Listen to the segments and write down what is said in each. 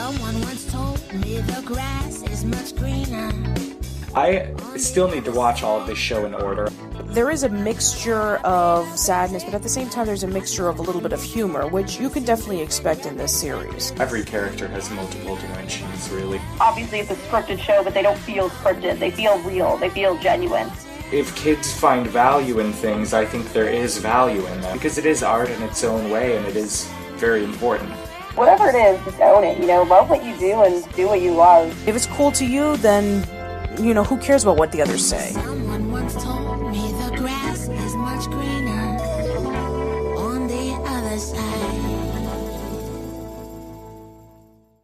Someone once told me the grass is much greener. I still need to watch all of this show in order. There is a mixture of sadness, but at the same time there's a mixture of a little bit of humor, which you can definitely expect in this series. Every character has multiple dimensions, really. Obviously it's a scripted show, but they don't feel scripted. They feel real. They feel genuine. If kids find value in things, I think there is value in them. Because it is art in its own way, and it is very important. Whatever it is, just own it, love what you do and do what you love. If it's cool to you, then, who cares about what the others say? Someone once told me the grass is much greener on the other side.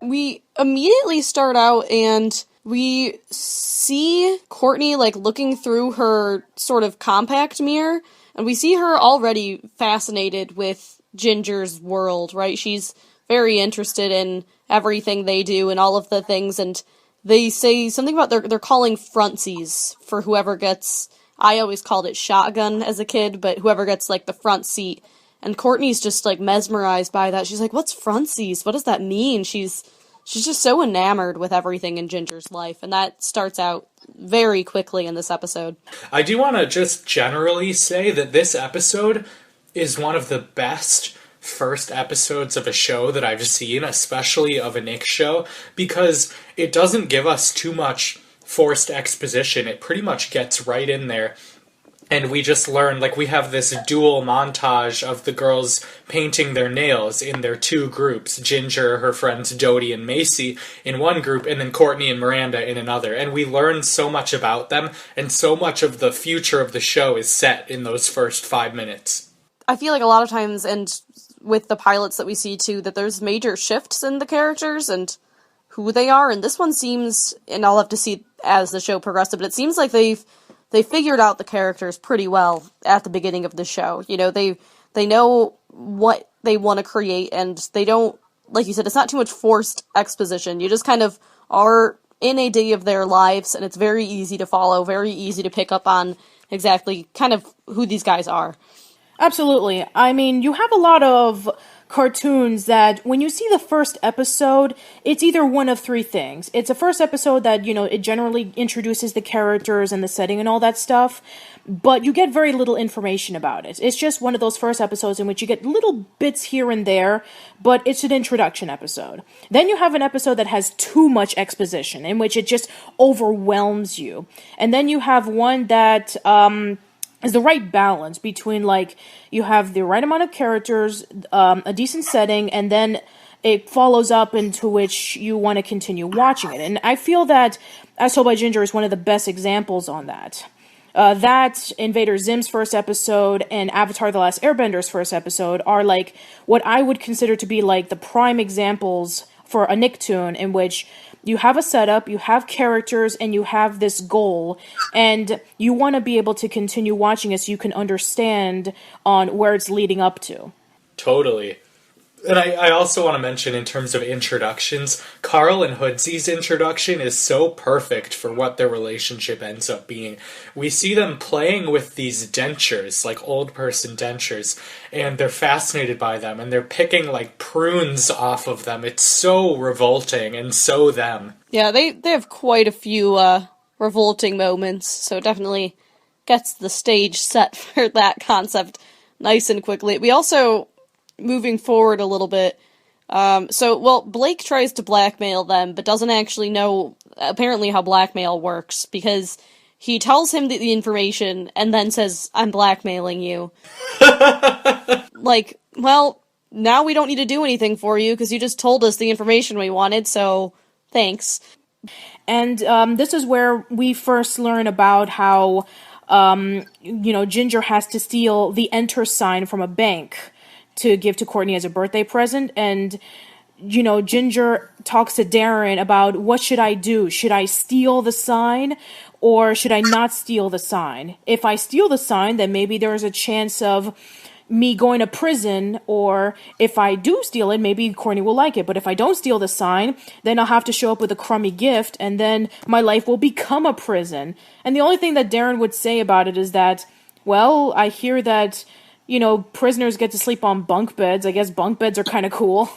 We immediately start out and we see Courtney, looking through her sort of compact mirror, and we see her already fascinated with Ginger's world, right? She's very interested in everything they do and all of the things, and they say something about they're calling frontsies for whoever gets, I always called it shotgun as a kid, but whoever gets, the front seat. And Courtney's just, mesmerized by that. She's like, what's frontsies? What does that mean? She's just so enamored with everything in Ginger's life, and that starts out very quickly in this episode. I do want to just generally say that this episode is one of the best first episodes of a show that I've seen, especially of a Nick show, because it doesn't give us too much forced exposition. It pretty much gets right in there. And we just learn, we have this dual montage of the girls painting their nails in their two groups. Ginger, her friends Dodie and Macy in one group, and then Courtney and Miranda in another. And we learn so much about them, and so much of the future of the show is set in those first 5 minutes. I feel like a lot of times, and with the pilots that we see too, that there's major shifts in the characters and who they are, and this one seems, and I'll have to see as the show progresses, but it seems like they figured out the characters pretty well at the beginning of the show. They know what they want to create, and they don't, like you said, it's not too much forced exposition. You just kind of are in a day of their lives, and it's very easy to follow, very easy to pick up on exactly kind of who these guys are. Absolutely. I mean, you have a lot of cartoons that when you see the first episode, it's either one of three things. It's a first episode that, it generally introduces the characters and the setting and all that stuff, but you get very little information about it. It's just one of those first episodes in which you get little bits here and there, but it's an introduction episode. Then you have an episode that has too much exposition, in which it just overwhelms you. And then you have one that, is the right balance between, you have the right amount of characters, a decent setting, and then it follows up into which you want to continue watching it. And I feel that As Told by Ginger is one of the best examples on that. That, Invader Zim's first episode, and Avatar The Last Airbender's first episode are, what I would consider to be, the prime examples for a Nicktoon in which you have a setup, you have characters, and you have this goal, and you want to be able to continue watching it so you can understand on where it's leading up to. Totally. And I also want to mention, in terms of introductions, Carl and Hoodsy's introduction is so perfect for what their relationship ends up being. We see them playing with these dentures, old person dentures, and they're fascinated by them, and they're picking, prunes off of them. It's so revolting, and so them. Yeah, they have quite a few revolting moments, so it definitely gets the stage set for that concept nice and quickly. We also, moving forward a little bit, Blake tries to blackmail them, but doesn't actually know, apparently, how blackmail works, because he tells him the information, and then says, I'm blackmailing you. Well, now we don't need to do anything for you, because you just told us the information we wanted, so thanks. And this is where we first learn about how, Ginger has to steal the enter sign from a bank to give to Courtney as a birthday present, and, Ginger talks to Darren about, what should I do? Should I steal the sign, or should I not steal the sign? If I steal the sign, then maybe there's a chance of me going to prison, or if I do steal it, maybe Courtney will like it, but if I don't steal the sign, then I'll have to show up with a crummy gift, and then my life will become a prison. And the only thing that Darren would say about it is that, well, I hear that prisoners get to sleep on bunk beds. I guess bunk beds are kind of cool.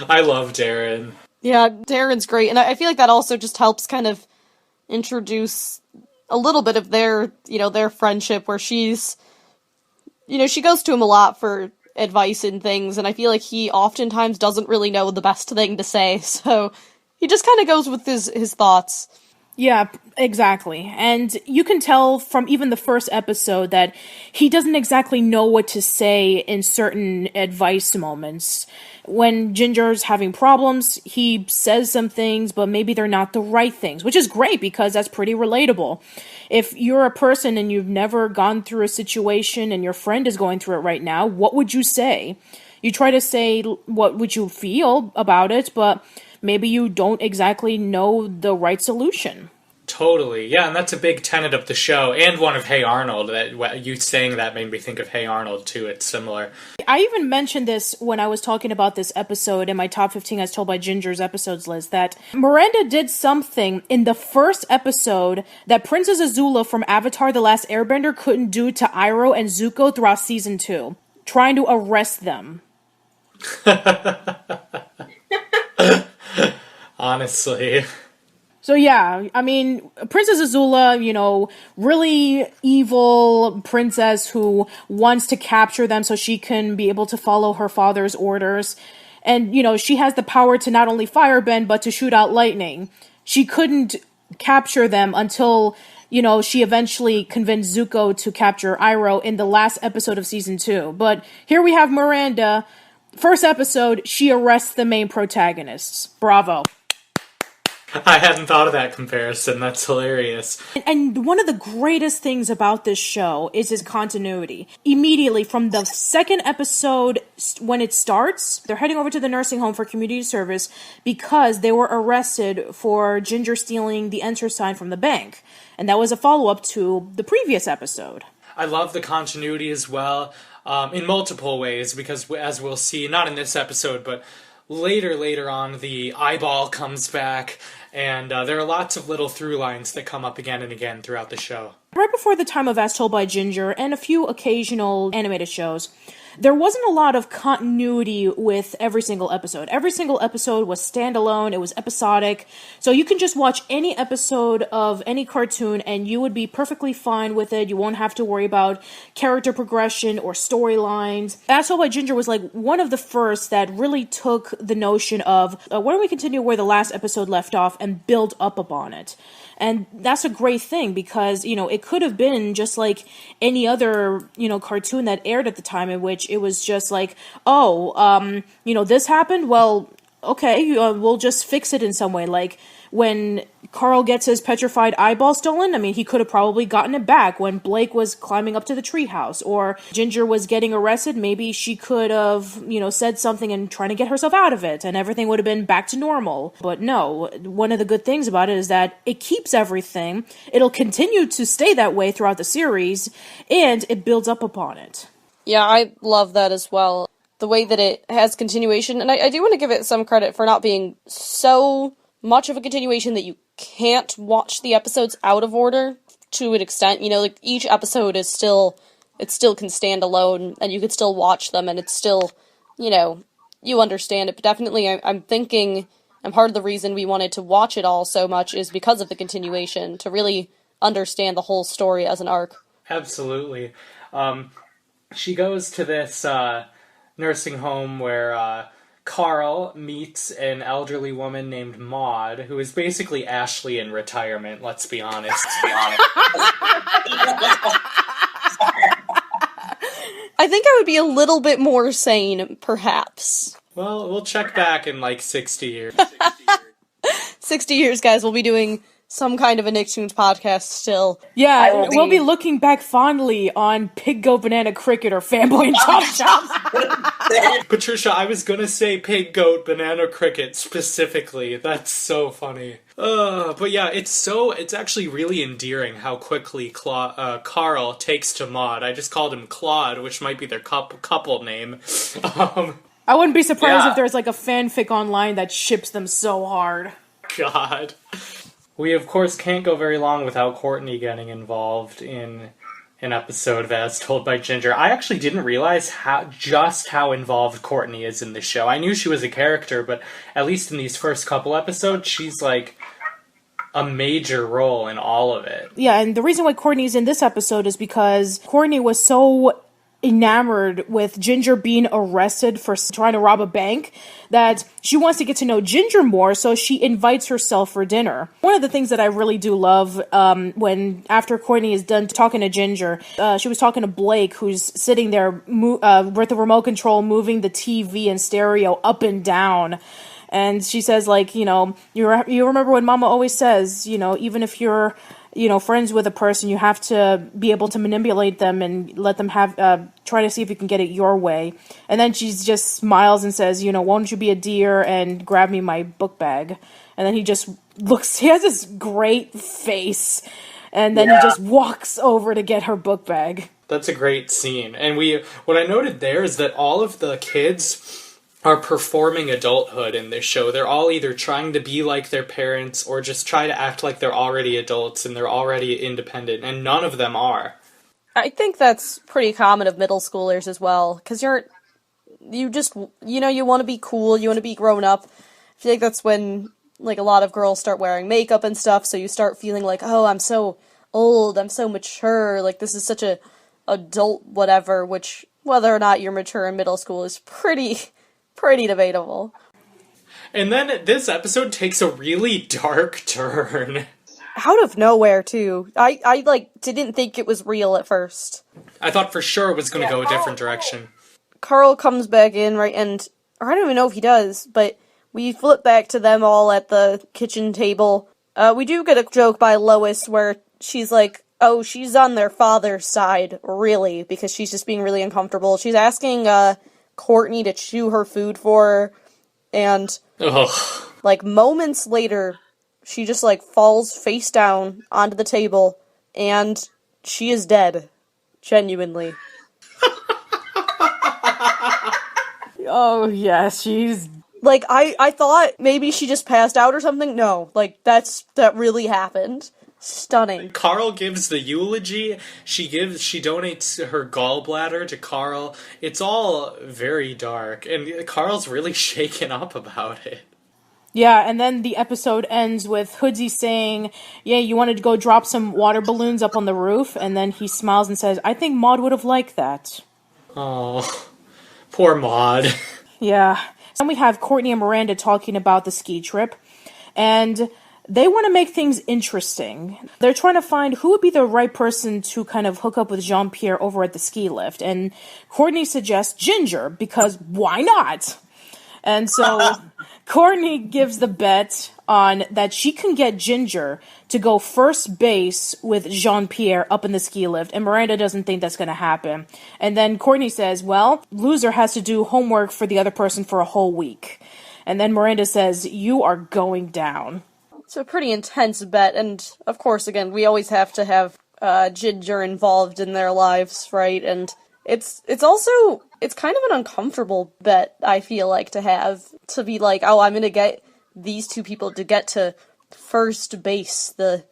I I love Darren. Yeah, Darren's great, and I feel like that also just helps kind of introduce a little bit of their, their friendship, where she's, she goes to him a lot for advice and things, and I feel like he oftentimes doesn't really know the best thing to say, so he just kind of goes with his thoughts. Yeah, exactly. And you can tell from even the first episode that he doesn't exactly know what to say in certain advice moments. When Ginger's having problems, he says some things, but maybe they're not the right things, which is great because that's pretty relatable. If you're a person and you've never gone through a situation and your friend is going through it right now, what would you say? You try to say what would you feel about it, but maybe you don't exactly know the right solution. Totally. Yeah, and that's a big tenet of the show, and one of Hey Arnold. That you saying that made me think of Hey Arnold, too. It's similar. I even mentioned this when I was talking about this episode in my top 15 as told by Ginger's episodes list, that Miranda did something in the first episode that Princess Azula from Avatar The Last Airbender couldn't do to Iroh and Zuko throughout season 2. Trying to arrest them. Honestly. So yeah, I mean, Princess Azula, really evil princess who wants to capture them so she can be able to follow her father's orders. And, she has the power to not only firebend, but to shoot out lightning. She couldn't capture them until, she eventually convinced Zuko to capture Iroh in the last episode of season 2. But here we have Miranda. First episode, she arrests the main protagonists. Bravo. I hadn't thought of that comparison. That's hilarious. And one of the greatest things about this show is its continuity. Immediately from the second episode, when it starts, they're heading over to the nursing home for community service because they were arrested for Ginger stealing the enter sign from the bank. And that was a follow-up to the previous episode. I love the continuity as well, in multiple ways, because as we'll see, not in this episode, but later on, the eyeball comes back, and there are lots of little through lines that come up again and again throughout the show. Right before the time of As Told by Ginger and a few occasional animated shows, there wasn't a lot of continuity with every single episode. Every single episode was standalone, it was episodic, so you can just watch any episode of any cartoon and you would be perfectly fine with it. You won't have to worry about character progression or storylines. As Told by Ginger was like one of the first that really took the notion of, why don't we continue where the last episode left off and build up upon it. And that's a great thing because, it could have been just like any other, cartoon that aired at the time in which it was just like, this happened? Well, okay, we'll just fix it in some way. Like when Carl gets his petrified eyeball stolen, I mean, he could have probably gotten it back when Blake was climbing up to the treehouse, or Ginger was getting arrested. Maybe she could have, said something and trying to get herself out of it, and everything would have been back to normal. But no, one of the good things about it is that it keeps everything. It'll continue to stay that way throughout the series, and it builds up upon it. Yeah, I love that as well. The way that it has continuation, and I do want to give it some credit for not being so much of a continuation that you can't watch the episodes out of order to an extent. Like each episode is still can stand alone and you could still watch them and it's still, you understand it. But definitely I'm thinking, and part of the reason we wanted to watch it all so much is because of the continuation, to really understand the whole story as an arc. Absolutely. She goes to this nursing home where Carl meets an elderly woman named Maude, who is basically Ashli in retirement, let's be honest. I think I would be a little bit more sane, perhaps. Well, we'll check back in like 60 years. 60 years, guys, we'll be doing some kind of a Nicktoons podcast still. Yeah, we'll be looking back fondly on Pig, Goat, Banana, Cricket, or Fanboy and Chop Chop. Patricia, I was gonna say Pig, Goat, Banana, Cricket specifically. That's so funny. But yeah, it's actually really endearing how quickly Carl takes to Maude. I just called him Claude, which might be their couple name. I wouldn't be surprised if there's like a fanfic online that ships them so hard. God. We, of course, can't go very long without Courtney getting involved in an episode of As Told by Ginger. I actually didn't realize how involved Courtney is in the show. I knew she was a character, but at least in these first couple episodes, she's like a major role in all of it. Yeah, and the reason why Courtney's in this episode is because Courtney was so enamored with Ginger being arrested for trying to rob a bank that she wants to get to know Ginger more, so she invites herself for dinner. One of the things that I really do love when after Courtney is done talking to Ginger, she was talking to Blake, who's sitting there with the remote control moving the TV and stereo up and down. And she says, like, you know, you remember what Mama always says, you know, even if you're, you know, friends with a person, you have to be able to manipulate them and let them have, try to see if you can get it your way. And then she just smiles and says, you know, won't you be a dear and grab me my book bag? And then he just looks, he has this great face. And then he just walks over to get her book bag. That's a great scene. And what I noted there is that all of the kids are performing adulthood in this show. They're all either trying to be like their parents or just try to act like they're already adults and they're already independent, and none of them are. I think that's pretty common of middle schoolers as well, because you just, you know, you want to be cool, you want to be grown up. I feel like that's when, like, a lot of girls start wearing makeup and stuff, so you start feeling like, oh, I'm so old, I'm so mature, like, this is such a adult whatever, which, whether or not you're mature in middle school is pretty debatable. And then this episode takes a really dark turn. Out of nowhere, too. I like, didn't think it was real at first. I thought for sure it was going to go a different direction. Carl comes back in, right, or I don't even know if he does, but we flip back to them all at the kitchen table. We do get a joke by Lois where she's like, oh, she's on their father's side, really, because she's just being really uncomfortable. She's asking, Courtney to chew her food for her, and like moments later she just like falls face down onto the table and she is dead, genuinely. Oh yes, she's like, I thought maybe she just passed out or something. No, like that really happened. Stunning. Carl gives the eulogy. She donates her gallbladder to Carl. It's all very dark, and Carl's really shaken up about it. Yeah, and then the episode ends with Hoodsy saying, yeah, you wanted to go drop some water balloons up on the roof, and then he smiles and says, I think Maude would have liked that. Oh, poor Maude. Yeah. Then we have Courtney and Miranda talking about the ski trip, and they want to make things interesting. They're trying to find who would be the right person to kind of hook up with Jean-Pierre over at the ski lift. And Courtney suggests Ginger, because why not? And so Courtney gives the bet on that she can get Ginger to go first base with Jean-Pierre up in the ski lift. And Miranda doesn't think that's going to happen. And then Courtney says, well, loser has to do homework for the other person for a whole week. And then Miranda says, you are going down. It's a pretty intense bet, and of course, again, we always have to have Ginger involved in their lives, right? And it's kind of an uncomfortable bet, I feel like, to have, to be like, oh, I'm gonna get these two people to get to first base, the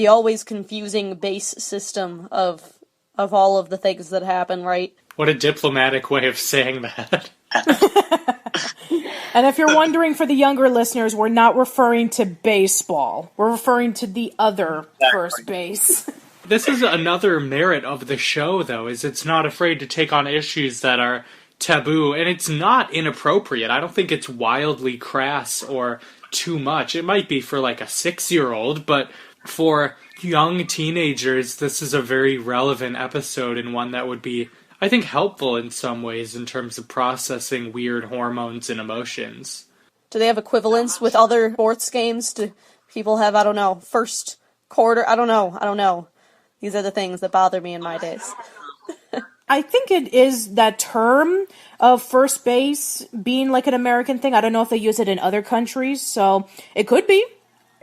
always confusing base system of all of the things that happen, right? What a diplomatic way of saying that. And if you're wondering, for the younger listeners, we're not referring to baseball. We're referring to the other first base. This is another merit of the show, though, is it's not afraid to take on issues that are taboo, and it's not inappropriate. I don't think it's wildly crass or too much. It might be for like a 6-year-old, but for young teenagers, this is a very relevant episode and one that would be, I think, helpful in some ways in terms of processing weird hormones and emotions. Do they have equivalents with other sports games? Do people have, I don't know, first quarter? I don't know. These are the things that bother me in my days. I think it is that term of first base being like an American thing. I don't know if they use it in other countries, so it could be.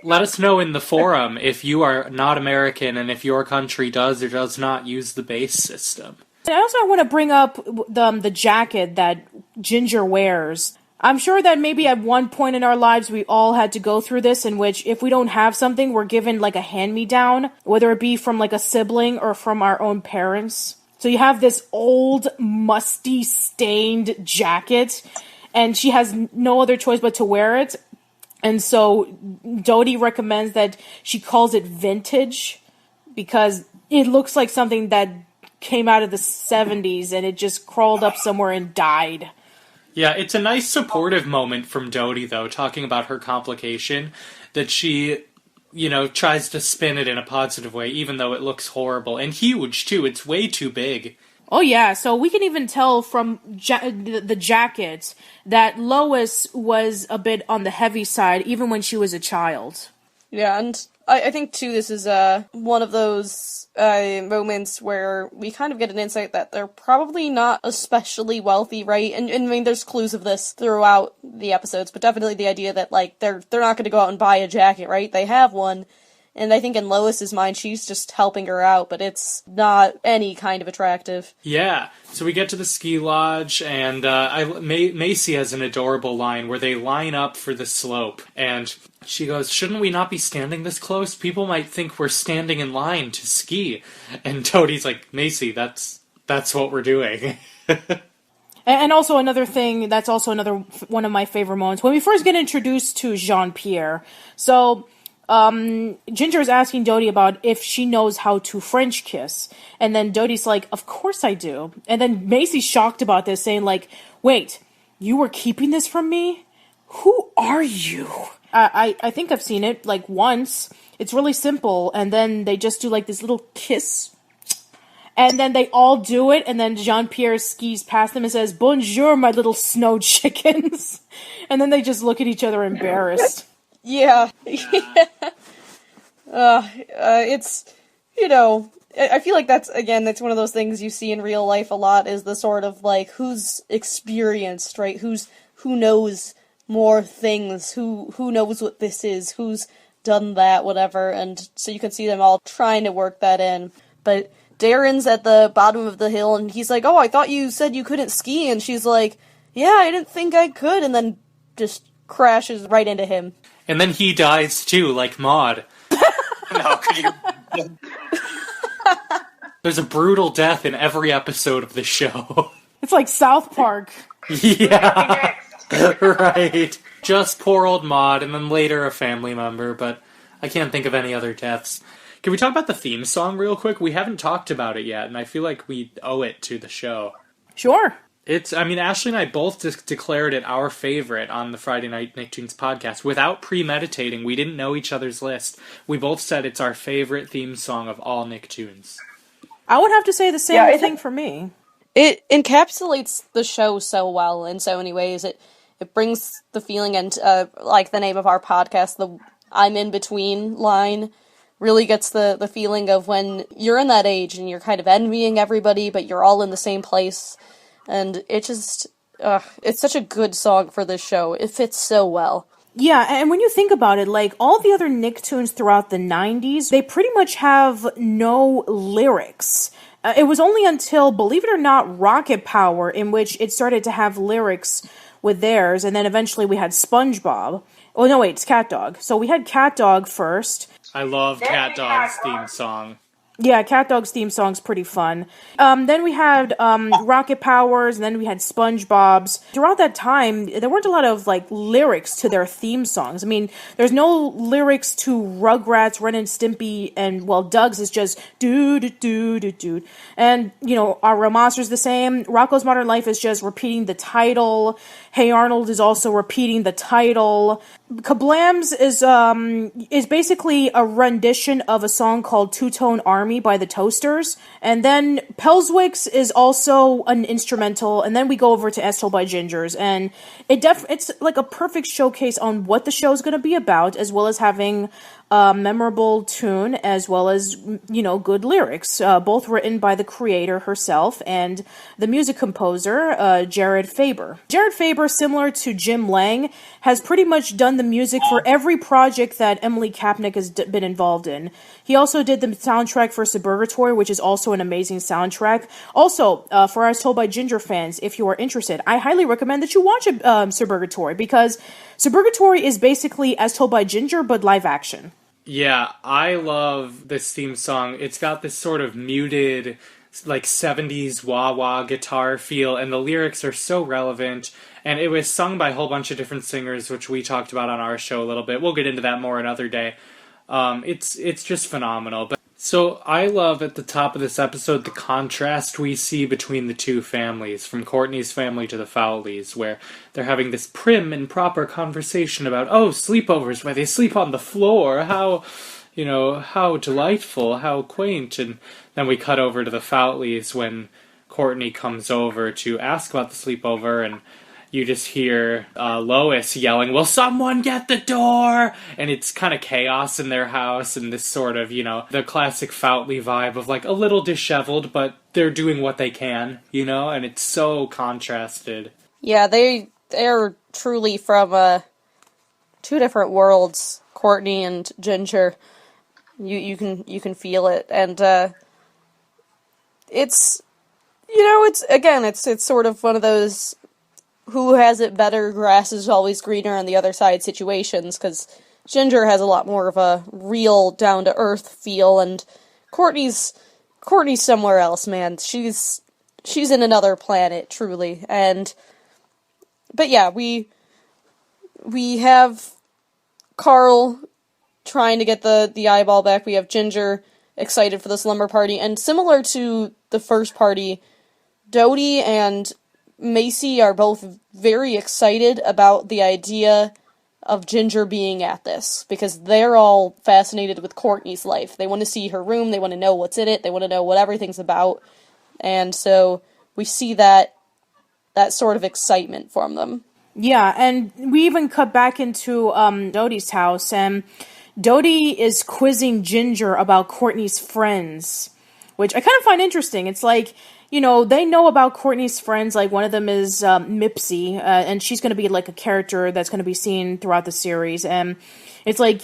Let us know in the forum if you are not American and if your country does or does not use the base system. I also want to bring up the jacket that Ginger wears. I'm sure that maybe at one point in our lives we all had to go through this, in which if we don't have something, we're given like a hand-me-down, whether it be from like a sibling or from our own parents. So you have this old, musty, stained jacket, and she has no other choice but to wear it. And so Dodie recommends that she calls it vintage because it looks like something that came out of the 70s and it just crawled up somewhere and died. Yeah, it's a nice supportive moment from Dodie, though, talking about her complication, that she, tries to spin it in a positive way, even though it looks horrible. And huge, too. It's way too big. Oh, yeah. So we can even tell from the jacket that Lois was a bit on the heavy side, even when she was a child. Yeah, and I think, too, this is one of those moments where we kind of get an insight that they're probably not especially wealthy, right? And I mean, there's clues of this throughout the episodes, but definitely the idea that, like, they're not going to go out and buy a jacket, right? They have one. And I think in Lois's mind, she's just helping her out, but it's not any kind of attractive. Yeah. So we get to the ski lodge, and Macy has an adorable line where they line up for the slope, and she goes, "Shouldn't we not be standing this close? People might think we're standing in line to ski." And Dodie's like, "Macy, that's what we're doing." And also another thing, that's also another one of my favorite moments, when we first get introduced to Jean-Pierre. So Ginger is asking Dodie about if she knows how to French kiss, and then Dodie's like, "Of course I do." And then Macy's shocked about this, saying like, "Wait, you were keeping this from me? Who are you?" I think I've seen it like once. It's really simple, and then they just do like this little kiss, and then they all do it, and then Jean-Pierre skis past them and says, "Bonjour, my little snow chickens," and then they just look at each other embarrassed. Yeah. It's, I feel like that's one of those things you see in real life a lot, is the sort of, like, who's experienced, right? Who knows more things, who knows what this is, who's done that, whatever, and so you can see them all trying to work that in. But Darren's at the bottom of the hill, and he's like, "Oh, I thought you said you couldn't ski," and she's like, "Yeah, I didn't think I could," and then just crashes right into him. And then he dies too, like Maude. No, could you... There's a brutal death in every episode of this show. It's like South Park. Yeah, right. Just poor old Maude, and then later a family member, but I can't think of any other deaths. Can we talk about the theme song real quick? We haven't talked about it yet, and I feel like we owe it to the show. Sure. Ashli and I both declared it our favorite on the Friday Nicktoons podcast. Without premeditating, we didn't know each other's list. We both said it's our favorite theme song of all Nicktoons. I would have to say the same thing for me. It encapsulates the show so well in so many ways. It brings the feeling, and like the name of our podcast, the "I'm in between" line, really gets the feeling of when you're in that age and you're kind of envying everybody, but you're all in the same place. And it just, it's such a good song for this show. It fits so well. Yeah, and when you think about it, like, all the other Nicktoons throughout the 90s, they pretty much have no lyrics. It was only until, believe it or not, Rocket Power, in which it started to have lyrics with theirs, and then eventually we had SpongeBob. Oh, no, wait, it's Cat Dog. So we had Cat Dog first. I love Cat Dog's theme song. Yeah, Cat Dog's theme song's pretty fun. Then we had Rocket Powers, and then we had SpongeBob's. Throughout that time, there weren't a lot of, like, lyrics to their theme songs. I mean, there's no lyrics to Rugrats, Ren and Stimpy, and, well, Doug's is just do-do-do-do-do. And, our Monster's the same. Rocko's Modern Life is just repeating the title. Hey Arnold is also repeating the title. Kablam's is basically a rendition of a song called Two-Tone Army by the Toasters. And then Pelswick's is also an instrumental, and then we go over to As Told by Gingers, and it's like a perfect showcase on what the show's going to be about, as well as having memorable tune as well as, good lyrics, both written by the creator herself and the music composer, Jared Faber. Jared Faber, similar to Jim Lang, has pretty much done the music for every project that Emily Kapnick has been involved in. He also did the soundtrack for Suburgatory, which is also an amazing soundtrack. Also, for As Told by Ginger fans, if you are interested, I highly recommend that you watch Suburgatory, because Suburgatory is basically As Told by Ginger, but live action. Yeah, I love this theme song. It's got this sort of muted, like 70s wah-wah guitar feel, and the lyrics are so relevant. And it was sung by a whole bunch of different singers, which we talked about on our show a little bit. We'll get into that more another day. It's just phenomenal. So I love at the top of this episode the contrast we see between the two families, from Courtney's family to the Fowleys, where they're having this prim and proper conversation about, sleepovers where they sleep on the floor, how delightful, how quaint. And then we cut over to the Fowleys when Courtney comes over to ask about the sleepover, and you just hear Lois yelling, "Will someone get the door?" And it's kind of chaos in their house, and this sort of, the classic Foutley vibe of like a little disheveled, but they're doing what they can, and it's so contrasted. Yeah, they're truly from two different worlds, Courtney and Ginger. You can feel it, and it's sort of one of those who has it better, grass is always greener on the other side situations, because Ginger has a lot more of a real, down-to-earth feel, and Courtney's somewhere else, man. She's in another planet, truly. But yeah, we have Carl trying to get the eyeball back. We have Ginger excited for the slumber party, and similar to the first party, Dodie and Macy are both very excited about the idea of Ginger being at this, because they're all fascinated with Courtney's life. They want to see her room, they want to know what's in it, they want to know what everything's about, and so we see that sort of excitement from them. Yeah, and we even cut back into Dodie's house, and Dodie is quizzing Ginger about Courtney's friends, which I kind of find interesting. It's like, they know about Courtney's friends, like one of them is Mipsy, and she's going to be like a character that's going to be seen throughout the series, and it's like,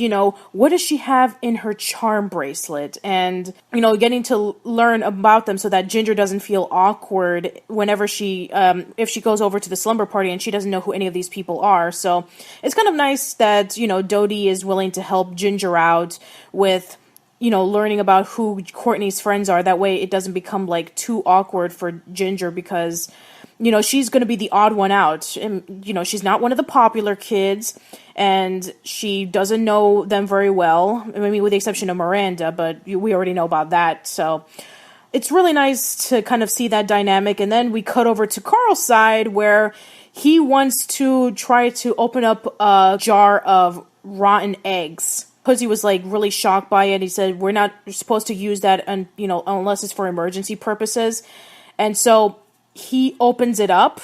what does she have in her charm bracelet, and, getting to learn about them so that Ginger doesn't feel awkward whenever if she goes over to the slumber party and she doesn't know who any of these people are. So it's kind of nice that, Dodie is willing to help Ginger out with learning about who Courtney's friends are. That way it doesn't become, like, too awkward for Ginger, because, she's going to be the odd one out. And, she's not one of the popular kids, and she doesn't know them very well. I mean, with the exception of Miranda, but we already know about that. So it's really nice to kind of see that dynamic. And then we cut over to Carl's side, where he wants to try to open up a jar of rotten eggs. Because he was, like, really shocked by it. He said, we're not supposed to use that, unless it's for emergency purposes. And so he opens it up,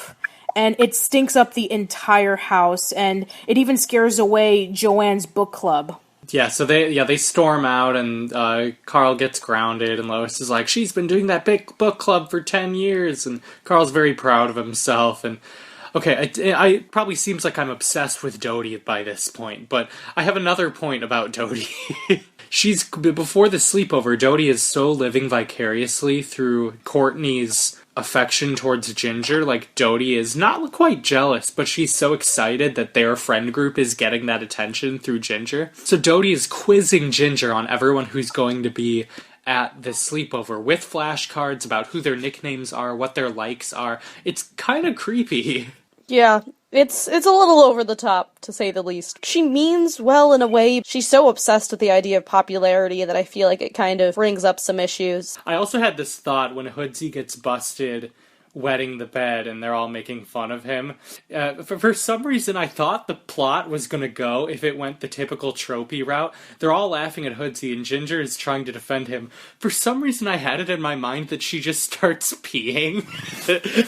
and it stinks up the entire house, and it even scares away Joanne's book club. Yeah, so they storm out, and Carl gets grounded, and Lois is like, she's been doing that big book club for 10 years, and Carl's very proud of himself, and okay, I probably seems like I'm obsessed with Dodie by this point, but I have another point about Dodie. Before the sleepover, Dodie is so living vicariously through Courtney's affection towards Ginger. Like, Dodie is not quite jealous, but she's so excited that their friend group is getting that attention through Ginger. So Dodie is quizzing Ginger on everyone who's going to be at the sleepover with flashcards about who their nicknames are, what their likes are. It's kind of creepy. Yeah, it's a little over the top, to say the least. She means well in a way. She's so obsessed with the idea of popularity that I feel like it kind of brings up some issues. I also had this thought when Hoodsy gets busted wetting the bed and they're all making fun of him. For some reason, I thought the plot was going to go if it went the typical tropey route. They're all laughing at Hoodsy and Ginger is trying to defend him. For some reason, I had it in my mind that she just starts peeing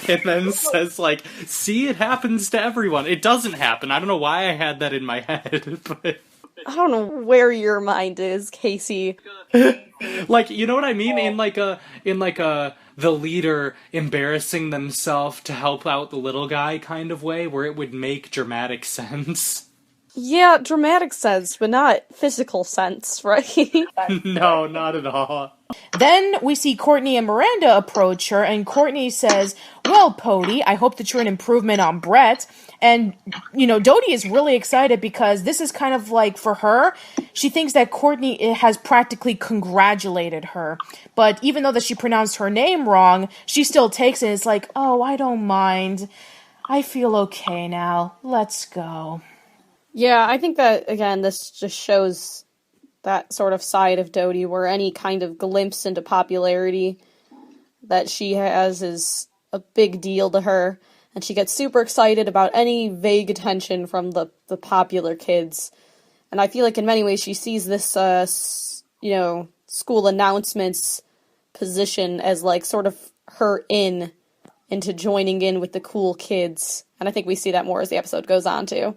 and then says, like, see, it happens to everyone. It doesn't happen. I don't know why I had that in my head, but I don't know where your mind is, Casey. Like, you know what I mean? In the leader embarrassing themselves to help out the little guy kind of way, where it would make dramatic sense. Yeah, dramatic sense, but not physical sense, right? No, not at all. Then we see Courtney and Miranda approach her, and Courtney says, well, Pody, I hope that you're an improvement on Brett. And, Dodie is really excited because this is kind of like, for her, she thinks that Courtney has practically congratulated her. But even though that she pronounced her name wrong, she still takes it. It's like, oh, I don't mind. I feel okay now. Let's go. Yeah, I think that, again, this just shows that sort of side of Dodie where any kind of glimpse into popularity that she has is a big deal to her, and she gets super excited about any vague attention from the popular kids. And I feel like in many ways she sees this, school announcements position as like sort of her into joining in with the cool kids. And I think we see that more as the episode goes on too.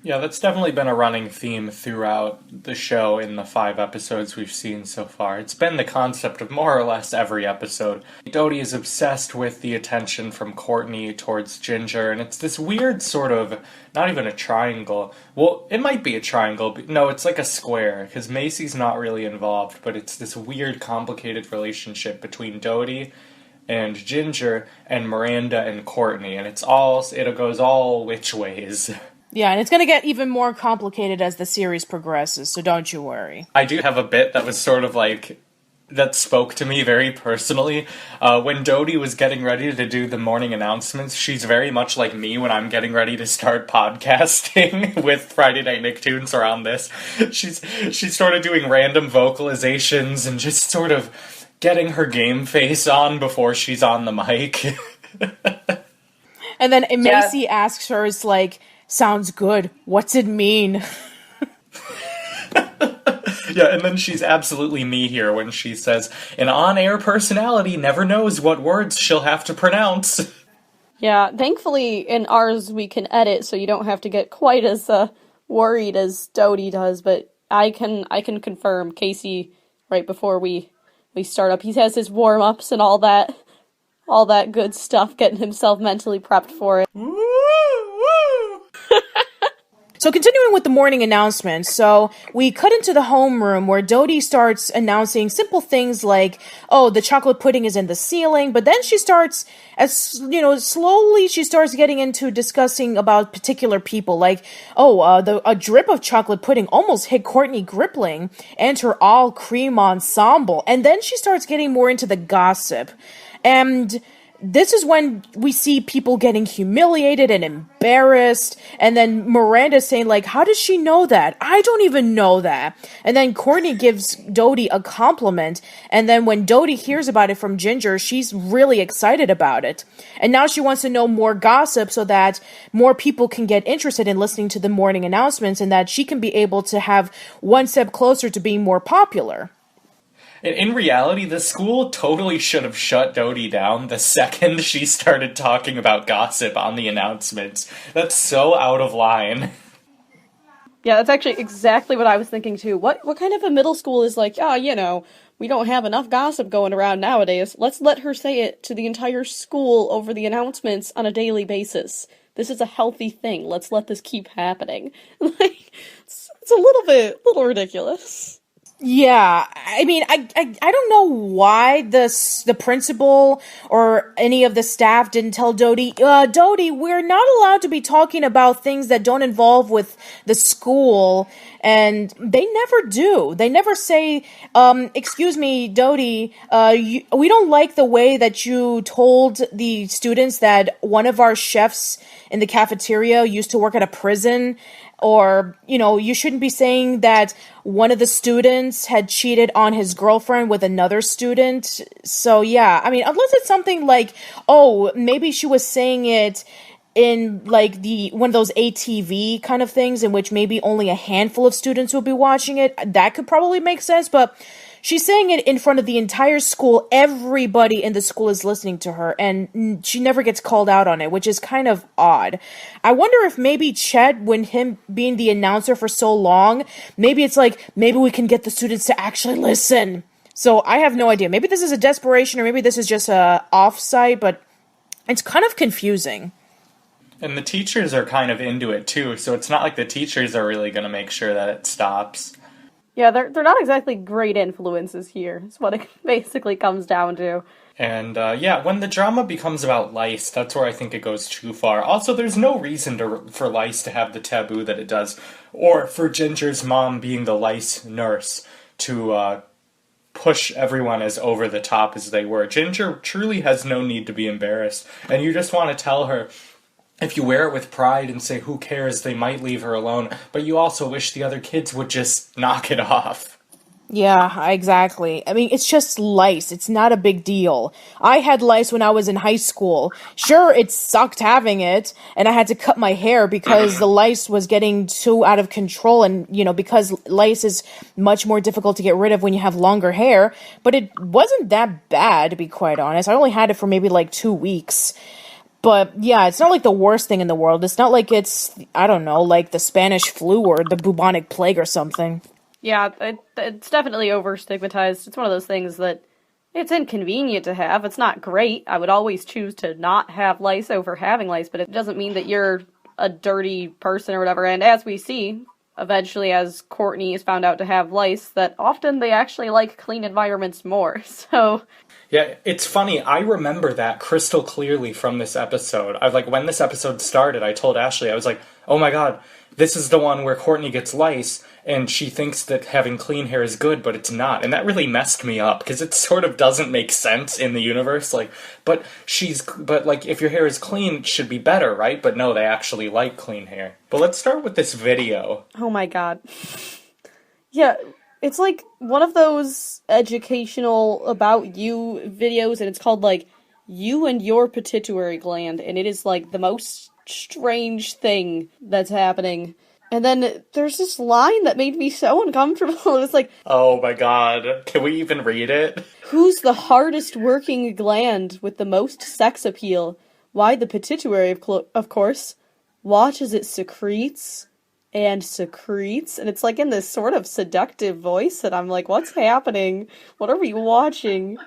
Yeah, that's definitely been a running theme throughout the show in the 5 episodes we've seen so far. It's been the concept of more or less every episode. Dodie is obsessed with the attention from Courtney towards Ginger, and it's this weird sort of, not even a triangle. Well, it might be a triangle, but no, it's like a square, because Macy's not really involved, but it's this weird, complicated relationship between Dodie and Ginger and Miranda and Courtney, and it goes all which ways. Yeah, and it's going to get even more complicated as the series progresses, so don't you worry. I do have a bit that was sort of like, that spoke to me very personally. When Dodie was getting ready to do the morning announcements, she's very much like me when I'm getting ready to start podcasting with Friday Night Nicktoons around this. She's sort of doing random vocalizations and just sort of getting her game face on before she's on the mic. And then Macy asks her, it's like, sounds good. What's it mean? Yeah, and then she's absolutely me here when she says, an on-air personality never knows what words she'll have to pronounce. Yeah, thankfully in ours we can edit, so you don't have to get quite as worried as Dodie does, but I can confirm Casey, right before we start up, he has his warm-ups and all that good stuff, getting himself mentally prepped for it. Woo! Woo! So continuing with the morning announcements, so we cut into the homeroom where Dodie starts announcing simple things like, oh, the chocolate pudding is in the ceiling, but then she starts, slowly she starts getting into discussing about particular people, like, a drip of chocolate pudding almost hit Courtney Grippling and her all-cream ensemble, and then she starts getting more into the gossip, and this is when we see people getting humiliated and embarrassed, and then Miranda saying, like, how does she know that? I don't even know that. And then Courtney gives Dodie a compliment, and then when Dodie hears about it from Ginger, she's really excited about it. And now she wants to know more gossip so that more people can get interested in listening to the morning announcements and that she can be able to have one step closer to being more popular. In reality, the school totally should have shut Dodie down the second she started talking about gossip on the announcements. That's so out of line. Yeah, that's actually exactly what I was thinking too. What kind of a middle school is like, we don't have enough gossip going around nowadays. Let's let her say it to the entire school over the announcements on a daily basis. This is a healthy thing. Let's let this keep happening. Like, it's a little ridiculous. Yeah, I mean, I don't know why the principal or any of the staff didn't tell Dodie, Dodie, we're not allowed to be talking about things that don't involve with the school, and they never do. They never say, excuse me, Dodie, we don't like the way that you told the students that one of our chefs in the cafeteria used to work at a prison. Or, you shouldn't be saying that one of the students had cheated on his girlfriend with another student. So, yeah, I mean, unless it's something like, maybe she was saying it in, like, one of those ATV kind of things in which maybe only a handful of students will be watching it. That could probably make sense, but she's saying it in front of the entire school. Everybody in the school is listening to her, and she never gets called out on it, which is kind of odd. I wonder if maybe Chet, when him being the announcer for so long, maybe it's like, maybe we can get the students to actually listen. So I have no idea. Maybe this is a desperation, or maybe this is just a offsite, but it's kind of confusing. And the teachers are kind of into it too, so it's not like the teachers are really going to make sure that it stops. Yeah, they're not exactly great influences here, is what it basically comes down to. And when the drama becomes about Lice, that's where I think it goes too far. Also, there's no reason for Lice to have the taboo that it does, or for Ginger's mom being the Lice nurse to push everyone as over the top as they were. Ginger truly has no need to be embarrassed, and you just want to tell her, if you wear it with pride and say, who cares, they might leave her alone, but you also wish the other kids would just knock it off. Yeah, exactly. I mean, it's just lice. It's not a big deal. I had lice when I was in high school. Sure, it sucked having it, and I had to cut my hair because the lice was getting too out of control, and, because lice is much more difficult to get rid of when you have longer hair, but it wasn't that bad, to be quite honest. I only had it for maybe 2 weeks. But, yeah, it's not like the worst thing in the world. It's not like it's, I don't know, like the Spanish flu or the bubonic plague or something. Yeah, it's definitely over-stigmatized. It's one of those things that it's inconvenient to have. It's not great. I would always choose to not have lice over having lice, but it doesn't mean that you're a dirty person or whatever. And as we see, eventually, as Courtney is found out to have lice, that often they actually like clean environments more, so... Yeah, it's funny. I remember that crystal clearly from this episode. When this episode started, I told Ashli, I was like, oh my god, this is the one where Courtney gets lice, and she thinks that having clean hair is good, but it's not. And that really messed me up, because it sort of doesn't make sense in the universe. But if your hair is clean, it should be better, right? But no, they actually like clean hair. But let's start with this video. Oh my god. Yeah, it's like one of those educational about you videos, and it's called you and your pituitary gland, and it is the most strange thing that's happening. And then there's this line that made me so uncomfortable. It was like, oh my god, can we even read it? Who's the hardest working gland with the most sex appeal? Why, the pituitary, of course. Watch as it secretes and secretes, and it's in this sort of seductive voice, and I'm like, what's happening? What are we watching?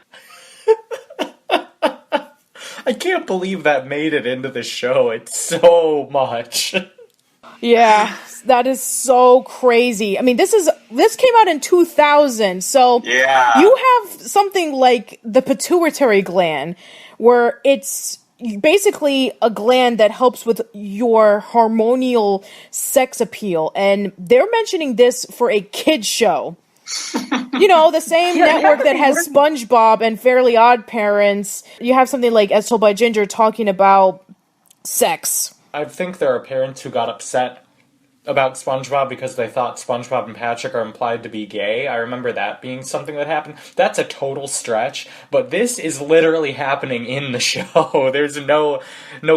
I can't believe that made it into the show. It's so much. Yeah, that is so crazy. I mean, this came out in 2000, so Yeah. You have something like the pituitary gland, where it's basically a gland that helps with your hormonal sex appeal, and they're mentioning this for a kid's show. The same network that has SpongeBob and Fairly Odd Parents. You have something like As Told by Ginger talking about sex. I think there are parents who got upset about SpongeBob because they thought SpongeBob and Patrick are implied to be gay. I remember that being something that happened. That's a total stretch, but this is literally happening in the show. There's no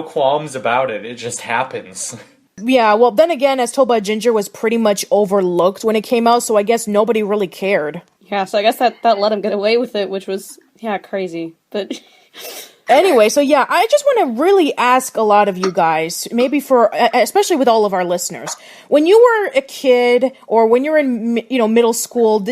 qualms about it. It just happens. Yeah, well, then again, As Told by Ginger was pretty much overlooked when it came out, so I guess nobody really cared. Yeah, so I guess that let him get away with it, which was, crazy. But... Anyway, so yeah, I just want to really ask a lot of you guys, especially with all of our listeners, when you were a kid or when you were in, middle school,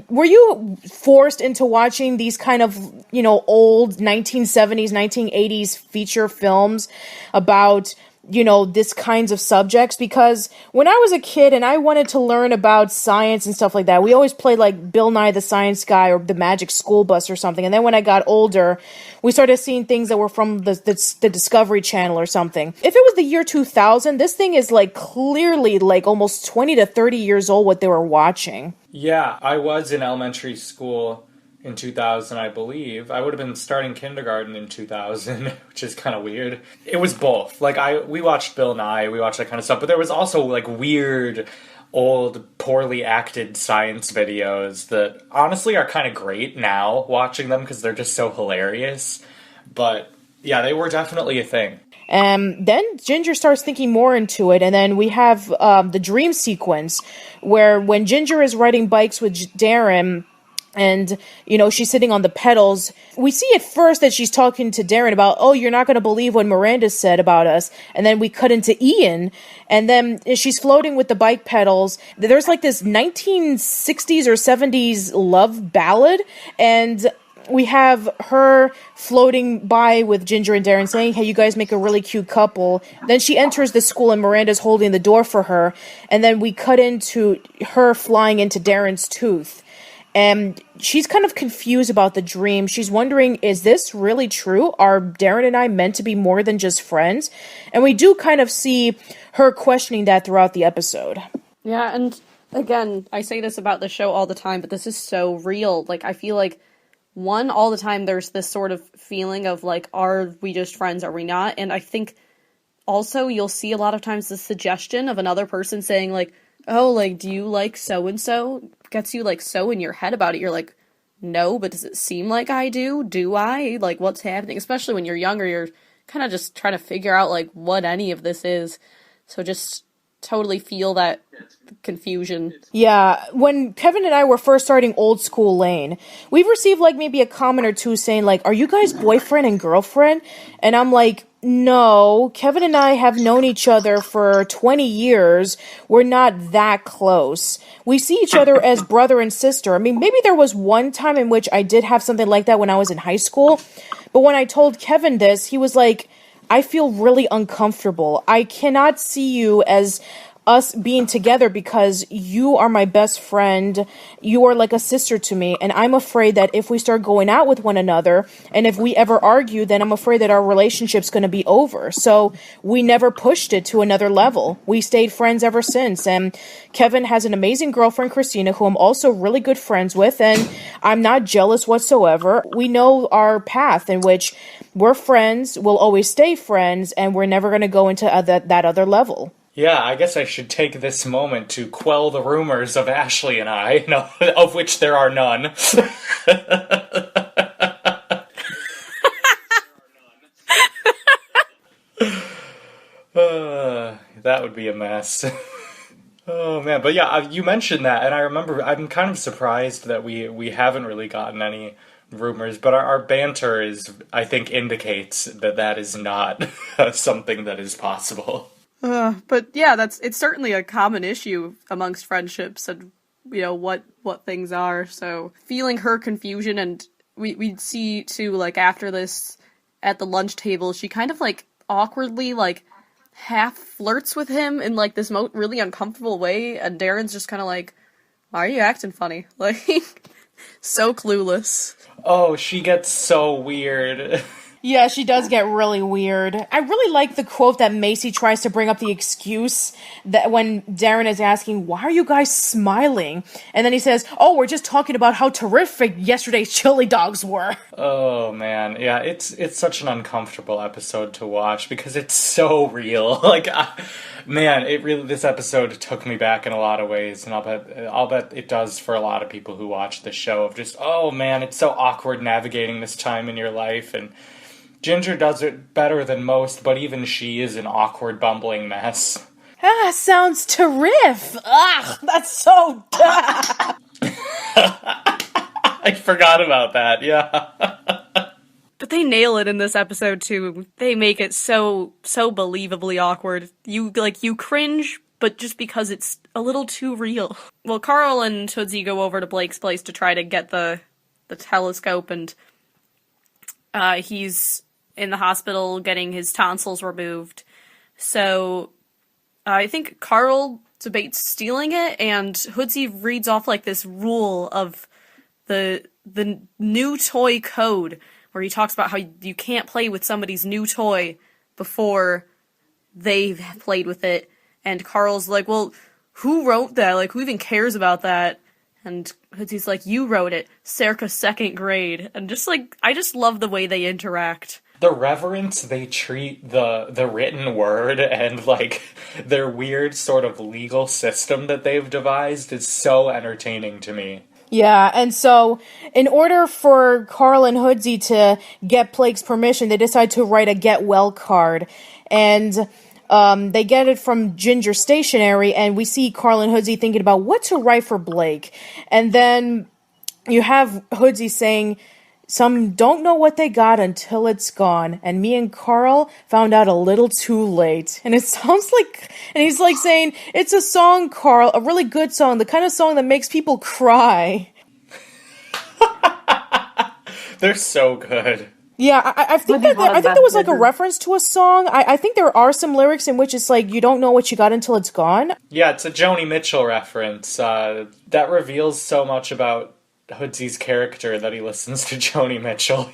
were you forced into watching these kind of, old 1970s, 1980s feature films about, this kinds of subjects? Because when I was a kid and I wanted to learn about science and stuff like that, we always played Bill Nye the Science Guy or the Magic School Bus or something. And then when I got older, we started seeing things that were from the Discovery Channel or something. If it was the year 2000, this thing is clearly almost 20 to 30 years old what they were watching. Yeah, I was in elementary school in 2000, I believe. I would have been starting kindergarten in 2000, which is kind of weird. It was both. We watched Bill Nye, we watched that kind of stuff, but there was also, weird, old, poorly acted science videos that honestly are kind of great now, watching them, because they're just so hilarious. But, yeah, they were definitely a thing. Then Ginger starts thinking more into it, and then we have the dream sequence, where when Ginger is riding bikes with Darren, And, she's sitting on the pedals. We see at first that she's talking to Darren about, oh, you're not going to believe what Miranda said about us. And then we cut into Ian. And then she's floating with the bike pedals. There's like this 1960s or 70s love ballad. And we have her floating by with Ginger and Darren saying, hey, you guys make a really cute couple. Then she enters the school and Miranda's holding the door for her. And then we cut into her flying into Darren's tooth. And she's kind of confused about the dream. She's wondering, is this really true? Are Darren and I meant to be more than just friends? And we do kind of see her questioning that throughout the episode. Yeah, and again, I say this about the show all the time, but this is so real. Like, I feel like, all the time there's this sort of feeling of, like, are we just friends, are we not? And I think also you'll see a lot of times the suggestion of another person saying, like, oh, like, do you like so-and-so? Gets you, like, so in your head about it. You're like, no, but does it seem like I do? Do I? Like, what's happening? Especially when you're younger, you're kind of just trying to figure out, like, what any of this is. So just totally feel that confusion. Yeah, when Kevin and I were first starting Old School Lane, we've received, like, maybe a comment or two saying, like, are you guys boyfriend and girlfriend? And I'm like, no, Kevin and I have known each other for 20 years. We're not that close. We see each other as brother and sister. I mean, maybe there was one time in which I did have something like that when I was in high school. But when I told Kevin this, he was like, I feel really uncomfortable. I cannot see you as us being together because you are my best friend. You are like a sister to me. And I'm afraid that if we start going out with one another and if we ever argue, then I'm afraid that our relationship's going to be over. So we never pushed it to another level. We stayed friends ever since. And Kevin has an amazing girlfriend, Christina, who I'm also really good friends with. And I'm not jealous whatsoever. We know our path in which we're friends, we'll always stay friends, and we're never going to go into that other level. Yeah, I guess I should take this moment to quell the rumors of Ashli and I, no, of which there are none. That would be a mess. Oh, man. But yeah, you mentioned that, and I remember I'm kind of surprised that we haven't really gotten any rumors, but our banter I think, indicates that is not something that is possible. But yeah, it's certainly a common issue amongst friendships and, what things are. So feeling her confusion, and we see too, like, after this at the lunch table, she kind of, like, awkwardly, like, half flirts with him in, like, this really uncomfortable way, and Darren's just kind of like, why are you acting funny? Like, so clueless. Oh, she gets so weird. Yeah, she does get really weird. I really like the quote that Macy tries to bring up the excuse that when Darren is asking, why are you guys smiling? And then he says, oh, we're just talking about how terrific yesterday's chili dogs were. Oh, man. Yeah, it's such an uncomfortable episode to watch because it's so real. Like, man, this episode took me back in a lot of ways, and I'll bet it does for a lot of people who watch the show of just, oh, man, it's so awkward navigating this time in your life, and Ginger does it better than most, but even she is an awkward, bumbling mess. Sounds terrific. That's so dumb. I forgot about that, yeah. But they nail it in this episode, too. They make it so believably awkward. You cringe, but just because it's a little too real. Well, Carl and Tootsie go over to Blake's place to try to get the telescope, and he's in the hospital getting his tonsils removed. So I think Carl debates stealing it, and Hoodsie reads off, like, this rule of the new toy code, where he talks about how you can't play with somebody's new toy before they've played with it. And Carl's like, well, who wrote that? Like, who even cares about that? And Hoodsie's like, you wrote it, circa second grade. And just, like, I just love the way they interact. The reverence they treat the written word and, like, their weird sort of legal system that they've devised is so entertaining to me. Yeah, and so in order for Carl and Hoodsie to get Blake's permission, they decide to write a get well card. And they get it from Ginger Stationery, and we see Carl and Hoodsie thinking about what to write for Blake. And then you have Hoodsie saying, "Some don't know what they got until it's gone, and me and Carl found out a little too late." And it sounds like, and he's like saying, "It's a song, Carl, a really good song, the kind of song that makes people cry." They're so good. Yeah, I think that there was like a reference to a song. I think there are some lyrics in which it's like, you don't know what you got until it's gone. Yeah, it's a Joni Mitchell reference. That reveals so much about Hoodsie's character that he listens to Joni Mitchell.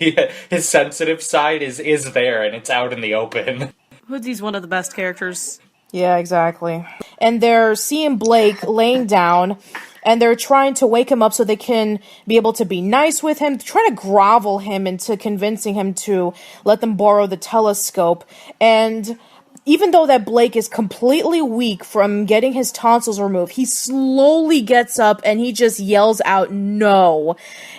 His sensitive side is there, and it's out in the open. Hoodsie's one of the best characters. Yeah, exactly. And they're seeing Blake laying down, and they're trying to wake him up so they can be able to be nice with him, trying to grovel him into convincing him to let them borrow the telescope. And even though that Blake is completely weak from getting his tonsils removed, he slowly gets up and he just yells out, "No."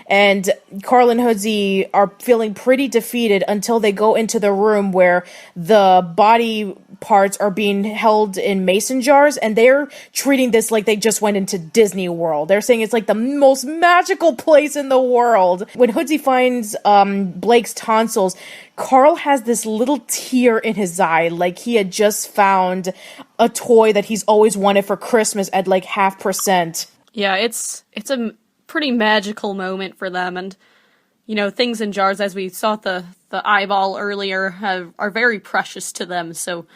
And Carl and Hoodsie are feeling pretty defeated until they go into the room where the body parts are being held in mason jars, and they're treating this like they just went into Disney World. They're saying it's like the most magical place in the world. When Hoodsie finds Blake's tonsils, Carl has this little tear in his eye, like he had just found a toy that he's always wanted for Christmas at like 0.5%. Yeah, it's a pretty magical moment for them, and you know, things in jars, as we saw the eyeball earlier, are very precious to them, so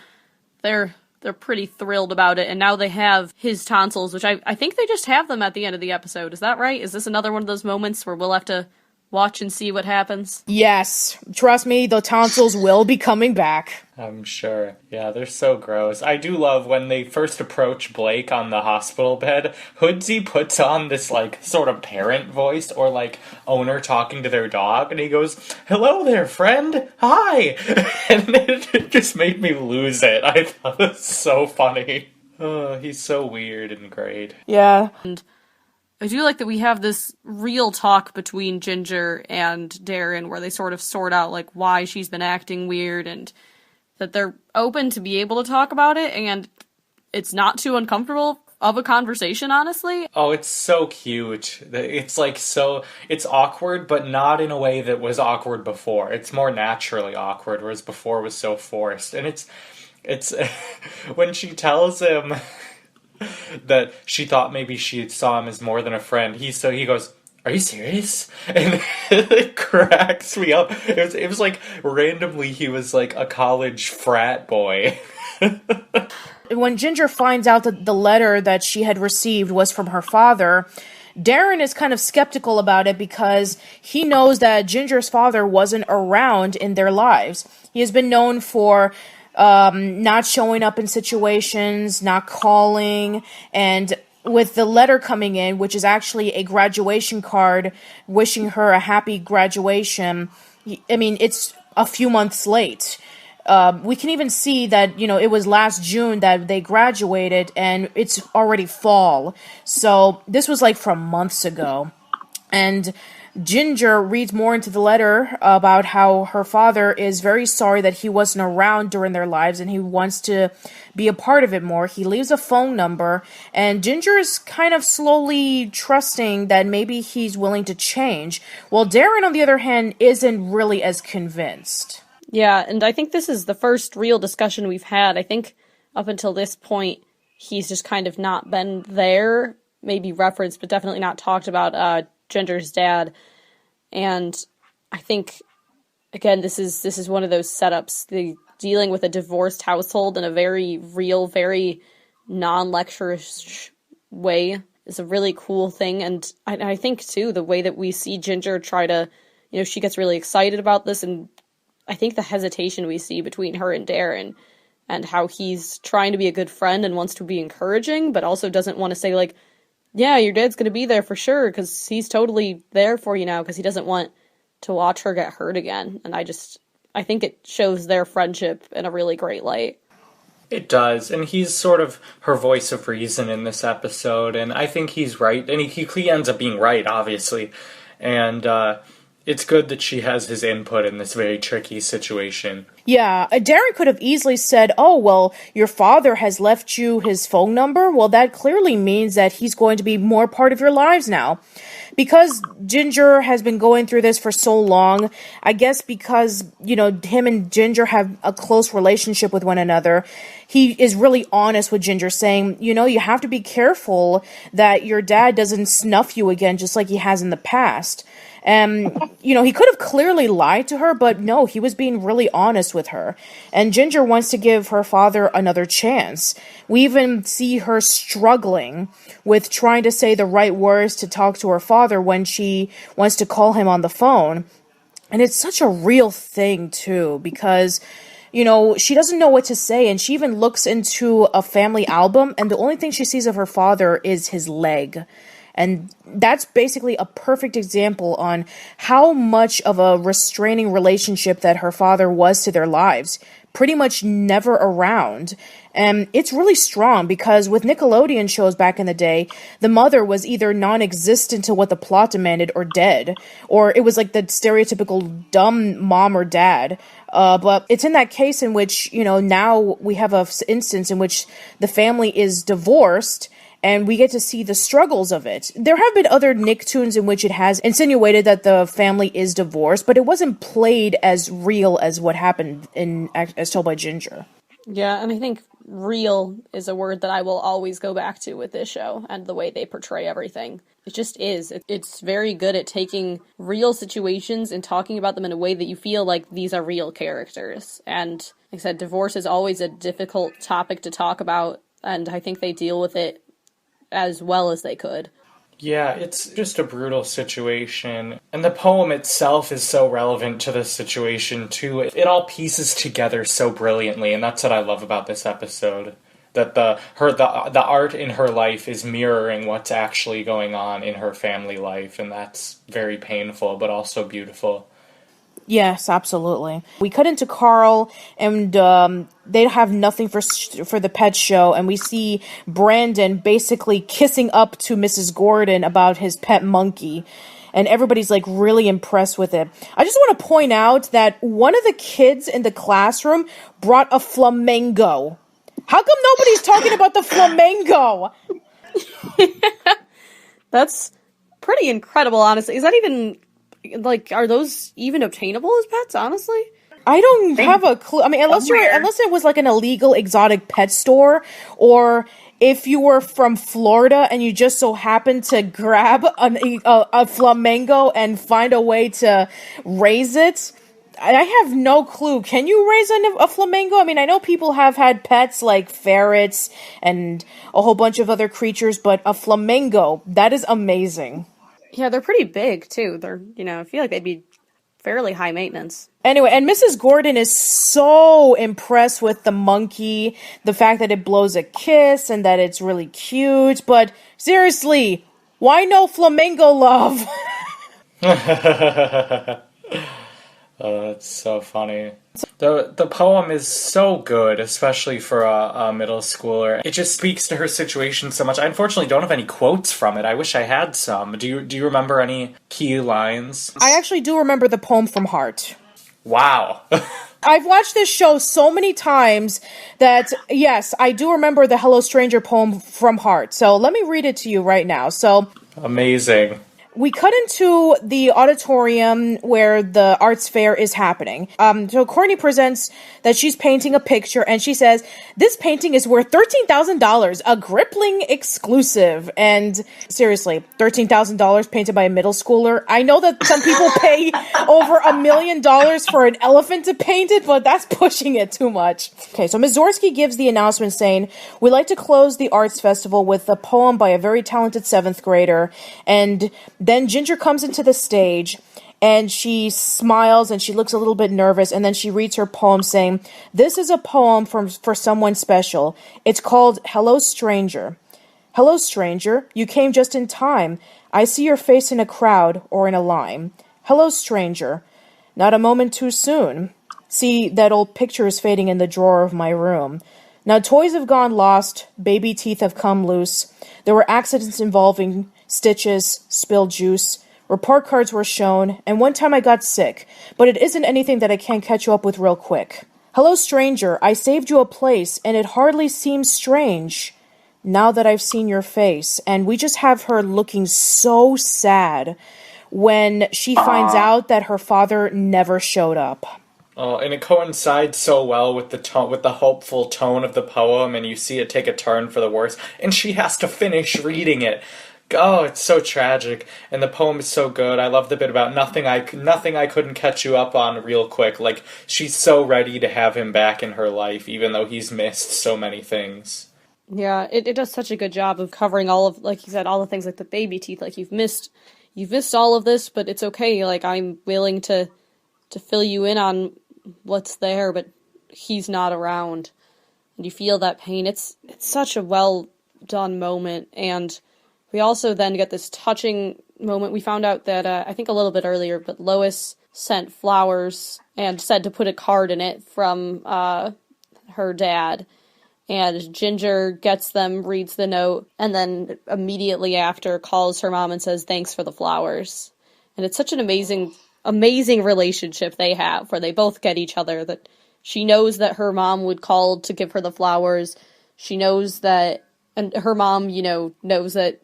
they're pretty thrilled about it. And now they have his tonsils, which I think they just have them at the end of the episode. Is that right? Is this another one of those moments where we'll have to watch and see what happens? Yes, trust me, the tonsils will be coming back. I'm sure. Yeah, they're so gross. I do love when they first approach Blake on the hospital bed, Hoodsie puts on this, like, sort of parent voice, or, like, owner talking to their dog, and he goes, "Hello there, friend! Hi!" And it just made me lose it. I thought it was so funny. Oh, he's so weird and great. Yeah. And I do like that we have this real talk between Ginger and Darren where they sort of sort out, like, why she's been acting weird, and that they're open to be able to talk about it, and it's not too uncomfortable of a conversation, honestly. Oh, it's so cute. It's like it's awkward, but not in a way that was awkward before. It's more naturally awkward, whereas before was so forced. And it's when she tells him that she thought maybe she saw him as more than a friend, he goes, "Are you serious?" And it cracks me up. It was like randomly he was like a college frat boy. When Ginger finds out that the letter that she had received was from her father, Darren is kind of skeptical about it because he knows that Ginger's father wasn't around in their lives. He has been known for not showing up in situations, not calling, and with the letter coming in, which is actually a graduation card wishing her a happy graduation, I mean, it's a few months late. We can even see that, you know, it was last June that they graduated, and it's already fall. So this was like from months ago. And Ginger reads more into the letter about how her father is very sorry that he wasn't around during their lives and he wants to be a part of it more. He leaves a phone number, and Ginger is kind of slowly trusting that maybe he's willing to change, while Darren, on the other hand, isn't really as convinced. Yeah, and I think this is the first real discussion we've had. I think up until this point, he's just kind of not been there, maybe referenced, but definitely not talked about Ginger's dad. And I think, again, this is one of those setups, the dealing with a divorced household in a very real, very non-lecturish way is a really cool thing. And I think, too, the way that we see Ginger try to, you know, she gets really excited about this, and I think the hesitation we see between her and Darren, and how he's trying to be a good friend and wants to be encouraging, but also doesn't want to say, like, yeah, your dad's going to be there for sure, because he's totally there for you now, because he doesn't want to watch her get hurt again. And I think it shows their friendship in a really great light. It does, and he's sort of her voice of reason in this episode, and I think he's right, and he ends up being right, obviously, and it's good that she has his input in this very tricky situation. Yeah, Darren could have easily said, "Oh, well, your father has left you his phone number. Well, that clearly means that he's going to be more part of your lives now." because Ginger has been going through this for so long, I guess because, him and Ginger have a close relationship with one another, he is really honest with Ginger, saying, you have to be careful that your dad doesn't snuff you again just like he has in the past. He could have clearly lied to her, but no, he was being really honest with her. And Ginger wants to give her father another chance. We even see her struggling with trying to say the right words to talk to her father when she wants to call him on the phone. And it's such a real thing, too, because she doesn't know what to say, and she even looks into a family album, and the only thing she sees of her father is his leg. And that's basically a perfect example on how much of a restraining relationship that her father was to their lives. Pretty much never around. And it's really strong because with Nickelodeon shows back in the day, the mother was either non-existent to what the plot demanded or dead. Or it was like the stereotypical dumb mom or dad. But it's in that case in which, now we have an instance in which the family is divorced, and we get to see the struggles of it. There have been other Nicktoons in which it has insinuated that the family is divorced, but it wasn't played as real as what happened as told by Ginger. Yeah, and I think real is a word that I will always go back to with this show and the way they portray everything. It just is. It's very good at taking real situations and talking about them in a way that you feel like these are real characters. And like I said, divorce is always a difficult topic to talk about, and I think they deal with it as well as they could. Yeah, it's just a brutal situation. And the poem itself is so relevant to the situation, too. It all pieces together so brilliantly, and that's what I love about this episode. That the art in her life is mirroring what's actually going on in her family life, and that's very painful, but also beautiful. Yes, absolutely. We cut into Carl, and they have nothing for the pet show, and we see Brandon basically kissing up to Mrs. Gordon about his pet monkey, and everybody's like really impressed with it. I just want to point out that one of the kids in the classroom brought a flamingo. How come nobody's talking about the flamingo? That's pretty incredible, honestly. Is that even... are those even obtainable as pets, honestly? I don't have a clue. I mean, unless it was like an illegal exotic pet store, or if you were from Florida and you just so happened to grab a flamingo and find a way to raise it. I have no clue. Can you raise a flamingo? I mean, I know people have had pets like ferrets and a whole bunch of other creatures, but a flamingo, that is amazing. Yeah, they're pretty big, too. They're, I feel like they'd be fairly high maintenance. Anyway, and Mrs. Gordon is so impressed with the monkey, the fact that it blows a kiss and that it's really cute, but seriously, why no flamingo love? Oh, that's so funny. The poem is so good, especially for a middle schooler. It just speaks to her situation so much. I unfortunately don't have any quotes from it. I wish I had some. Do you remember any key lines? I actually do remember the poem from Heart. Wow. I've watched this show so many times that, yes, I do remember the Hello Stranger poem from Heart. So let me read it to you right now. So amazing. We cut into the auditorium where the arts fair is happening. So Courtney presents that she's painting a picture, and she says, "This painting is worth $13,000, a Grippling exclusive." And seriously, $13,000 painted by a middle schooler. I know that some people pay over $1 million for an elephant to paint it, but that's pushing it too much. Okay, so Ms. Zorsky gives the announcement saying, "We'd like to close the arts festival with a poem by a very talented 7th grader," and then Ginger comes into the stage, and she smiles, and she looks a little bit nervous, and then she reads her poem saying, "This is a poem for someone special. It's called Hello Stranger. Hello Stranger, you came just in time. I see your face in a crowd or in a line. Hello Stranger, not a moment too soon. See, that old picture is fading in the drawer of my room. Now toys have gone lost, baby teeth have come loose. There were accidents involving stitches, spilled juice, report cards were shown, and one time I got sick, but it isn't anything that I can't catch you up with real quick. Hello stranger, I saved you a place, and it hardly seems strange now that I've seen your face. And we just have her looking so sad when she finds out that her father never showed up. Oh, and it coincides so well with the tone, with the hopeful tone of the poem, and you see it take a turn for the worse, and she has to finish reading it. Oh, it's so tragic, and the poem is so good. I love the bit about nothing I couldn't catch you up on real quick. Like, she's so ready to have him back in her life, even though he's missed so many things. Yeah, it does such a good job of covering all of, like you said, all the things like the baby teeth. Like, you've missed all of this, but it's okay. Like, I'm willing to fill you in on what's there, but he's not around. And you feel that pain. It's such a well done moment, and we also then get this touching moment. We found out that, I think a little bit earlier, but Lois sent flowers and said to put a card in it from her dad. And Ginger gets them, reads the note, and then immediately after calls her mom and says, thanks for the flowers. And it's such an amazing relationship they have, where they both get each other, that she knows that her mom would call to give her the flowers. She knows that, and her mom, knows that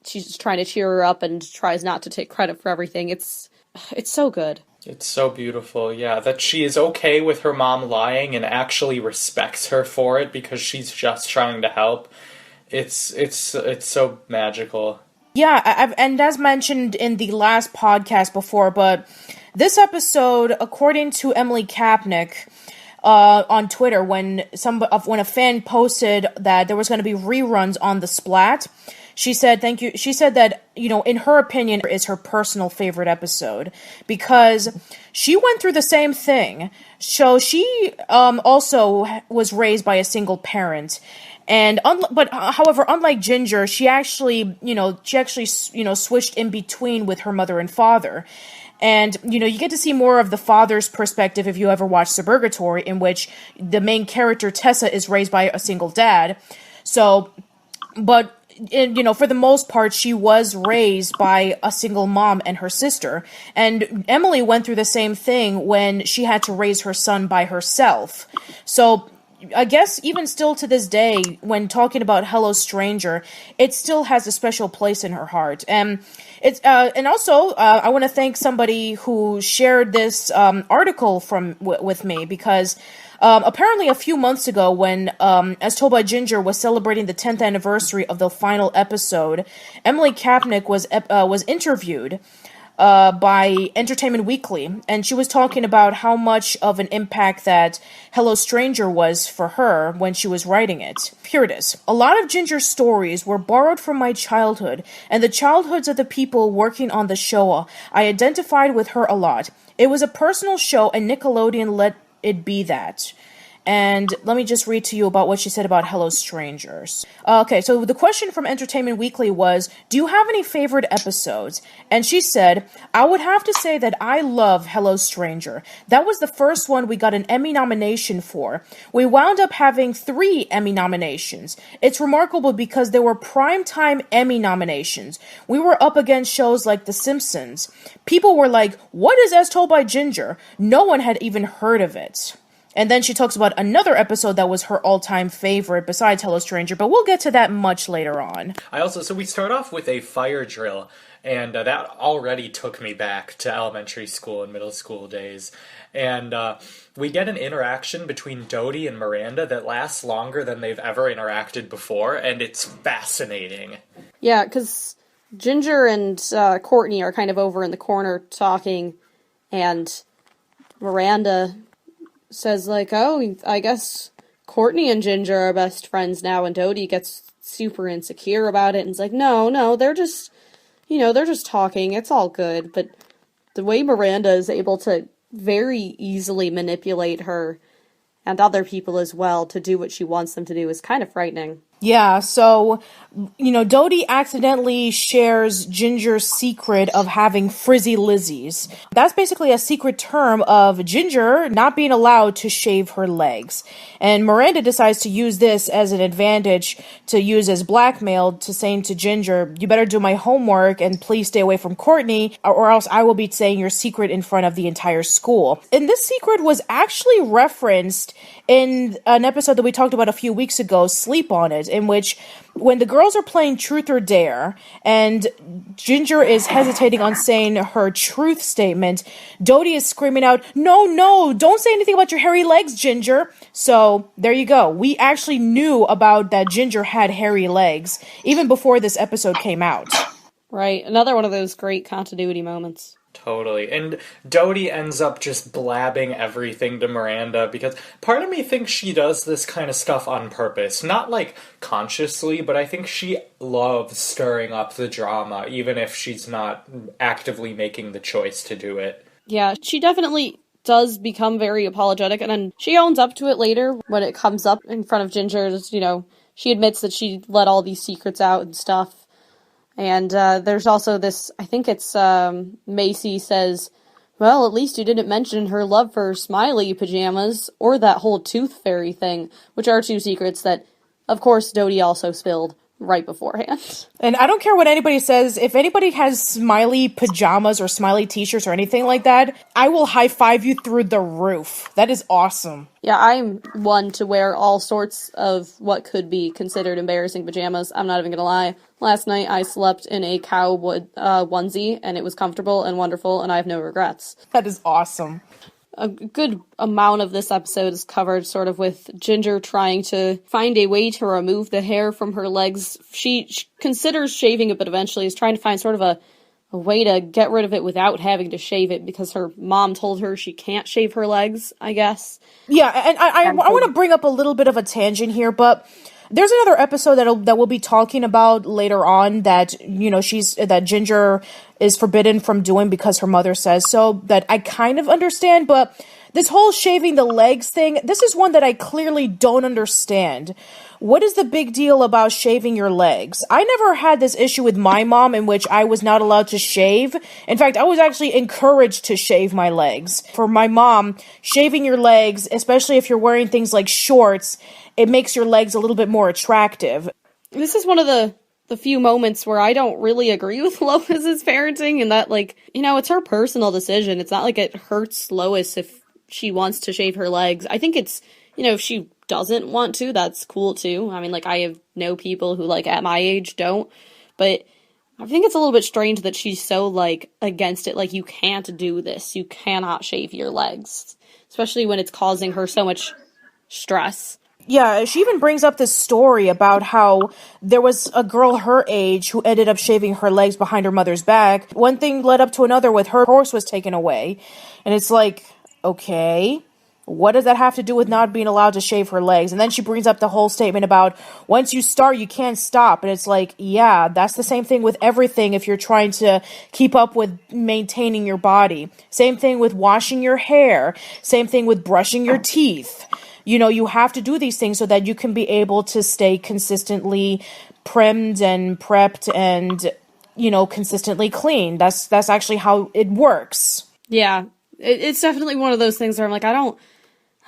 she's just trying to cheer her up and tries not to take credit for everything. It's so good. It's so beautiful, yeah, that she is okay with her mom lying and actually respects her for it because she's just trying to help. It's so magical. Yeah, and as mentioned in the last podcast before, but this episode, according to Emily Kapnick on Twitter, when a fan posted that there was going to be reruns on The Splat, she said, thank you. She said that, in her opinion, is her personal favorite episode because she went through the same thing. So she also was raised by a single parent. And however, unlike Ginger, she actually switched in between with her mother and father. And, you get to see more of the father's perspective if you ever watch Suburgatory, in which the main character, Tessa, is raised by a single dad. So, but, for the most part, she was raised by a single mom and her sister. And Emily went through the same thing when she had to raise her son by herself. So, I guess even still to this day, when talking about Hello Stranger, it still has a special place in her heart. And also I want to thank somebody who shared this article with me, because apparently a few months ago, when As Told by Ginger was celebrating the 10th anniversary of the final episode, Emily Kapnick was interviewed by Entertainment Weekly, and she was talking about how much of an impact that Hello Stranger was for her when she was writing it. Here it is. A lot of Ginger's stories were borrowed from my childhood, and the childhoods of the people working on the show. I identified with her a lot. It was a personal show, and Nickelodeon let it be that. And let me just read to you about what she said about Hello Strangers. Okay, so the question from Entertainment Weekly was, do you have any favorite episodes? And she said, I would have to say that I love Hello Stranger. That was the first one we got an Emmy nomination for. We wound up having 3 Emmy nominations. It's remarkable because there were primetime Emmy nominations. We were up against shows like The Simpsons. People were like, what is As Told by Ginger? No one had even heard of it. And then she talks about another episode that was her all-time favorite besides Hello Stranger, but we'll get to that much later on. So we start off with a fire drill, and that already took me back to elementary school and middle school days. And we get an interaction between Dodie and Miranda that lasts longer than they've ever interacted before, and it's fascinating. Yeah, because Ginger and Courtney are kind of over in the corner talking, and Miranda says, like, oh, I guess Courtney and Ginger are best friends now, and Dodie gets super insecure about it, and is like, no, they're just talking, it's all good. But the way Miranda is able to very easily manipulate her, and other people as well, to do what she wants them to do is kind of frightening. Yeah, so, Dodie accidentally shares Ginger's secret of having frizzy lizzies. That's basically a secret term of Ginger not being allowed to shave her legs. And Miranda decides to use this as an advantage to use as blackmail to saying to Ginger, you better do my homework and please stay away from Courtney, or else I will be saying your secret in front of the entire school. And this secret was actually referenced in an episode that we talked about a few weeks ago, Sleep on It, in which when the girls are playing Truth or Dare, and Ginger is hesitating on saying her truth statement, Dodie is screaming out, no, don't say anything about your hairy legs, Ginger. So, there you go. We actually knew about that Ginger had hairy legs, even before this episode came out. Right, another one of those great continuity moments. Totally. And Dodie ends up just blabbing everything to Miranda because part of me thinks she does this kind of stuff on purpose. Not like consciously, but I think she loves stirring up the drama, even if she's not actively making the choice to do it. Yeah, she definitely does become very apologetic, and then she owns up to it later when it comes up in front of Ginger. She admits that she let all these secrets out and stuff. And there's also this, I think it's Macy says, well, at least you didn't mention her love for Smiley pajamas or that whole tooth fairy thing, which are two secrets that, of course, Dodie also spilled right beforehand. And I don't care what anybody says, if anybody has Smiley pajamas or Smiley t-shirts or anything like that, I will high-five you through the roof. That is awesome. Yeah, I'm one to wear all sorts of what could be considered embarrassing pajamas. I'm not even gonna lie. Last night I slept in a cow onesie, and it was comfortable and wonderful, and I have no regrets. That is awesome. A good amount of this episode is covered sort of with Ginger trying to find a way to remove the hair from her legs. She considers shaving it, but eventually is trying to find sort of a way to get rid of it without having to shave it because her mom told her she can't shave her legs, I guess. Yeah, and I want to bring up a little bit of a tangent here, but there's another episode that we'll be talking about later on that, that Ginger is forbidden from doing because her mother says so, that I kind of understand, but this whole shaving the legs thing, this is one that I clearly don't understand. What is the big deal about shaving your legs? I never had this issue with my mom in which I was not allowed to shave. In fact, I was actually encouraged to shave my legs. For my mom, shaving your legs, especially if you're wearing things like shorts, it makes your legs a little bit more attractive. This is one of the few moments where I don't really agree with Lois's parenting, and that, it's her personal decision. It's not like it hurts Lois if she wants to shave her legs. I think it's, if she doesn't want to, that's cool too. I mean, I know people who, at my age don't, but I think it's a little bit strange that she's so, against it. You can't do this. You cannot shave your legs. Especially when it's causing her so much stress. Yeah, she even brings up this story about how there was a girl her age who ended up shaving her legs behind her mother's back. One thing led up to another with her horse was taken away. And it's okay, what does that have to do with not being allowed to shave her legs? And then she brings up the whole statement about once you start, you can't stop. And it's yeah, that's the same thing with everything if you're trying to keep up with maintaining your body. Same thing with washing your hair. Same thing with brushing your teeth. You have to do these things so that you can be able to stay consistently primed and prepped and, consistently clean. That's actually how it works. Yeah, it's definitely one of those things where I'm I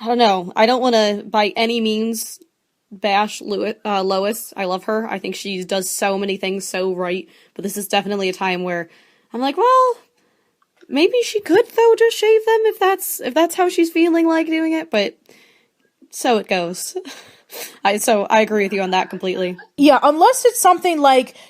don't know. I don't want to, by any means, bash Lois. I love her. I think she does so many things so right. But this is definitely a time where I'm well, maybe she could, though, just shave them if that's how she's feeling like doing it. But so it goes. So I agree with you on that completely. Yeah, unless it's something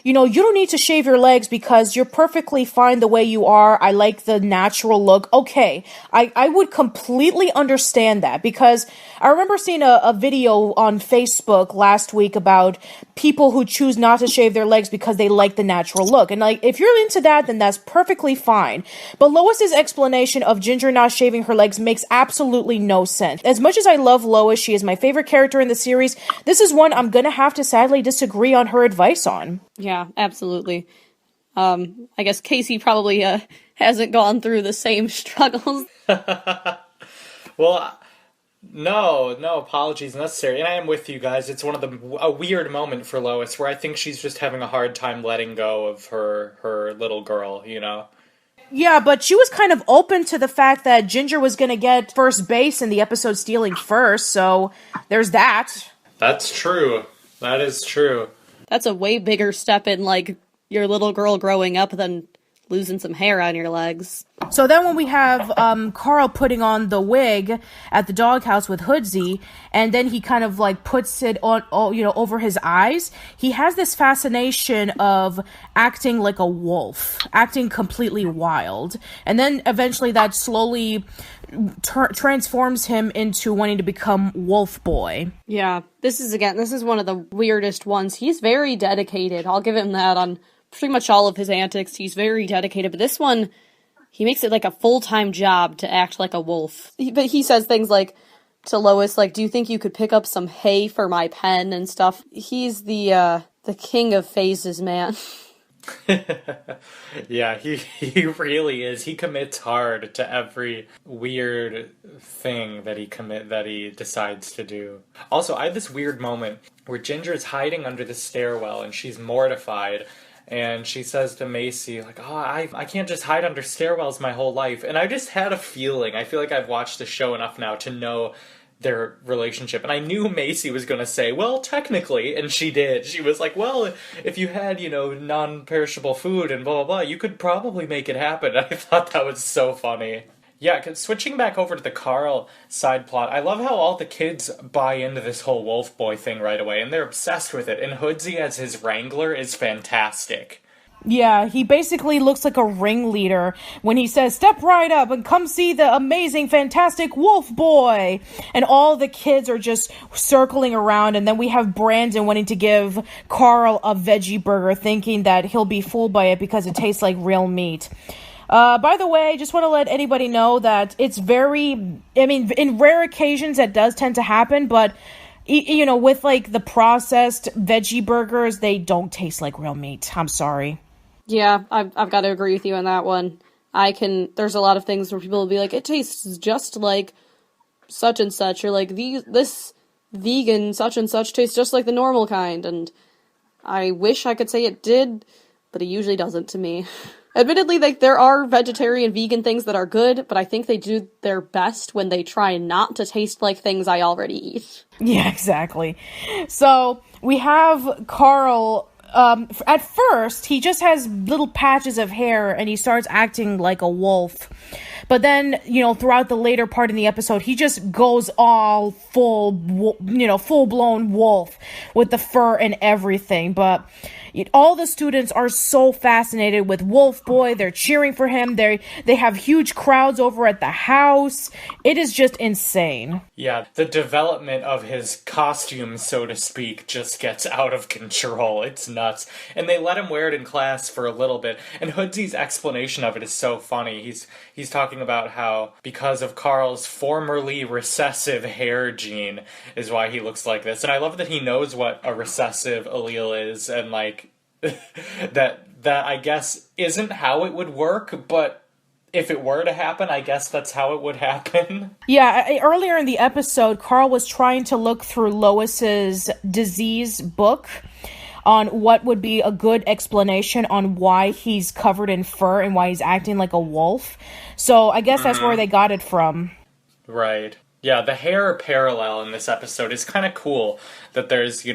you don't need to shave your legs because you're perfectly fine the way you are. I like the natural look. Okay, I would completely understand that because I remember seeing a video on Facebook last week about people who choose not to shave their legs because they like the natural look. And if you're into that, then that's perfectly fine. But Lois's explanation of Ginger not shaving her legs makes absolutely no sense. As much as I love Lois, she is my favorite character in the series. This is one I'm gonna have to sadly disagree on her advice on. Yeah, absolutely. I guess Casey probably hasn't gone through the same struggles. Well, no apologies necessary. And I am with you guys. It's a weird moment for Lois where I think she's just having a hard time letting go of her little girl, Yeah, but she was kind of open to the fact that Ginger was going to get first base in the episode stealing first, so there's that. That's true. That is true. That's a way bigger step in, your little girl growing up than losing some hair on your legs. So then when we have Carl putting on the wig at the doghouse with Hoodsy, and then he kind of like puts it on, over his eyes, he has this fascination of acting like a wolf, acting completely wild. And then eventually that slowly transforms him into wanting to become Wolf Boy. Yeah, this is one of the weirdest ones. He's very dedicated. I'll give him that on pretty much all of his antics. He's very dedicated, but this one, he makes it like a full-time job to act like a wolf. But he says things like to Lois, like, do you think you could pick up some hay for my pen and stuff? He's the king of phases, man. Yeah, he really is. He commits hard to every weird thing that he decides to do. Also, I have this weird moment where Ginger's hiding under the stairwell and she's mortified. And she says to Macy, like, oh, I can't just hide under stairwells my whole life. And I just had a feeling. I feel like I've watched the show enough now to know their relationship. And I knew Macy was going to say, well, technically. And she did. She was like, well, if you had, non-perishable food and blah, blah, blah, you could probably make it happen. I thought that was so funny. Yeah, 'cause switching back over to the Carl side plot, I love how all the kids buy into this whole Wolf Boy thing right away, and they're obsessed with it, and Hoodsy as his wrangler is fantastic. Yeah, he basically looks like a ringleader when he says, step right up and come see the amazing, fantastic Wolf Boy. And all the kids are just circling around, and then we have Brandon wanting to give Carl a veggie burger, thinking that he'll be fooled by it because it tastes like real meat. By the way, just want to let anybody know that it's in rare occasions that does tend to happen, but, with, like, the processed veggie burgers, they don't taste like real meat. I'm sorry. Yeah, I've got to agree with you on that one. There's a lot of things where people will be like, it tastes just like such and such, or like, this vegan such and such tastes just like the normal kind, and I wish I could say it did, but it usually doesn't to me. Admittedly, like, there are vegetarian, vegan things that are good, but I think they do their best when they try not to taste like things I already eat. Yeah, exactly. So, we have Carl, at first, he just has little patches of hair, and he starts acting like a wolf. But then, throughout the later part in the episode, he just goes all full-blown wolf with the fur and everything. But all the students are so fascinated with Wolf Boy. They're cheering for him. They have huge crowds over at the house. It is just insane. Yeah, the development of his costume, so to speak, just gets out of control. It's nuts. And they let him wear it in class for a little bit. And Hoodsy's explanation of it is so funny. He's talking about how because of Carl's formerly recessive hair gene is why he looks like this. And I love that he knows what a recessive allele is, and like that I guess isn't how it would work, but if it were to happen, I guess that's how it would happen. Yeah, earlier in the episode, Carl was trying to look through Lois's disease book on what would be a good explanation on why he's covered in fur and why he's acting like a wolf. So I guess that's where they got it from. Right. Yeah, the hair parallel in this episode is kind of cool, that there's,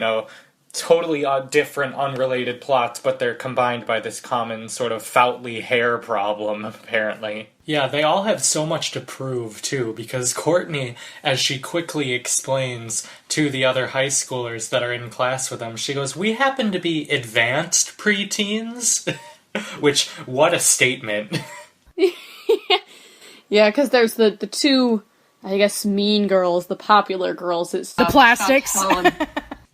totally different, unrelated plots, but they're combined by this common sort of Foutley hair problem, apparently. Yeah, they all have so much to prove, too, because Courtney, as she quickly explains to the other high schoolers that are in class with them, she goes, we happen to be advanced preteens, which, what a statement. Yeah, because there's the two, I guess, mean girls, the popular girls. It's the plastics.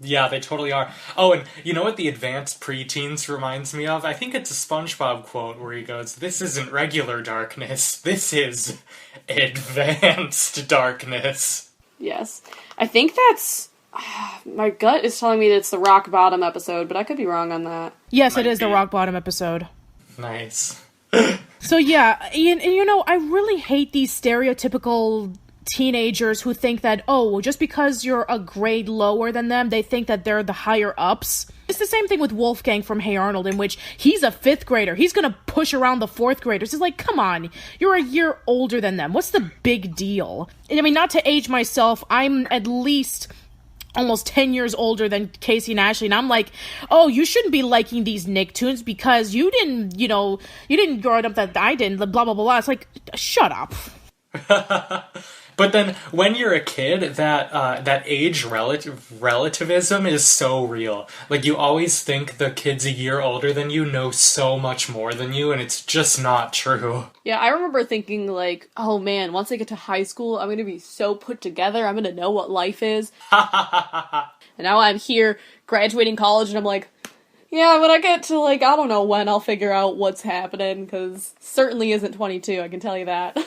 Yeah, they totally are. Oh, and you know what the advanced preteens reminds me of? I think it's a SpongeBob quote where he goes, this isn't regular darkness, this is advanced darkness. Yes. I think that's... my gut is telling me that it's the Rock Bottom episode, but I could be wrong on that. Yes, it is the Rock Bottom episode. Nice. So yeah, and I really hate these stereotypical teenagers who think that, just because you're a grade lower than them, they think that they're the higher ups. It's the same thing with Wolfgang from Hey Arnold, in which he's a 5th grader. He's gonna push around the 4th graders. It's like, come on, you're a year older than them. What's the big deal? I mean, not to age myself, I'm at least almost 10 years older than Casey and Ashli. And I'm like, oh, you shouldn't be liking these Nicktoons because you didn't grow up that I didn't, blah, blah, blah. It's like, shut up. But then, when you're a kid, that age relativism is so real. Like, you always think the kids a year older than you know so much more than you, and it's just not true. Yeah, I remember thinking, like, oh man, once I get to high school, I'm gonna be so put together, I'm gonna know what life is. And now I'm here, graduating college, and I'm like, yeah, when I get to, like, I don't know when I'll figure out what's happening, because certainly isn't 22, I can tell you that.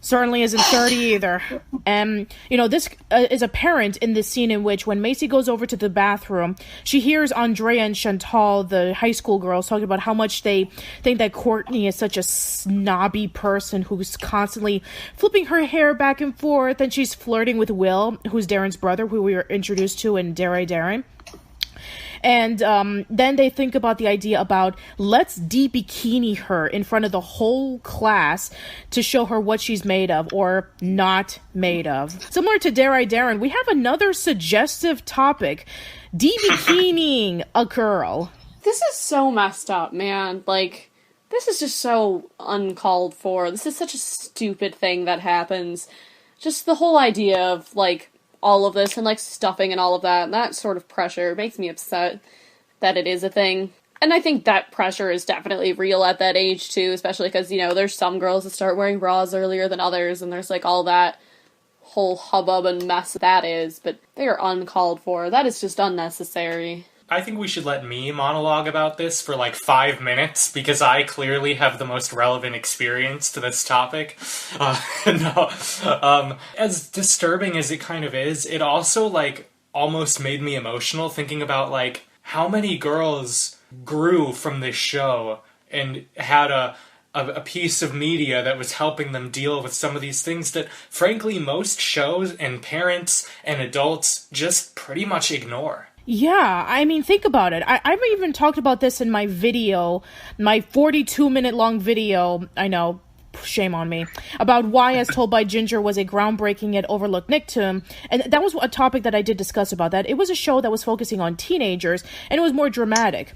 Certainly isn't 30 either. This is apparent in this scene in which when Macy goes over to the bathroom, she hears Andrea and Chantal, the high school girls, talking about how much they think that Courtney is such a snobby person who's constantly flipping her hair back and forth, and she's flirting with Will, who's Darren's brother, who we were introduced to in Darren. And then they think about the idea about let's de-bikini her in front of the whole class to show her what she's made of or not made of. Similar to Darren, we have another suggestive topic, de-bikiniing a girl. This is so messed up, man. Like, this is just so uncalled for. This is such a stupid thing that happens. Just the whole idea of, like, all of this and, like, stuffing and all of that sort of pressure makes me upset that it is a thing. And I think that pressure is definitely real at that age, too, especially because, there's some girls that start wearing bras earlier than others, and there's, like, all that whole hubbub and mess that is, but they are uncalled for. That is just unnecessary. I think we should let me monologue about this for like 5 minutes, because I clearly have the most relevant experience to this topic. As disturbing as it kind of is, it also like almost made me emotional thinking about like how many girls grew from this show and had a piece of media that was helping them deal with some of these things that, frankly, most shows and parents and adults just pretty much ignore. Yeah, I mean, think about it. I've even talked about this in my video, my 42-minute long video, I know, shame on me, about why As Told by Ginger was a groundbreaking yet overlooked Nicktoon. And that was a topic that I did discuss about that. It was a show that was focusing on teenagers, and it was more dramatic.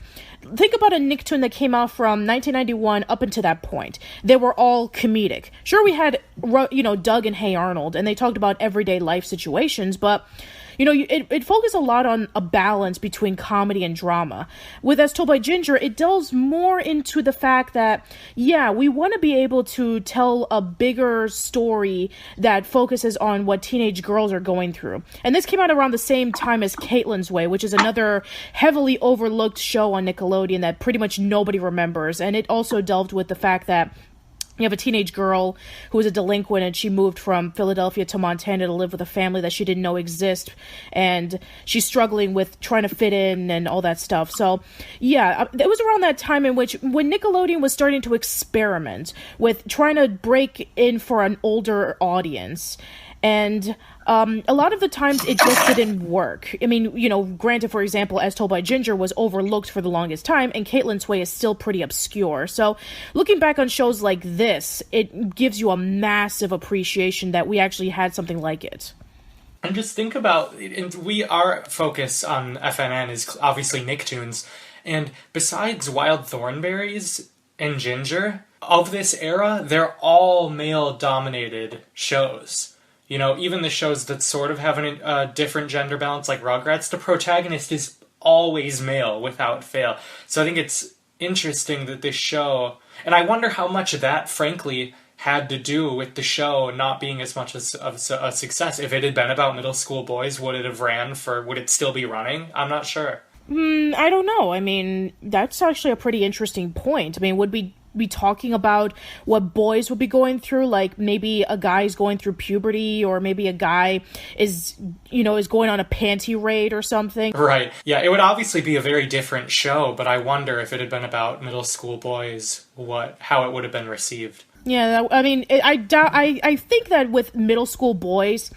Think about a Nicktoon that came out from 1991 up until that point. They were all comedic. Sure, we had, Doug and Hey Arnold, and they talked about everyday life situations, but it focused a lot on a balance between comedy and drama. With As Told by Ginger, it delves more into the fact that, yeah, we want to be able to tell a bigger story that focuses on what teenage girls are going through. And this came out around the same time as Caitlin's Way, which is another heavily overlooked show on Nickelodeon that pretty much nobody remembers. And it also delved with the fact that you have a teenage girl who was a delinquent, and she moved from Philadelphia to Montana to live with a family that she didn't know exist, and she's struggling with trying to fit in and all that stuff. So, yeah, it was around that time in which when Nickelodeon was starting to experiment with trying to break in for an older audience. And a lot of the times it just didn't work. I mean, granted, for example, As Told by Ginger was overlooked for the longest time, and Caitlin's Way is still pretty obscure. So looking back on shows like this, it gives you a massive appreciation that we actually had something like it. And just think about, and our focus on FNN is obviously Nicktoons, and besides Wild Thornberrys and Ginger, of this era, they're all male-dominated shows. Even the shows that sort of have a different gender balance, like Rugrats, the protagonist is always male, without fail. So I think it's interesting that this show... And I wonder how much of that, frankly, had to do with the show not being as much of a success. If it had been about middle school boys, would it still be running? I'm not sure. I don't know. I mean, that's actually a pretty interesting point. I mean, would we be talking about what boys would be going through? Like maybe a guy's going through puberty, or maybe a guy is going on a panty raid or something. Right. Yeah, it would obviously be a very different show, but I wonder if it had been about middle school boys, how it would have been received. Yeah, I mean, I think that with middle school boys,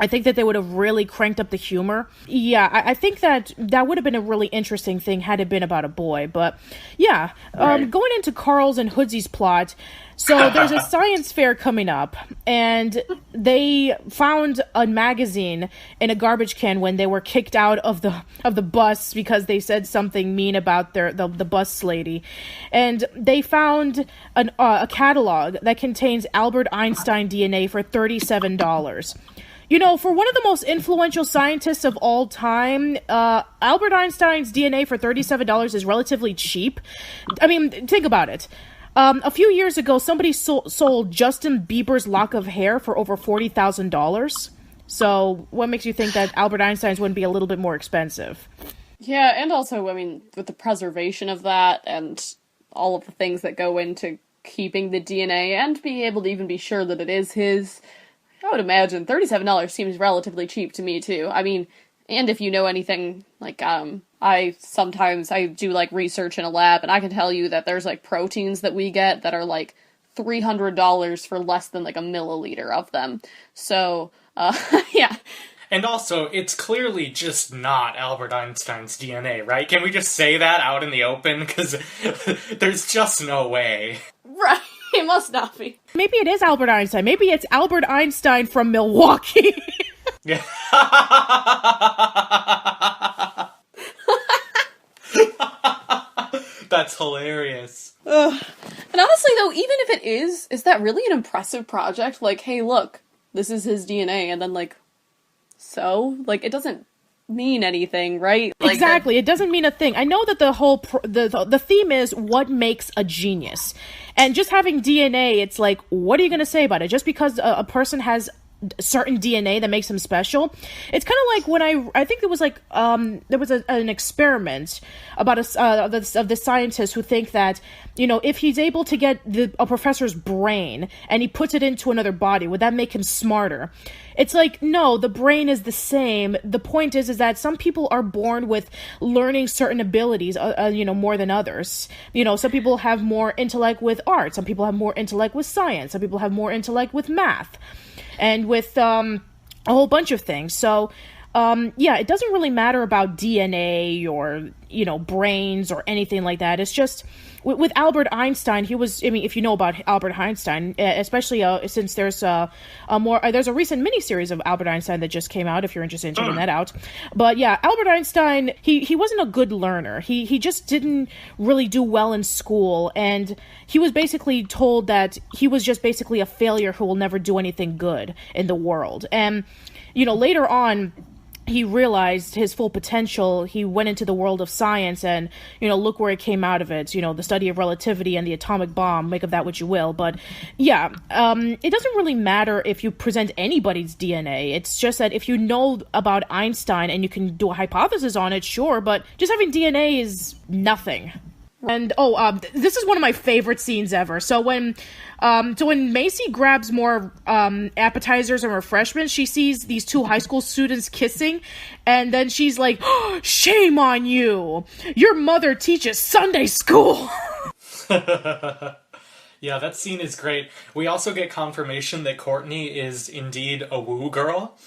I think that they would have really cranked up the humor. Yeah, I think that would have been a really interesting thing had it been about a boy. But yeah, going into Carl's and Hoodsy's plot, so there's a science fair coming up, and they found a magazine in a garbage can when they were kicked out of the bus because they said something mean about the bus lady, and they found a catalog that contains Albert Einstein DNA for $37. You know, for one of the most influential scientists of all time, Albert Einstein's DNA for $37 is relatively cheap. I mean, think about it. A few years ago, somebody sold Justin Bieber's lock of hair for over $40,000. So, what makes you think that Albert Einstein's wouldn't be a little bit more expensive? Yeah, and also, I mean, with the preservation of that and all of the things that go into keeping the DNA and being able to even be sure that it is his, I would imagine $37 seems relatively cheap to me, too. I mean, and if you know anything, like, I do, like, research in a lab, and I can tell you that there's, like, proteins that we get that are, like, $300 for less than, like, a milliliter of them. So, yeah. And also, it's clearly just not Albert Einstein's DNA, right? Can we just say that out in the open? Because there's just no way. Right. It must not be. Maybe it is Albert Einstein. Maybe it's Albert Einstein from Milwaukee. Yeah. That's hilarious. And honestly, though, even if it is that really an impressive project? Like, hey, look, this is his DNA, and then, like, so? Like, it doesn't mean anything, right? Like, exactly. It doesn't mean a thing. I know that the whole the theme is what makes a genius. And just having DNA, it's like, what are you going to say about it? Just because a person has certain DNA that makes them special. It's kind of like when I think it was like there was an experiment about of the scientists who think that, you know, if he's able to get a professor's brain and he puts it into another body, would that make him smarter? It's like, no, the brain is the same. The point is that some people are born with learning certain abilities, you know, more than others. You know, some people have more intellect with art. Some people have more intellect with science. Some people have more intellect with math and with a whole bunch of things. So, yeah, it doesn't really matter about DNA or, you know, brains or anything like that. It's just with Albert Einstein, he was, I mean, if you know about Albert Einstein, especially since there's there's a recent miniseries of Albert Einstein that just came out, if you're interested in checking that out. But yeah, Albert Einstein, he wasn't a good learner. He just didn't really do well in school, and he was basically told that he was just basically a failure who will never do anything good in the world. And, you know, later on, he realized his full potential. He went into the world of science, and, you know, look where it came out of it. You know, the study of relativity and the atomic bomb. Make of that what you will. But yeah, it doesn't really matter if you present anybody's DNA. It's just that if you know about Einstein and you can do a hypothesis on it, sure, but just having DNA is nothing. And this is one of my favorite scenes ever. So when Macy grabs more appetizers and refreshments, she sees these two high school students kissing, and then she's like, oh, "Shame on you! Your mother teaches Sunday school." Yeah, that scene is great. We also get confirmation that Courtney is indeed a woo girl,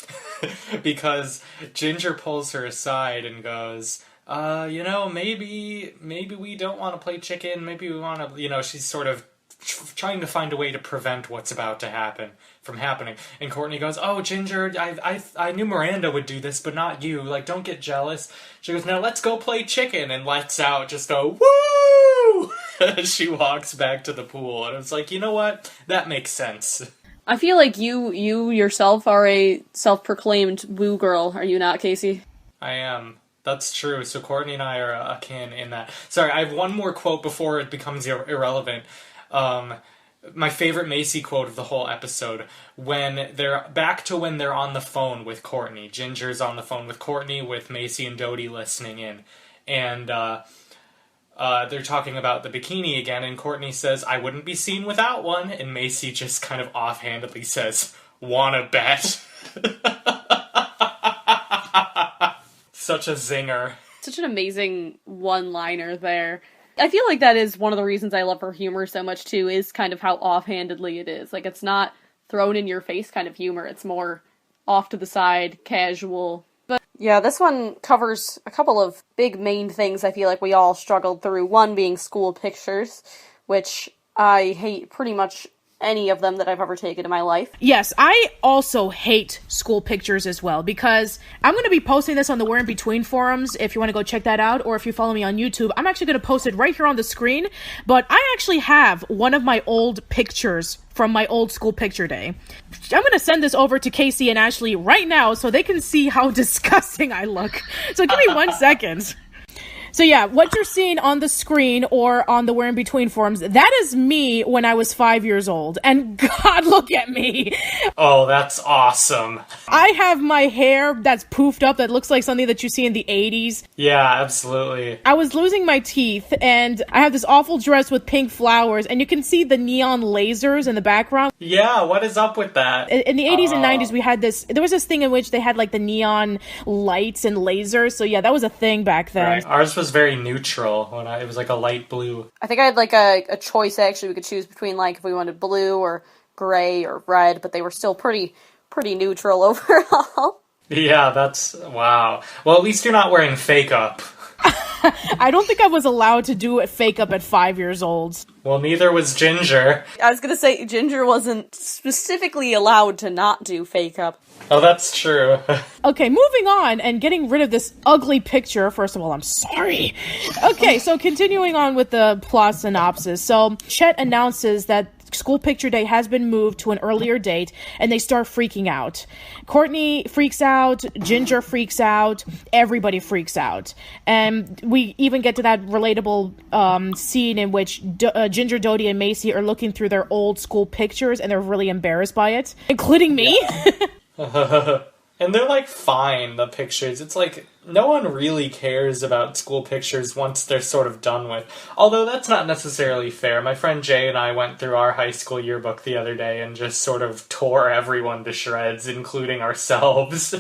because Ginger pulls her aside and goes, you know, maybe we don't want to play chicken, maybe we want to, you know, she's sort of trying to find a way to prevent what's about to happen from happening. And Courtney goes, "Oh, Ginger, I knew Miranda would do this, but not you. Like, don't get jealous." She goes, "Now let's go play chicken," and lets out just a woo as she walks back to the pool. And it's like, you know what? That makes sense. I feel like you yourself are a self-proclaimed woo girl, are you not, Casey? I am. That's true. So Courtney and I are akin in that. Sorry, I have one more quote before it becomes irrelevant. My favorite Macy quote of the whole episode, when they're on the phone with Courtney. Ginger's on the phone with Courtney, with Macy and Dodie listening in. And they're talking about the bikini again, and Courtney says, "I wouldn't be seen without one." And Macy just kind of offhandedly says, "Wanna bet?" Such a zinger. Such an amazing one-liner there. I feel like that is one of the reasons I love her humor so much, too, is kind of how offhandedly it is. Like, it's not thrown in your face kind of humor. It's more off to the side, casual. But yeah, this one covers a couple of big main things I feel like we all struggled through. One being school pictures, which I hate pretty much any of them that I've ever taken in my life. Yes, I also hate school pictures as well, because I'm going to be posting this on the We're in Between forums if you want to go check that out, or if you follow me on YouTube. I'm actually going to post it right here on the screen, but I actually have one of my old pictures from my old school picture day. I'm going to send this over to Casey and Ashli right now so they can see how disgusting I look. So give me 1 second. So yeah, what you're seeing on the screen or on the We're in Between forums, that is me when I was 5 years old. And God, look at me. Oh, that's awesome. I have my hair that's poofed up that looks like something that you see in the 80s. Yeah, absolutely. I was losing my teeth, and I have this awful dress with pink flowers, and you can see the neon lasers in the background. Yeah, what is up with that? In the 80s and 90s, we had this, there was this thing in which they had like the neon lights and lasers. So yeah, that was a thing back then. Right. Ours was very neutral when it was like a light blue. I think I had like a choice actually. We could choose between like if we wanted blue or gray or red, but they were still pretty neutral overall. Yeah, that's wow. Well, at least you're not wearing fake up. I don't think I was allowed to do a fake up at 5 years old. Well, neither was Ginger. I was gonna say Ginger wasn't specifically allowed to not do fake up. Oh, that's true. Okay, moving on and getting rid of this ugly picture. First of all, I'm sorry. Okay, so continuing on with the plot synopsis. So Chet announces that school picture day has been moved to an earlier date, and they start freaking out. Courtney freaks out, Ginger freaks out, everybody freaks out. And we even get to that relatable scene in which Ginger, Dodie, and Macy are looking through their old school pictures, and they're really embarrassed by it, including me. And they're like fine, the pictures. It's like no one really cares about school pictures once they're sort of done with. Although that's not necessarily fair. My friend Jay and I went through our high school yearbook the other day and just sort of tore everyone to shreds, including ourselves.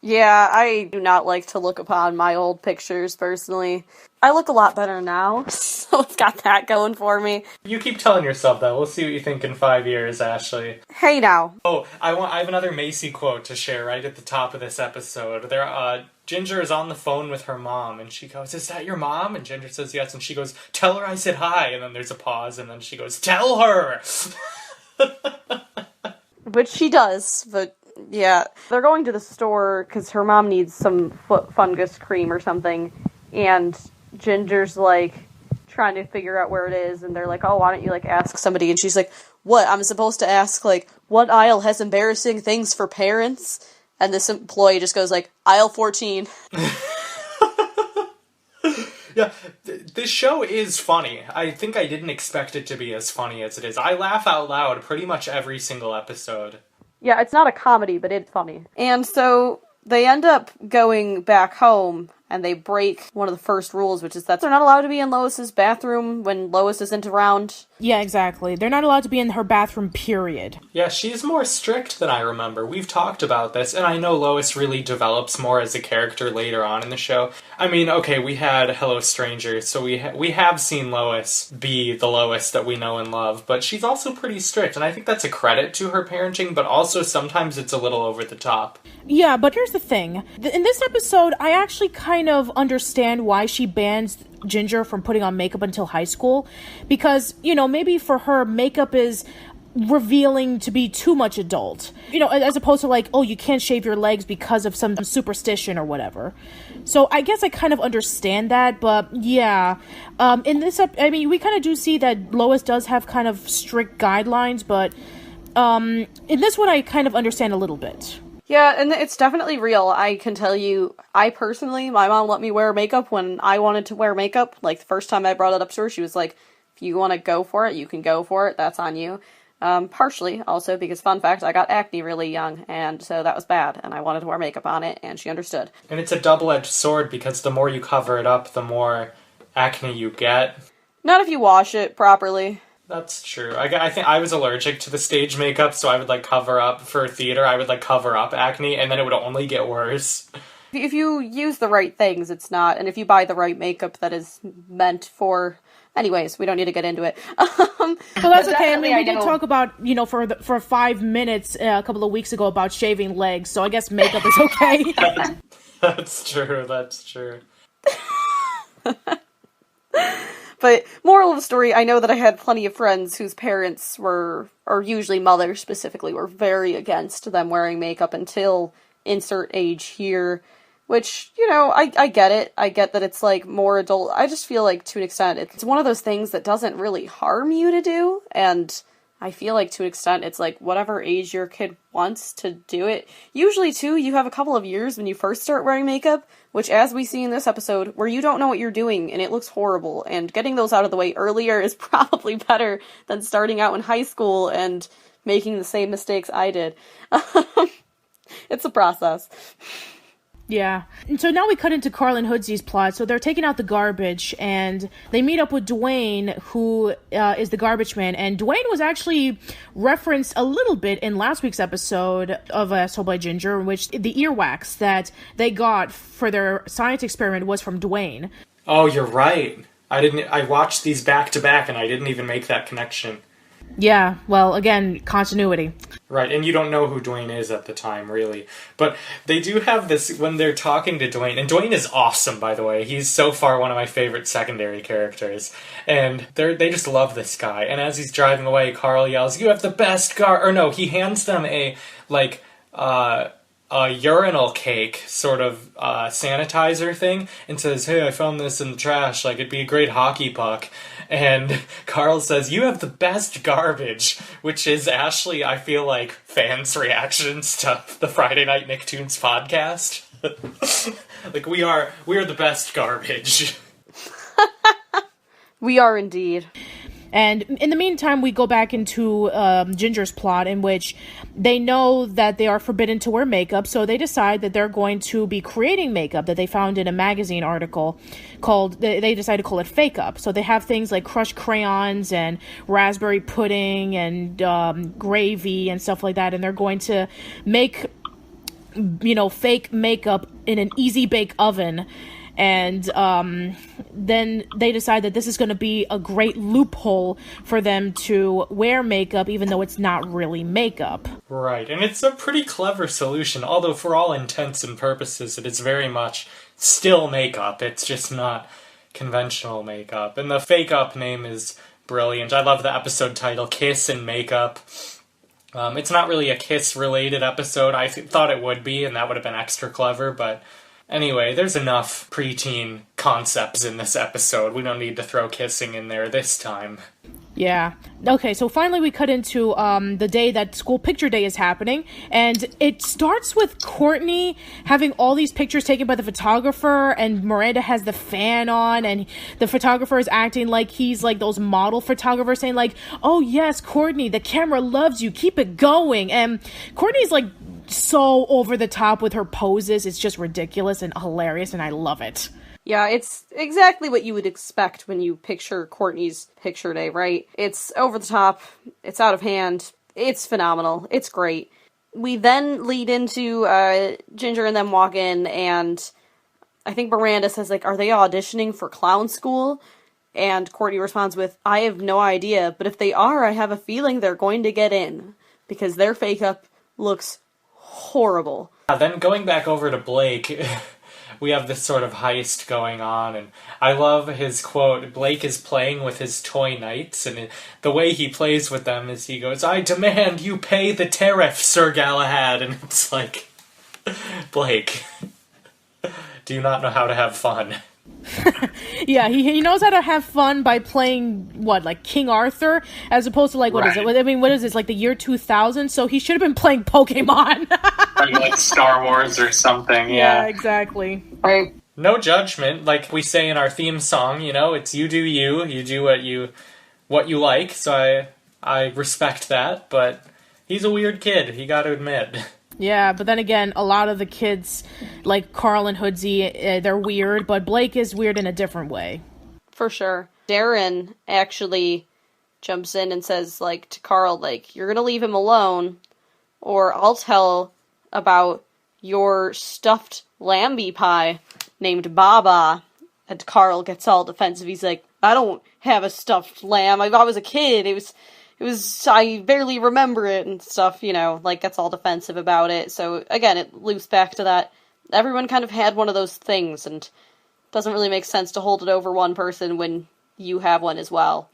Yeah, I do not like to look upon my old pictures personally. I look a lot better now, so it's got that going for me. You keep telling yourself that. We'll see what you think in 5 years, Ashli. Hey now. Oh, I have another Macy quote to share right at the top of this episode. Ginger is on the phone with her mom, and she goes, "Is that your mom?" And Ginger says yes, and she goes, "Tell her I said hi." And then there's a pause, and then she goes, "Tell her!" Which she does, but yeah. They're going to the store because her mom needs some foot fungus cream or something, and Ginger's like trying to figure out where it is, and they're like, "Oh, why don't you like ask somebody?" And she's like, "What? I'm supposed to ask like what aisle has embarrassing things for parents?" And this employee just goes like, "Aisle 14. Yeah, this show is funny. I think I didn't expect it to be as funny as it is. I laugh out loud pretty much every single episode. Yeah, it's not a comedy, but it's funny. And so they end up going back home, and they break one of the first rules, which is that they're not allowed to be in Lois's bathroom when Lois isn't around. Yeah, exactly. They're not allowed to be in her bathroom, period. Yeah, she's more strict than I remember. We've talked about this, and I know Lois really develops more as a character later on in the show. I mean, okay, we had Hello Stranger, so we have seen Lois be the Lois that we know and love, but she's also pretty strict, and I think that's a credit to her parenting, but also sometimes it's a little over the top. Yeah, but here's the thing. In this episode, I actually kind of understand why she bans Ginger from putting on makeup until high school, because, you know, maybe for her, makeup is revealing to be too much adult, you know, as opposed to like, oh, you can't shave your legs because of some superstition or whatever. So I guess I kind of understand that, but yeah, in this I mean, we kind of do see that Lois does have kind of strict guidelines, but in this one I kind of understand a little bit. Yeah, and it's definitely real. I can tell you, my mom let me wear makeup when I wanted to wear makeup. Like, the first time I brought it up to her, she was like, if you want to go for it, you can go for it. That's on you. Partially, also, because, fun fact, I got acne really young, and so that was bad, and I wanted to wear makeup on it, and she understood. And it's a double-edged sword, because the more you cover it up, the more acne you get. Not if you wash it properly. That's true. I think I was allergic to the stage makeup, so I would, like, cover up for theater. I would, like, cover up acne, and then it would only get worse. If you use the right things, it's not, and if you buy the right makeup that is meant for... Anyways, we don't need to get into it. Well, that's okay. I mean, we I did know. talk about, for 5 minutes a couple of weeks ago about shaving legs, so I guess makeup is okay. That's true. But moral of the story, I know that I had plenty of friends whose parents or usually mothers specifically, were very against them wearing makeup until insert age here. Which, I get it. I get that it's, like, more adult. I just feel like, to an extent, it's one of those things that doesn't really harm you to do. And I feel like, to an extent, it's, like, whatever age your kid wants to do it. Usually, too, you have a couple of years when you first start wearing makeup, which, as we see in this episode, where you don't know what you're doing, and it looks horrible. And getting those out of the way earlier is probably better than starting out in high school and making the same mistakes I did. It's a process. Yeah. And so now we cut into Carl and Hoodsy's plot. So they're taking out the garbage, and they meet up with Dwayne, who is the garbage man. And Dwayne was actually referenced a little bit in last week's episode of As Told by Ginger, in which the earwax that they got for their science experiment was from Dwayne. Oh, you're right. I watched these back to back, and I didn't even make that connection. Yeah, well, again, continuity. Right, and you don't know who Dwayne is at the time, really. But they do have this, when they're talking to Dwayne, and Dwayne is awesome, by the way. He's so far one of my favorite secondary characters. And they just love this guy. And as he's driving away, Carl yells, "You have the best car," or no, he hands them a urinal cake sort of sanitizer thing and says, "Hey, I found this in the trash, like it'd be a great hockey puck." And Carl says, "You have the best garbage," which is Ashli, I feel like, fans' reactions to the Friday Night Nicktoons podcast. Like, we are the best garbage. We are indeed. And in the meantime, we go back into Ginger's plot, in which they know that they are forbidden to wear makeup, so they decide that they're going to be creating makeup that they found in a magazine article called, they decided to call it Fake Up. So they have things like crushed crayons and raspberry pudding and gravy and stuff like that, and they're going to make, fake makeup in an easy bake oven. And then they decide that this is going to be a great loophole for them to wear makeup, even though it's not really makeup. Right, and it's a pretty clever solution, although for all intents and purposes it is very much still makeup. It's just not conventional makeup. And the Fake Up name is brilliant. I love the episode title, Kiss and Makeup. It's not really a kiss-related episode. I thought it would be, and that would have been extra clever, but... Anyway, there's enough preteen concepts in this episode. We don't need to throw kissing in there this time. Yeah. Okay, so finally we cut into the day that school picture day is happening, and it starts with Courtney having all these pictures taken by the photographer, and Miranda has the fan on, and the photographer is acting like he's like those model photographers, saying like, "Oh yes, Courtney, the camera loves you, keep it going." And Courtney's like so over the top with her poses. It's just ridiculous and hilarious, and I love it. Yeah, it's exactly what you would expect when you picture Courtney's picture day, right? It's over the top, it's out of hand, it's phenomenal, it's great. We then lead into Ginger and them walk in, and I think Miranda says, like, "Are they auditioning for clown school?" And Courtney responds with, "I have no idea, but if they are, I have a feeling they're going to get in, because their fake up looks horrible." Then going back over to Blake, we have this sort of heist going on, and I love his quote. Blake is playing with his toy knights, and the way he plays with them is he goes, "I demand you pay the tariff, Sir Galahad," and it's like, Blake, do you not know how to have fun? Yeah, he knows how to have fun by playing, like King Arthur, as opposed to, like, what is it? I mean, what is this, like the year 2000? So he should have been playing Pokemon. Like Star Wars or something, yeah. Yeah, exactly. Right. No judgment, like we say in our theme song, it's you do you do what you like, so I respect that, but he's a weird kid, you gotta admit. Yeah, but then again, a lot of the kids, like Carl and Hoodsy, they're weird, but Blake is weird in a different way. For sure. Darren actually jumps in and says, like, to Carl, like, "You're gonna leave him alone, or I'll tell about your stuffed Lambie pie named Baba. And Carl gets all defensive. He's like, I don't have a stuffed lamb. I was a kid. It was, I barely remember it and stuff, like, gets all defensive about it. So, again, it loops back to that. Everyone kind of had one of those things, and doesn't really make sense to hold it over one person when you have one as well.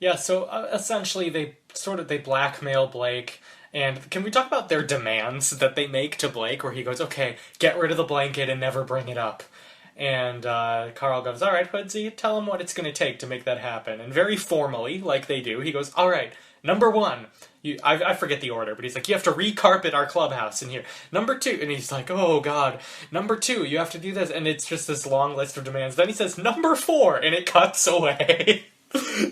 Yeah, so essentially they blackmail Blake. And can we talk about their demands that they make to Blake, where he goes, okay, get rid of the blanket and never bring it up. And Carl goes, all right, Hoodsy, tell him what it's going to take to make that happen. And very formally, like they do, he goes, all right, number one, I forget the order, but he's like, you have to recarpet our clubhouse in here. Number two, and he's like, oh, God. Number two, you have to do this. And it's just this long list of demands. Then he says, number four, and it cuts away.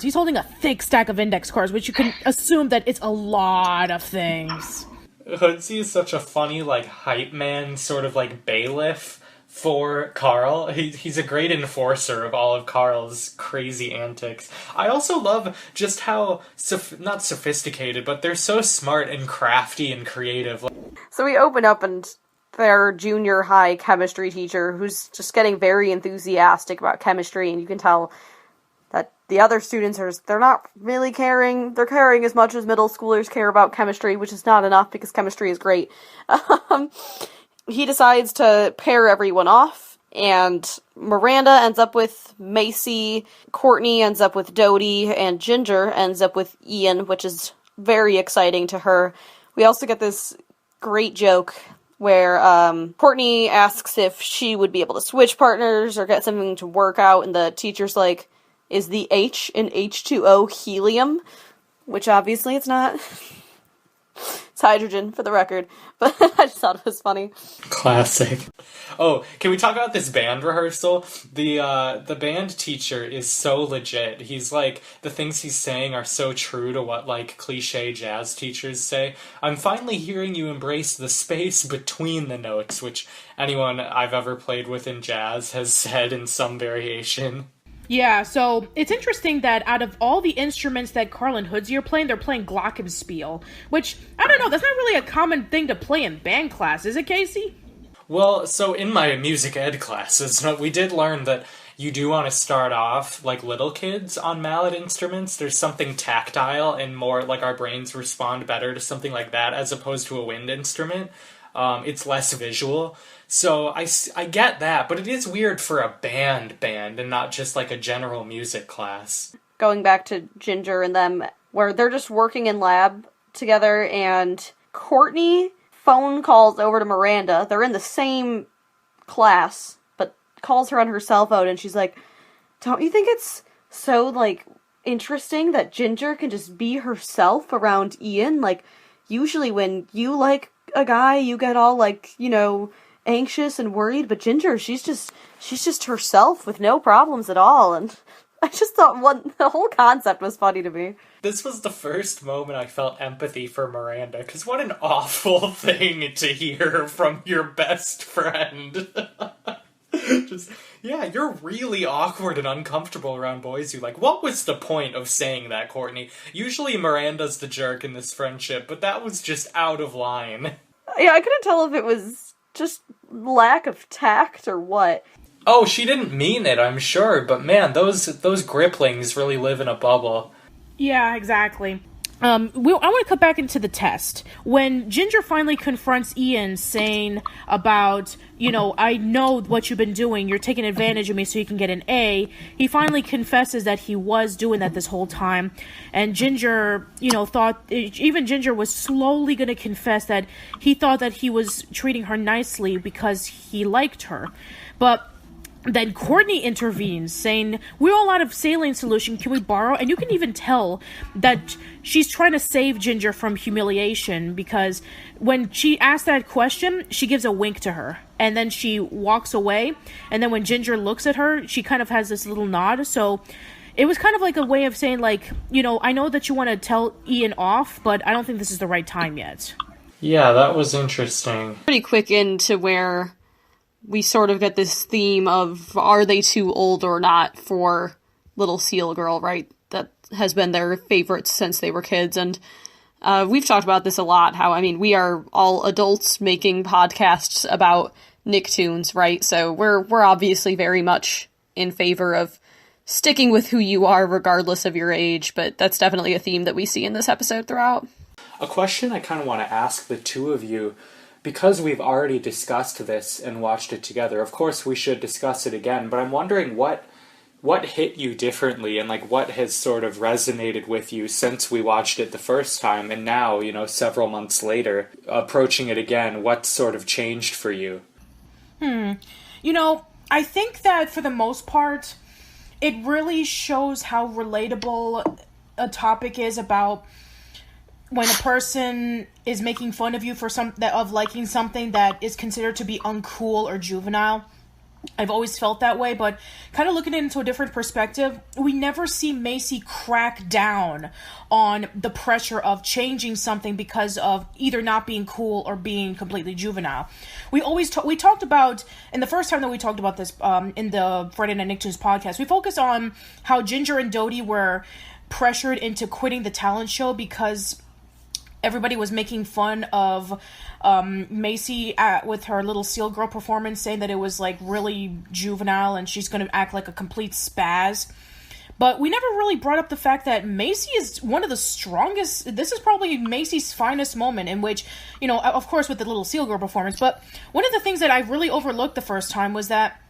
He's holding a thick stack of index cards, which you can assume that it's a lot of things. Hoodsy is such a funny, like, hype man, sort of like bailiff for Carl. He's a great enforcer of all of Carl's crazy antics. I also love just how, not sophisticated, but they're so smart and crafty and creative. So we open up and their junior high chemistry teacher, who's just getting very enthusiastic about chemistry, and you can tell that the other students they're not really caring. They're caring as much as middle schoolers care about chemistry, which is not enough because chemistry is great. He decides to pair everyone off, and Miranda ends up with Macy, Courtney ends up with Dodie, and Ginger ends up with Ian, which is very exciting to her. We also get this great joke where Courtney asks if she would be able to switch partners or get something to work out, and the teacher's like, is the H in H2O helium? Which obviously it's not. It's hydrogen, for the record. But I just thought it was funny. Classic. Oh, can we talk about this band rehearsal? The band teacher is so legit. He's like, the things he's saying are so true to what, like, cliche jazz teachers say. I'm finally hearing you embrace the space between the notes, which anyone I've ever played with in jazz has said in some variation. Yeah, so it's interesting that out of all the instruments that Carl and Hoodsy are playing, they're playing glockenspiel, which, I don't know, that's not really a common thing to play in band class, is it, Casey? Well, so in my music ed classes, we did learn that you do want to start off like little kids on mallet instruments. There's something tactile and more like our brains respond better to something like that as opposed to a wind instrument. It's less visual. So I get that, but it is weird for a band and not just like a general music class. Going back to Ginger and them, where they're just working in lab together, and Courtney phone calls over to Miranda. They're in the same class, but calls her on her cell phone, and she's like, don't you think it's so, like, interesting that Ginger can just be herself around Ian? Like, usually when you like a guy, you get all, like, anxious and worried, but Ginger, she's just herself with no problems at all. And I just thought the whole concept was funny to me. This was the first moment I felt empathy for Miranda, because what an awful thing to hear from your best friend. Yeah, you're really awkward and uncomfortable around boys you like. What was the point of saying that, Courtney? Usually Miranda's the jerk in this friendship, but that was just out of line. Yeah, I couldn't tell if it was just lack of tact or what. Oh, she didn't mean it, I'm sure, but man, those griplings really live in a bubble. Yeah, exactly. I want to cut back into the test. When Ginger finally confronts Ian saying about, I know what you've been doing, you're taking advantage of me so you can get an A, he finally confesses that he was doing that this whole time. And Ginger, even Ginger was slowly going to confess that he thought that he was treating her nicely because he liked her. But then Courtney intervenes, saying, we're all out of saline solution, can we borrow? And you can even tell that she's trying to save Ginger from humiliation, because when she asks that question, she gives a wink to her. And then she walks away, and then when Ginger looks at her, she kind of has this little nod. So it was kind of like a way of saying, like, I know that you want to tell Ian off, but I don't think this is the right time yet. Yeah, that was interesting. Pretty quick into where we sort of get this theme of, are they too old or not for little Seal Girl, right? That has been their favorite since they were kids. And We've talked about this a lot, how, I mean, we are all adults making podcasts about Nicktoons, right? So we're obviously very much in favor of sticking with who you are regardless of your age, but that's definitely a theme that we see in this episode throughout. A question I kind of want to ask the two of you, because we've already discussed this and watched it together, of course we should discuss it again, but I'm wondering what hit you differently, and like what has sort of resonated with you since we watched it the first time, and now, you know, several months later, approaching it again, what sort of changed for you? You know, I think that for the most part, it really shows how relatable a topic is about when a person is making fun of you for of liking something that is considered to be uncool or juvenile. I've always felt that way, but kind of looking at it into a different perspective, we never see Macy crack down on the pressure of changing something because of either not being cool or being completely juvenile. We always we talked about, and the first time that we talked about this in the Friday Nicktoons podcast, we focused on how Ginger and Dodie were pressured into quitting the talent show because everybody was making fun of Macy with her little Seal Girl performance, saying that it was like really juvenile and she's going to act like a complete spaz. But we never really brought up the fact that Macy is one of the strongest. This is probably Macy's finest moment, in which, you know, of course with the little Seal Girl performance, but one of the things that I really overlooked the first time was that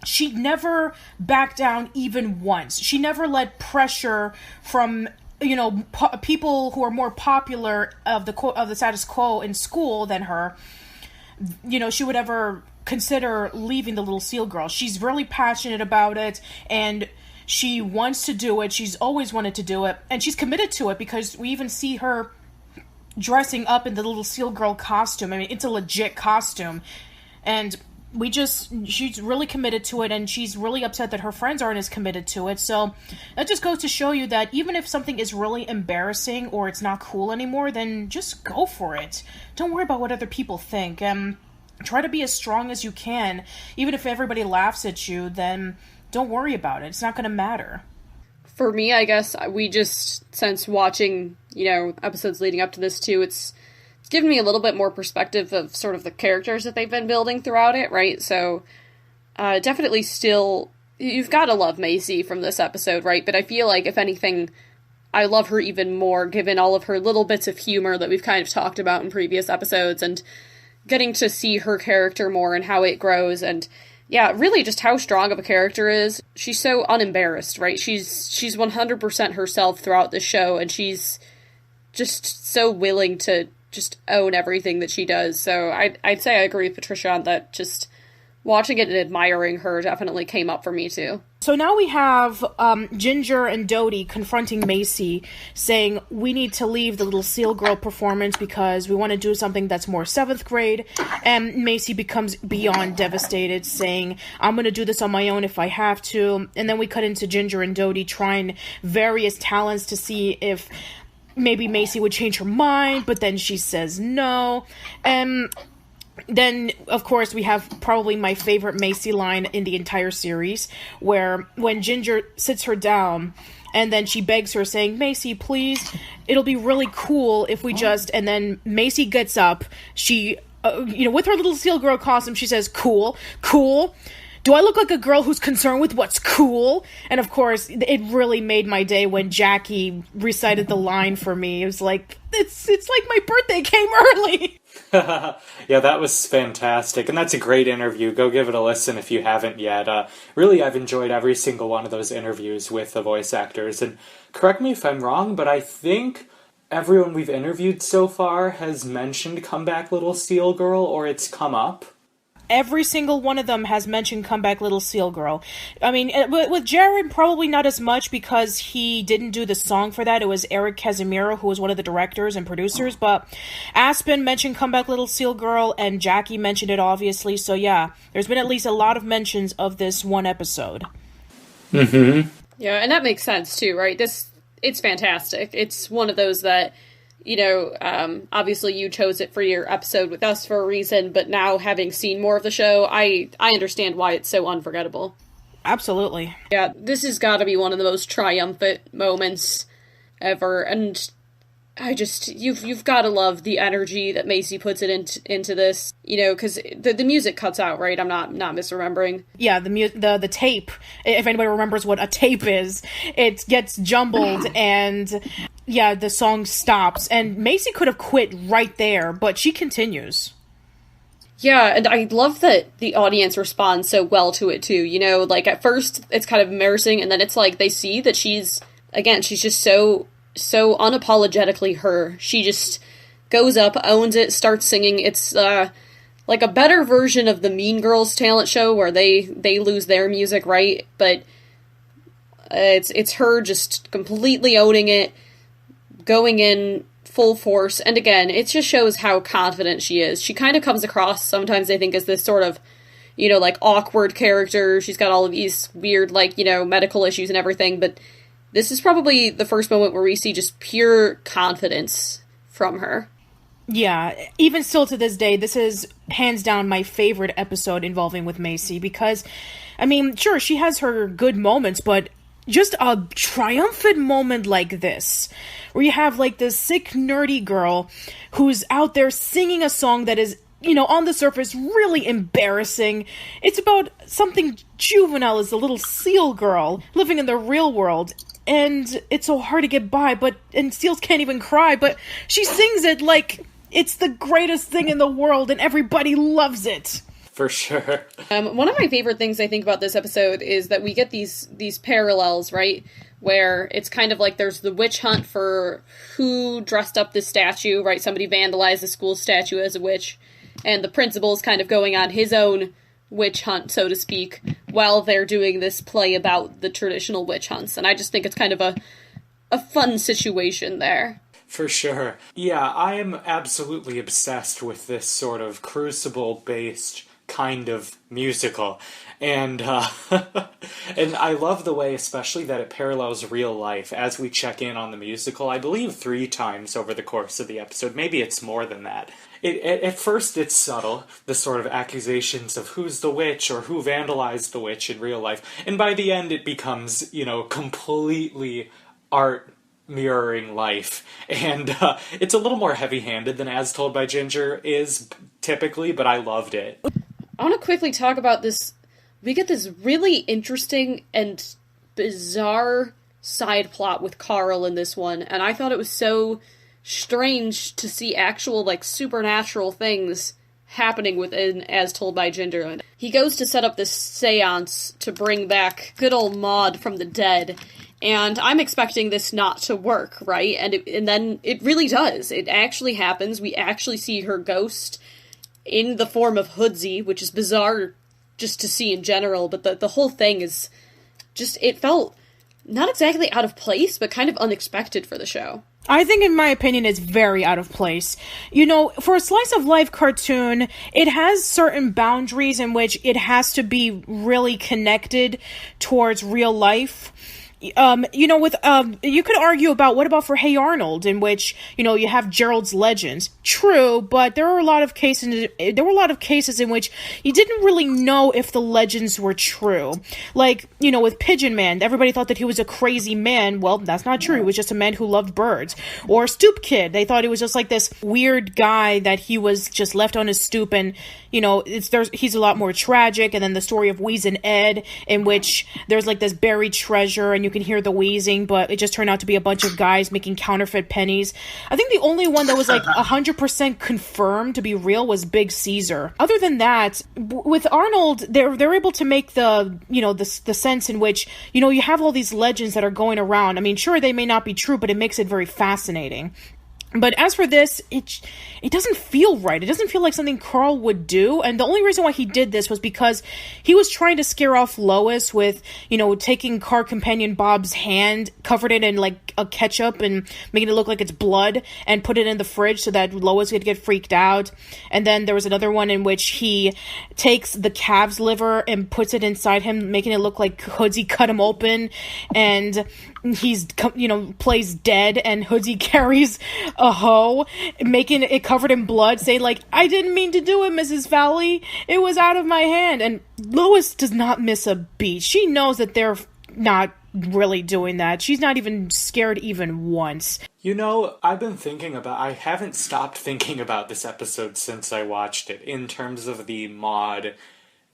she never backed down even once. She never let pressure from, you know, people who are more popular of the status quo in school than her, you know, she would ever consider leaving the little Seal Girl. She's really passionate about it, and she wants to do it. She's always wanted to do it, and she's committed to it, because we even see her dressing up in the little Seal Girl costume. I mean, it's a legit costume, and she's really committed to it, and she's really upset that her friends aren't as committed to it. So that just goes to show you that even if something is really embarrassing or it's not cool anymore, then just go for it. Don't worry about what other people think. Try to be as strong as you can. Even if everybody laughs at you, then don't worry about it. It's not going to matter. For me, I guess we just, since watching, you know, episodes leading up to this too, it's given me a little bit more perspective of sort of the characters that they've been building throughout it, right? So, definitely still, you've got to love Macy from this episode, right? But I feel like, if anything, I love her even more, given all of her little bits of humor that we've kind of talked about in previous episodes, and getting to see her character more and how it grows, and yeah, really just how strong of a character is. She's so unembarrassed, right? She's 100% herself throughout the show, and she's just so willing to just own everything that she does. So I'd say I agree with Patricia on that. Just watching it and admiring her definitely came up for me too. So now we have Ginger and Dodie confronting Macy, saying we need to leave the little Seal Girl performance because we want to do something that's more 7th grade. And Macy becomes beyond devastated, saying, I'm going to do this on my own if I have to. And then we cut into Ginger and Dodie trying various talents to see if maybe Macy would change her mind, but then she says no. And then, of course, we have probably my favorite Macy line in the entire series, where when Ginger sits her down, and then she begs her, saying, Macy, please, it'll be really cool if we just... And then Macy gets up, she, with her little Seal Girl costume, she says, cool. Do I look like a girl who's concerned with what's cool? And of course, it really made my day when Jackie recited the line for me. It was like, it's like my birthday came early. Yeah, that was fantastic. And that's a great interview. Go give it a listen if you haven't yet. Really, I've enjoyed every single one of those interviews with the voice actors. And correct me if I'm wrong, but I think everyone we've interviewed so far has mentioned Comeback Little Seal Girl, or it's come up. Every single one of them has mentioned Comeback Little Seal Girl. I mean, with Jared, probably not as much because he didn't do the song for that. It was Eric Casimiro, who was one of the directors and producers. But Aspen mentioned Comeback Little Seal Girl, and Jackie mentioned it, obviously. So yeah, there's been at least a lot of mentions of this one episode. Mm-hmm. Yeah, and that makes sense too, right? It's fantastic. It's one of those that, obviously you chose it for your episode with us for a reason, but now having seen more of the show, I understand why it's so unforgettable. Absolutely. Yeah, this has got to be one of the most triumphant moments ever, and you've got to love the energy that Macy puts it into this, you know, because the music cuts out, right? I'm not misremembering. Yeah, the tape, if anybody remembers what a tape is, it gets jumbled and yeah, the song stops, and Macy could have quit right there, but she continues. Yeah, and I love that the audience responds so well to it too, you know, like at first it's kind of embarrassing, and then it's like they see that she's just so unapologetically her. She just goes up, owns it, starts singing. It's like a better version of the Mean Girls talent show where they lose their music, right? But it's her just completely owning it, going in full force. And again, it just shows how confident she is. She kind of comes across sometimes, I think, as this sort of, you know, like awkward character. She's got all of these weird, like, you know, medical issues and everything, but this is probably the first moment where we see just pure confidence from her. Yeah, even still to this day, this is hands down my favorite episode involving with Macy, because, I mean, sure, she has her good moments, but just a triumphant moment like this, where you have, like, this sick, nerdy girl who's out there singing a song that is, you know, on the surface, really embarrassing. It's about something juvenile as a little seal girl living in the real world. And it's so hard to get by, and seals can't even cry, but she sings it like it's the greatest thing in the world, and everybody loves it. For sure. One of my favorite things I think about this episode is that we get these parallels, right? Where it's kind of like there's the witch hunt for who dressed up this statue, right? Somebody vandalized the school statue as a witch, and the principal's kind of going on his own witch hunt, so to speak, while they're doing this play about the traditional witch hunts. And I just think it's kind of a fun situation there. For sure. Yeah, I am absolutely obsessed with this sort of crucible-based kind of musical. And and I love the way, especially, that it parallels real life. As we check in on the musical, I believe 3 times over the course of the episode. Maybe it's more than that. At first, it's subtle, the sort of accusations of who's the witch or who vandalized the witch in real life. And by the end, it becomes, you know, completely art mirroring life. And it's a little more heavy-handed than As Told by Ginger is typically, but I loved it. I want to quickly talk about this. We get this really interesting and bizarre side plot with Carl in this one, and I thought it was so strange to see actual, like, supernatural things happening within As Told by Ginger. And he goes to set up this seance to bring back good old Maude from the dead, and I'm expecting this not to work, right? And then it really does. It actually happens. We actually see her ghost in the form of Hoodsy, which is bizarre just to see in general, but the whole thing is just, it felt not exactly out of place, but kind of unexpected for the show. I think, in my opinion, it's very out of place. You know, for a slice of life cartoon, it has certain boundaries in which it has to be really connected towards real life. You know, you could argue about what about for Hey Arnold, in which, you know, you have Gerald's legends. True, but there were a lot of cases in which you didn't really know if the legends were true. Like, you know, with Pigeon Man, everybody thought that he was a crazy man. Well, that's not true. He was just a man who loved birds. Or Stoop Kid, they thought he was just like this weird guy that he was just left on his stoop, and, you know, he's a lot more tragic. And then the story of Wheeze and Ed, in which there's like this buried treasure, and you can hear the wheezing, but it just turned out to be a bunch of guys making counterfeit pennies. I think the only one that was like 100% confirmed to be real was Big Caesar. Other than that, with Arnold, they're able to make the, you know, the sense in which, you know, you have all these legends that are going around. I mean, sure, they may not be true, but it makes it very fascinating. But as for this, it doesn't feel right. It doesn't feel like something Carl would do. And the only reason why he did this was because he was trying to scare off Lois with, you know, taking car companion Bob's hand, covered it in like a ketchup and making it look like it's blood, and put it in the fridge so that Lois could get freaked out. And then there was another one in which he takes the calf's liver and puts it inside him, making it look like Hoodsy cut him open, and he's, you know, plays dead, and Hoodsy carries a hoe, making it covered in blood, saying like, "I didn't mean to do it, Mrs. Fowley. It was out of my hand." And Lois does not miss a beat. She knows that they're not really doing that. She's not even scared even once. You know, I haven't stopped thinking about this episode since I watched it, in terms of the Maude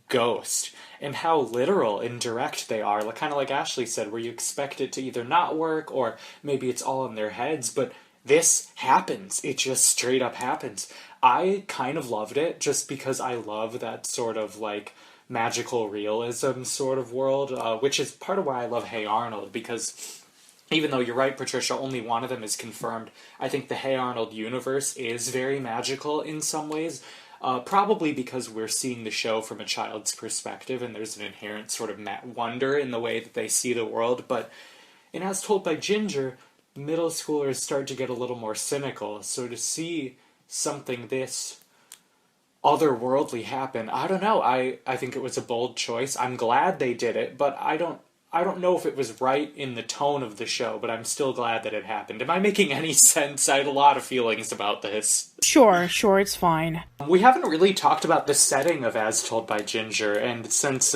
ghost, and how literal and direct they are. Like, kind of like Ashli said, where you expect it to either not work, or maybe it's all in their heads, but this happens. It just straight up happens. I kind of loved it, just because I love that sort of, like, magical realism sort of world, which is part of why I love Hey Arnold, because even though you're right, Patricia, only one of them is confirmed, I think the Hey Arnold universe is very magical in some ways, probably because we're seeing the show from a child's perspective, and there's an inherent sort of wonder in the way that they see the world. But in As Told by Ginger, middle schoolers start to get a little more cynical, so to see something this otherworldly happen, I don't know, I think it was a bold choice. I'm glad they did it, but I don't know if it was right in the tone of the show, but I'm still glad that it happened. Am I making any sense? I had a lot of feelings about this. Sure, it's fine. We haven't really talked about the setting of As Told by Ginger, and since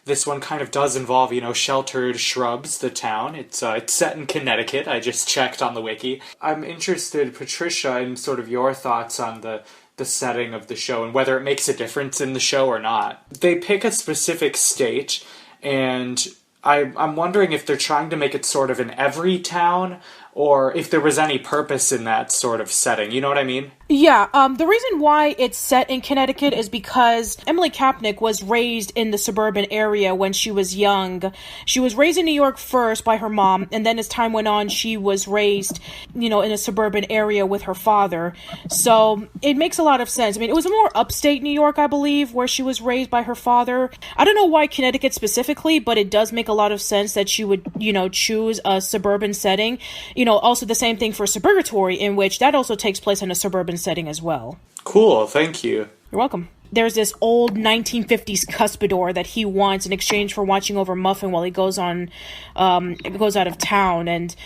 this one kind of does involve, Sheltered Shrubs, the town, it's set in Connecticut. I just checked on the wiki. I'm interested, Patricia, in sort of your thoughts on the setting of the show and whether it makes a difference in the show or not. They pick a specific state, and I'm wondering if they're trying to make it sort of in every town, or if there was any purpose in that sort of setting. You know what I mean? Yeah, the reason why it's set in Connecticut is because Emily Kapnick was raised in the suburban area when she was young. She was raised in New York first by her mom, and then as time went on, she was raised, in a suburban area with her father. So it makes a lot of sense. I mean, it was more upstate New York, I believe, where she was raised by her father. I don't know why Connecticut specifically, but it does make a lot of sense that she would, choose a suburban setting. Also the same thing for Suburgatory, in which that also takes place in a suburban setting as well. Cool, thank you. You're welcome. There's this old 1950s cuspidor that he wants in exchange for watching over Muffin while he goes out of town, and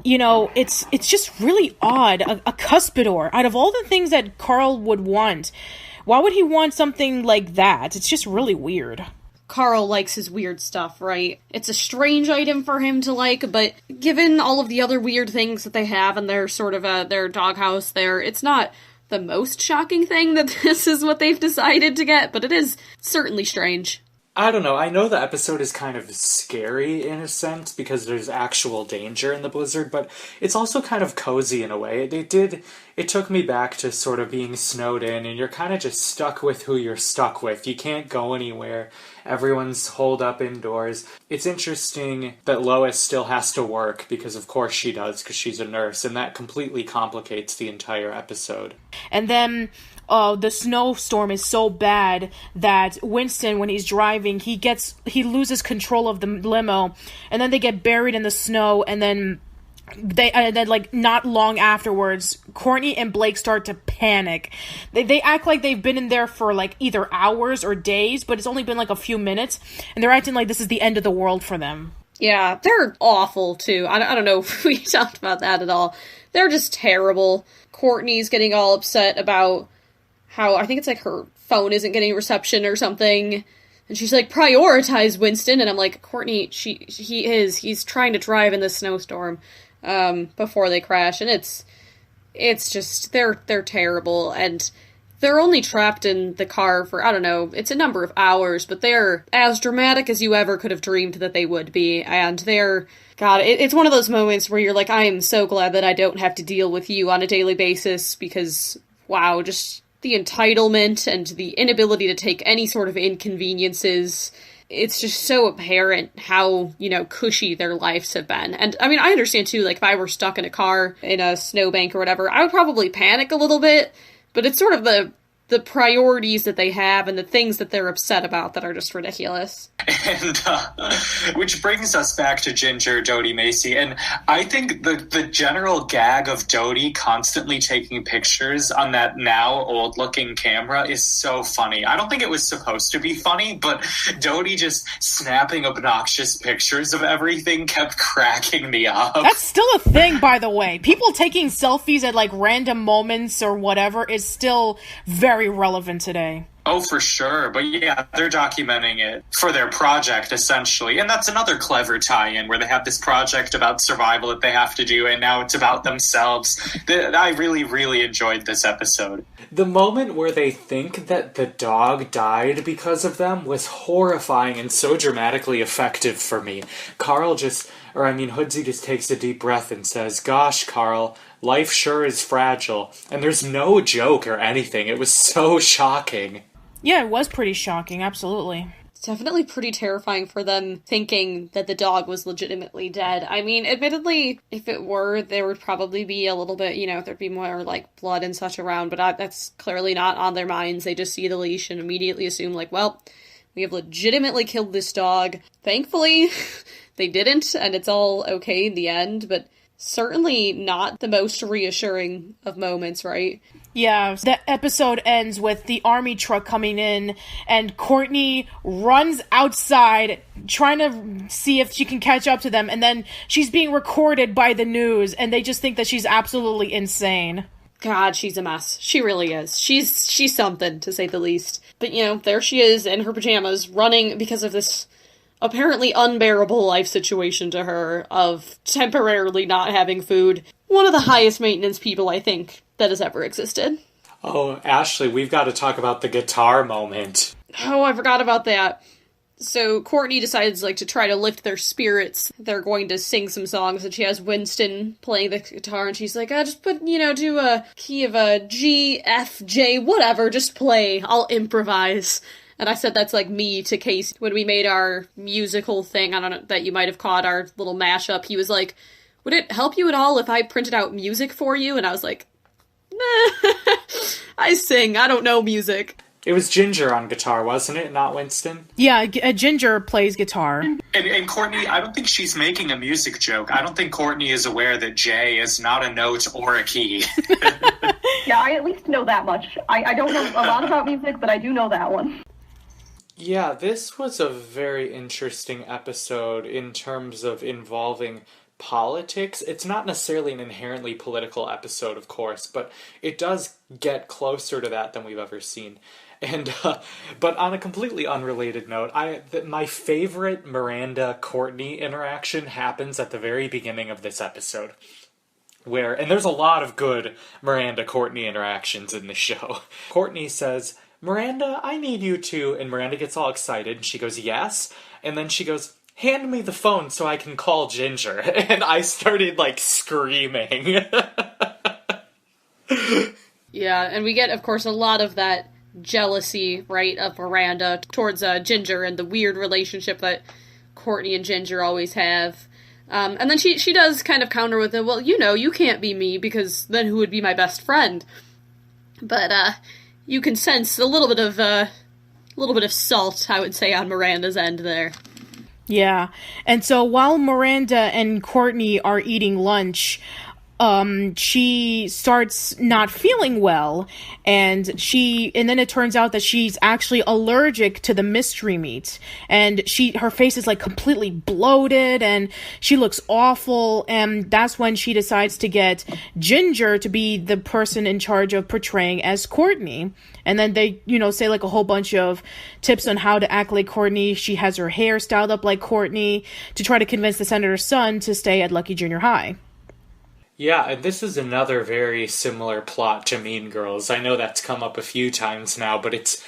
it's just really odd. A cuspidor, out of all the things that Carl would want, why would he want something like that? It's just really weird. Carl likes his weird stuff, right? It's a strange item for him to like, but given all of the other weird things that they have in their sort of their doghouse there, it's not the most shocking thing that this is what they've decided to get, but it is certainly strange. I don't know. I know the episode is kind of scary in a sense because there's actual danger in the blizzard, but it's also kind of cozy in a way. It took me back to sort of being snowed in, and you're kind of just stuck with who you're stuck with. You can't go anywhere. Everyone's holed up indoors. It's interesting that Lois still has to work, because of course she does, because she's a nurse, and that completely complicates the entire episode. And then the snowstorm is so bad that Winston, when he's driving, he loses control of the limo, and then they get buried in the snow, and then not long afterwards, Courtney and Blake start to panic. They act like they've been in there for like either hours or days, but it's only been like a few minutes, and they're acting like this is the end of the world for them. Yeah, they're awful too. I don't know if we talked about that at all. They're just terrible. Courtney's getting all upset about how, I think it's like her phone isn't getting reception or something. And she's like, prioritize Winston. And I'm like, Courtney, he's trying to drive in this snowstorm, before they crash. And it's just, they're terrible. And they're only trapped in the car for, I don't know, it's a number of hours, but they're as dramatic as you ever could have dreamed that they would be. And it's one of those moments where you're like, I am so glad that I don't have to deal with you on a daily basis, because, wow, just the entitlement and the inability to take any sort of inconveniences. It's just so apparent how, cushy their lives have been. And, I mean, I understand, too, like, if I were stuck in a car in a snowbank or whatever, I would probably panic a little bit, but it's sort of the priorities that they have and the things that they're upset about that are just ridiculous. And which brings us back to Ginger, Dodie, Macy, and I think the general gag of Dodie constantly taking pictures on that now old-looking camera is so funny. I don't think it was supposed to be funny, but Dodie just snapping obnoxious pictures of everything kept cracking me up. That's still a thing, by the way. People taking selfies at, like, random moments or whatever is still very relevant today. Oh, for sure. But yeah, they're documenting it for their project, essentially. And that's another clever tie-in where they have this project about survival that they have to do, and now it's about themselves. I really, really enjoyed this episode. The moment where they think that the dog died because of them was horrifying and so dramatically effective for me. Hoodsey just takes a deep breath and says, "Gosh, Carl, life sure is fragile." And there's no joke or anything. It was so shocking. Yeah, it was pretty shocking, absolutely. It's definitely pretty terrifying for them thinking that the dog was legitimately dead. I mean, admittedly, if it were, there would probably be a little bit, there'd be more, blood and such around, but that's clearly not on their minds. They just see the leash and immediately assume, we have legitimately killed this dog. Thankfully, they didn't, and it's all okay in the end, but certainly not the most reassuring of moments, right? Yeah, the episode ends with the army truck coming in, and Courtney runs outside trying to see if she can catch up to them, and then she's being recorded by the news, and they just think that she's absolutely insane. God, she's a mess. She really is. She's something, to say the least. But, there she is in her pajamas, running because of this apparently unbearable life situation to her of temporarily not having food. One of the highest maintenance people, I think, that has ever existed. Oh, Ashli, we've got to talk about the guitar moment. Oh, I forgot about that. So Courtney decides, to try to lift their spirits. They're going to sing some songs, and she has Winston playing the guitar, and she's like, just put, do a key of a G, F, J, whatever, just play. I'll improvise. And I said that's me to Casey when we made our musical thing. I don't know, that you might have caught our little mashup. He was like, would it help you at all if I printed out music for you? And I was like, nah, I sing. I don't know music. It was Ginger on guitar, wasn't it? Not Winston? Yeah, Ginger plays guitar. And Courtney, I don't think she's making a music joke. I don't think Courtney is aware that J is not a note or a key. Yeah, I at least know that much. I don't know a lot about music, but I do know that one. Yeah, this was a very interesting episode in terms of involving politics. It's not necessarily an inherently political episode, of course, but it does get closer to that than we've ever seen. And but on a completely unrelated note, my favorite Miranda-Courtney interaction happens at the very beginning of this episode. And there's a lot of good Miranda-Courtney interactions in the show. Courtney says, "Miranda, I need you to," and Miranda gets all excited, and she goes, "Yes," and then she goes, "Hand me the phone so I can call Ginger," and I started, screaming. Yeah, and we get, of course, a lot of that jealousy, right, of Miranda towards Ginger and the weird relationship that Courtney and Ginger always have. And then she does kind of counter with it, well, you can't be me, because then who would be my best friend? But, you can sense a little bit of salt, I would say, on Miranda's end there. Yeah, and so while Miranda and Courtney are eating lunch, she starts not feeling well, and then it turns out that she's actually allergic to the mystery meat, and her face is completely bloated, and she looks awful, and that's when she decides to get Ginger to be the person in charge of portraying as Courtney. And then they, say a whole bunch of tips on how to act like Courtney. She has her hair styled up like Courtney to try to convince the senator's son to stay at Lucky Junior High. Yeah, and this is another very similar plot to Mean Girls. I know that's come up a few times now, but it's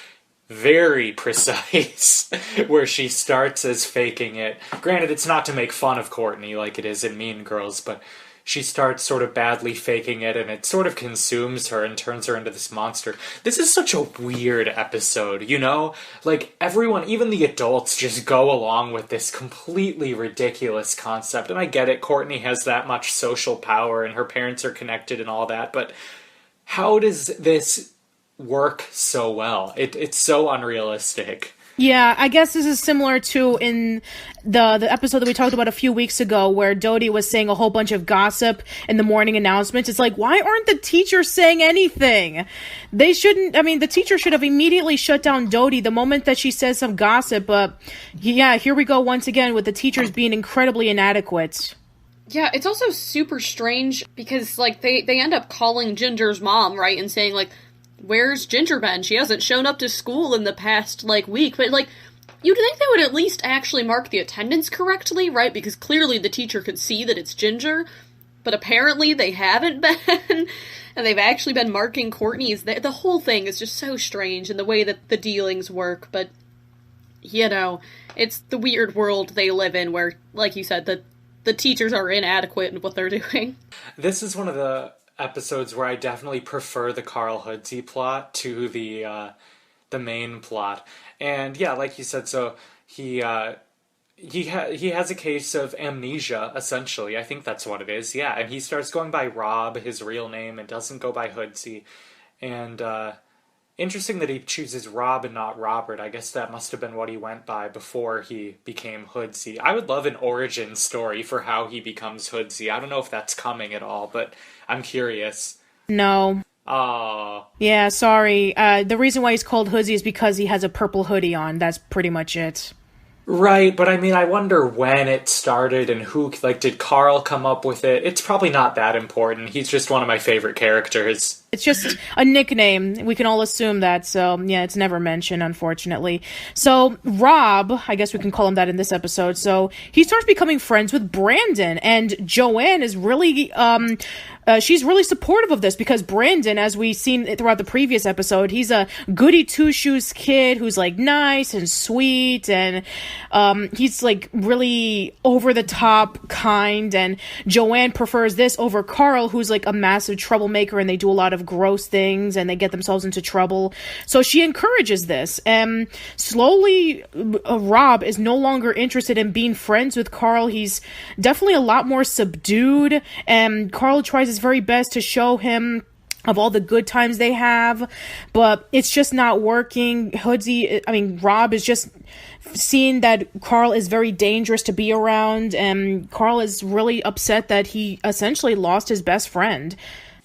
very precise, where she starts as faking it. Granted, it's not to make fun of Courtney like it is in Mean Girls, but she starts sort of badly faking it, and it sort of consumes her and turns her into this monster. This is such a weird episode, everyone, even the adults, just go along with this completely ridiculous concept. And I get it, Courtney has that much social power, and her parents are connected and all that, but how does this work so well? It's so unrealistic. Yeah, I guess this is similar to in the episode that we talked about a few weeks ago where Dodie was saying a whole bunch of gossip in the morning announcements. It's why aren't the teachers saying anything? They shouldn't, the teacher should have immediately shut down Dodie the moment that she says some gossip, but yeah, here we go once again with the teachers being incredibly inadequate. Yeah, it's also super strange because, they end up calling Ginger's mom, right, and saying, where's Ginger been? She hasn't shown up to school in the past, like, week. But, like, you'd think they would at least actually mark the attendance correctly, right? Because clearly the teacher could see that it's Ginger. But apparently they haven't been. And they've actually been marking Courtney's. The whole thing is just so strange in the way that the dealings work. But, you know, it's the weird world they live in where, like you said, the teachers are inadequate in what they're doing. This is one of the episodes where I definitely prefer the Carl Hoodsey plot to the main plot. And yeah, like you said, so he has a case of amnesia, essentially. I think that's what it is, yeah. And he starts going by Rob, his real name, and doesn't go by Hoodsey. And interesting that he chooses Rob and not Robert. I guess that must have been what he went by before he became Hoodsey. I would love an origin story for how he becomes Hoodsey. I don't know if that's coming at all, but I'm curious. No. Oh. Yeah, sorry. The reason why he's called Hoodsey is because he has a purple hoodie on. That's pretty much it. Right, but I mean, I wonder when it started and who, like, did Carl come up with it? It's probably not that important. He's just one of my favorite characters. It's just a nickname. We can all assume that, so yeah, it's never mentioned, unfortunately. So, Rob, I guess we can call him that in this episode, so he starts becoming friends with Brandon, and Joanne is really, she's really supportive of this, because Brandon, as we've seen throughout the previous episode, he's a goody two-shoes kid who's, like, nice and sweet, and he's, like, really over-the-top kind, and Joanne prefers this over Carl, who's, like, a massive troublemaker, and they do a lot of gross things, and they get themselves into trouble. So she encourages this, and slowly, Rob is no longer interested in being friends with Carl. He's definitely a lot more subdued, and Carl tries his very best to show him of all the good times they have, but it's just not working. Rob is just seeing that Carl is very dangerous to be around, and Carl is really upset that he essentially lost his best friend.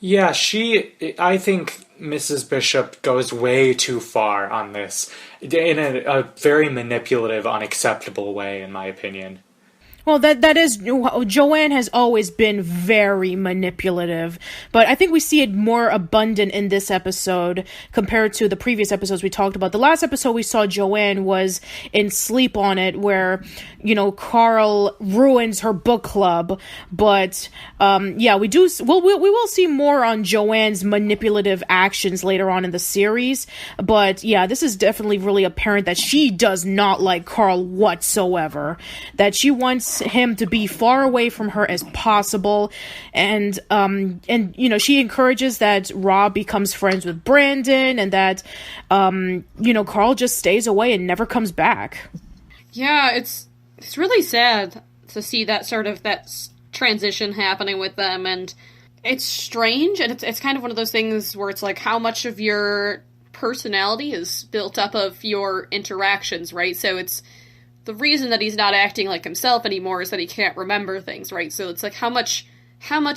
Yeah, I think Mrs. Bishop goes way too far on this, in a very manipulative, unacceptable way, in my opinion. Well, that is, Joanne has always been very manipulative, but I think we see it more abundant in this episode compared to the previous episodes we talked about. The last episode we saw Joanne was in Sleep on It, where, Carl ruins her book club, but, we will see more on Joanne's manipulative actions later on in the series, but yeah, this is definitely really apparent that she does not like Carl whatsoever, that she wants him to be far away from her as possible, and she encourages that Rob becomes friends with Brandon, and that Carl just stays away and never comes back. Yeah, it's really sad to see that sort of that transition happening with them, and it's strange, and it's kind of one of those things where it's like how much of your personality is built up of your interactions, right? So it's the reason that he's not acting like himself anymore is that he can't remember things, right? So it's like how much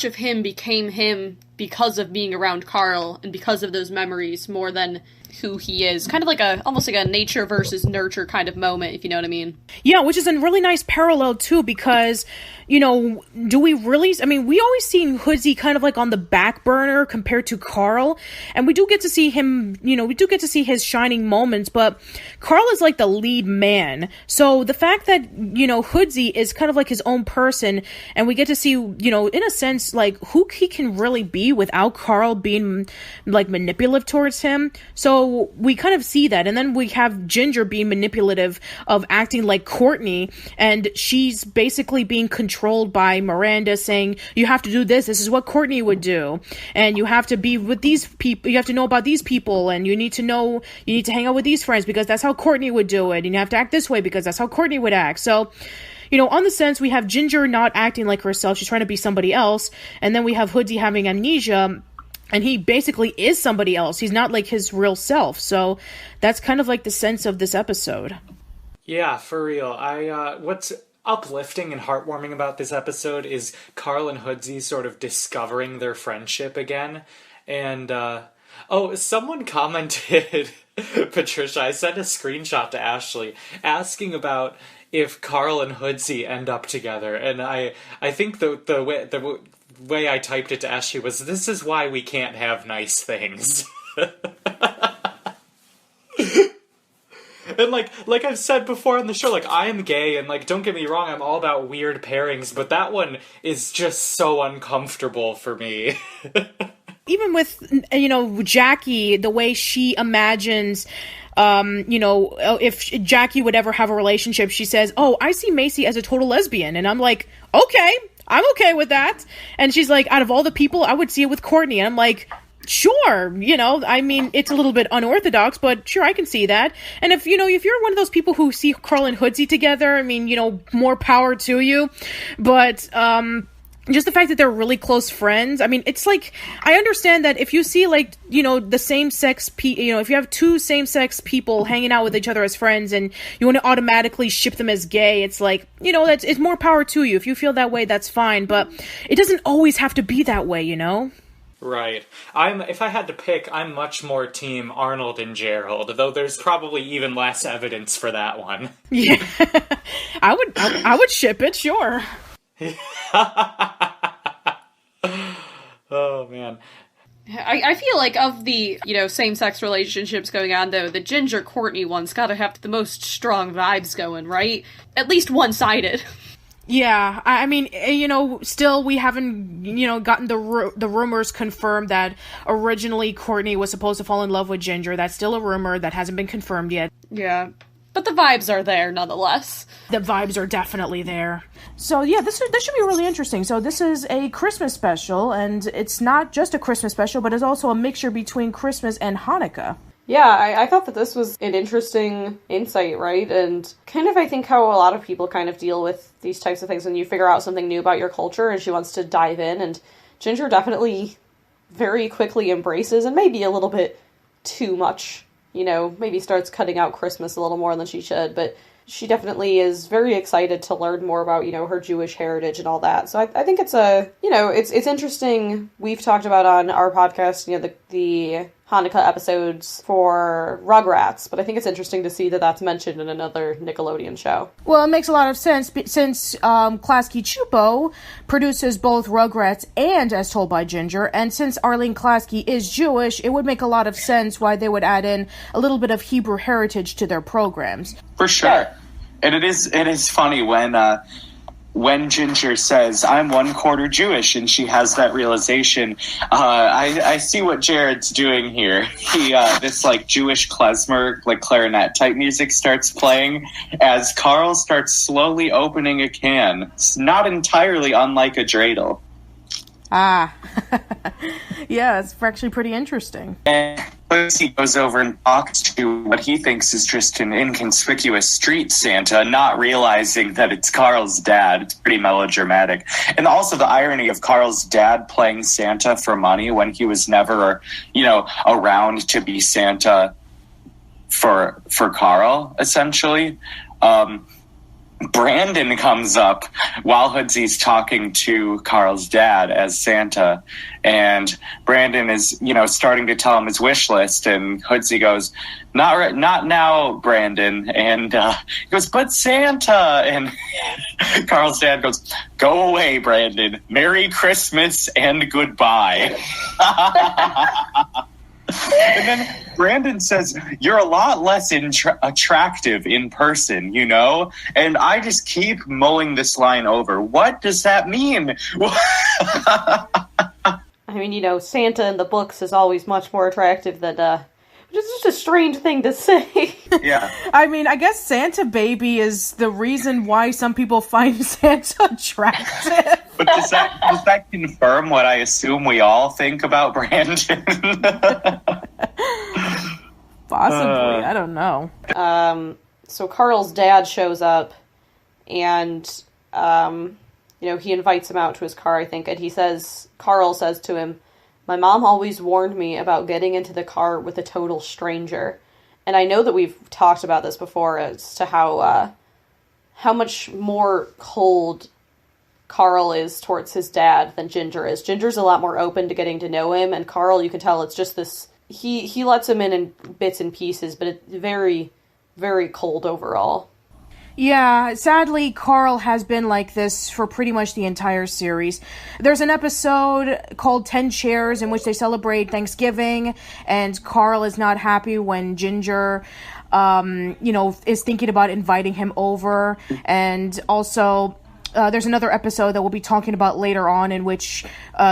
of him became him because of being around Carl and because of those memories more than who he is. Kind of like almost like a nature versus nurture kind of moment, if you know what I mean. Yeah, which is a really nice parallel too, because do we really, we always seen Hoodsey kind of like on the back burner compared to Carl, and we do get to see him, we do get to see his shining moments, but Carl is like the lead man. So the fact that, Hoodsey is kind of like his own person, and we get to see, in a sense, like who he can really be without Carl being like manipulative towards him. So we kind of see that, and then we have Ginger being manipulative of acting like Courtney, and she's basically being controlled by Miranda, saying you have to do this is what Courtney would do, and you have to be with these people, you have to know about these people, and you need to hang out with these friends because that's how Courtney would do it, and you have to act this way because that's how Courtney would act. So on the sense, we have Ginger not acting like herself, she's trying to be somebody else, and then we have Hoodsey having amnesia, and he basically is somebody else. He's not like his real self. So that's kind of like the sense of this episode. Yeah, for real. What's uplifting and heartwarming about this episode is Carl and Hoodsey sort of discovering their friendship again. And, someone commented, Patricia, I sent a screenshot to Ashli, asking about if Carl and Hoodsey end up together. And I think the way I typed it to Ashli was, this is why we can't have nice things. And like I've said before on the show, like I am gay, and like don't get me wrong, I'm all about weird pairings, but that one is just so uncomfortable for me. Even with, you know, Jackie, the way she imagines, you know, if Jackie would ever have a relationship, she says, "Oh, I see Macy as a total lesbian," and I'm like, okay, I'm okay with that. And she's like, out of all the people, I would see it with Courtney. And I'm like, sure, you know, I mean, it's a little bit unorthodox, but sure, I can see that. And if, you know, if you're one of those people who see Carl and Hoodsie together, I mean, you know, more power to you. But, just the fact that they're really close friends. I mean, it's like, I understand that if you see, like, you know, the same-sex, you know, if you have two same-sex people hanging out with each other as friends and you want to automatically ship them as gay, it's like, you know, it's more power to you. If you feel that way, that's fine. But it doesn't always have to be that way, you know? Right. If I had to pick, I'm much more team Arnold and Gerald, though there's probably even less evidence for that one. Yeah. I would ship it, sure. Oh, man. I feel like of the, you know, same-sex relationships going on, though, the Ginger-Courtney one's gotta have the most strong vibes going, right? At least one-sided. Yeah, I mean, you know, still we haven't, you know, gotten the rumors confirmed that originally Courtney was supposed to fall in love with Ginger. That's still a rumor that hasn't been confirmed yet. Yeah. But the vibes are there, nonetheless. The vibes are definitely there. So, yeah, this should be really interesting. So this is a Christmas special, and it's not just a Christmas special, but it's also a mixture between Christmas and Hanukkah. Yeah, I thought that this was an interesting insight, right? And kind of, I think, how a lot of people kind of deal with these types of things when you figure out something new about your culture and she wants to dive in. And Ginger definitely very quickly embraces, and maybe a little bit too much, you know, maybe starts cutting out Christmas a little more than she should, but she definitely is very excited to learn more about, you know, her Jewish heritage and all that. So I think it's it's interesting. We've talked about on our podcast, you know, the Hanukkah episodes for Rugrats, but I think it's interesting to see that that's mentioned in another Nickelodeon show. Well, it makes a lot of sense since Klasky Chupo produces both Rugrats and As Told by Ginger, and since Arlene Klasky is Jewish, it would make a lot of sense why they would add in a little bit of Hebrew heritage to their programs. For sure. And it is funny when Ginger says, "I'm 1/4 Jewish," and she has that realization, I see what Jared's doing here. He, this, like, Jewish klezmer, like, clarinet type music starts playing as Carl starts slowly opening a can. It's not entirely unlike a dreidel. Ah. Yeah, it's actually pretty interesting. And he goes over and talks to what he thinks is just an inconspicuous street Santa, not realizing that it's Carl's dad. It's pretty melodramatic. And also the irony of Carl's dad playing Santa for money when he was never, you know, around to be Santa for Carl, essentially. Brandon comes up while Hoodsie's talking to Carl's dad as Santa, and Brandon is, you know, starting to tell him his wish list, and Hoodsie goes, not now, Brandon, and he goes, "But Santa," and Carl's dad goes, "Go away, Brandon. Merry Christmas and goodbye." And then Brandon says, "You're a lot less attractive in person, you know?" And I just keep mulling this line over. What does that mean? I mean, you know, Santa in the books is always much more attractive than, it's just a strange thing to say. Yeah. I mean, I guess Santa Baby is the reason why some people find Santa attractive. But does that confirm what I assume we all think about Brandon? Possibly, I don't know. So Carl's dad shows up, and, you know, he invites him out to his car, I think, and Carl says to him, "My mom always warned me about getting into the car with a total stranger." And I know that we've talked about this before as to how much more cold Carl is towards his dad than Ginger is. Ginger's a lot more open to getting to know him, and Carl, you can tell it's just this, he lets him in bits and pieces, but it's very, very cold overall. Yeah, sadly, Carl has been like this for pretty much the entire series. There's an episode called 10 Chairs in which they celebrate Thanksgiving, and Carl is not happy when Ginger is thinking about inviting him over. And also, there's another episode that we'll be talking about later on in which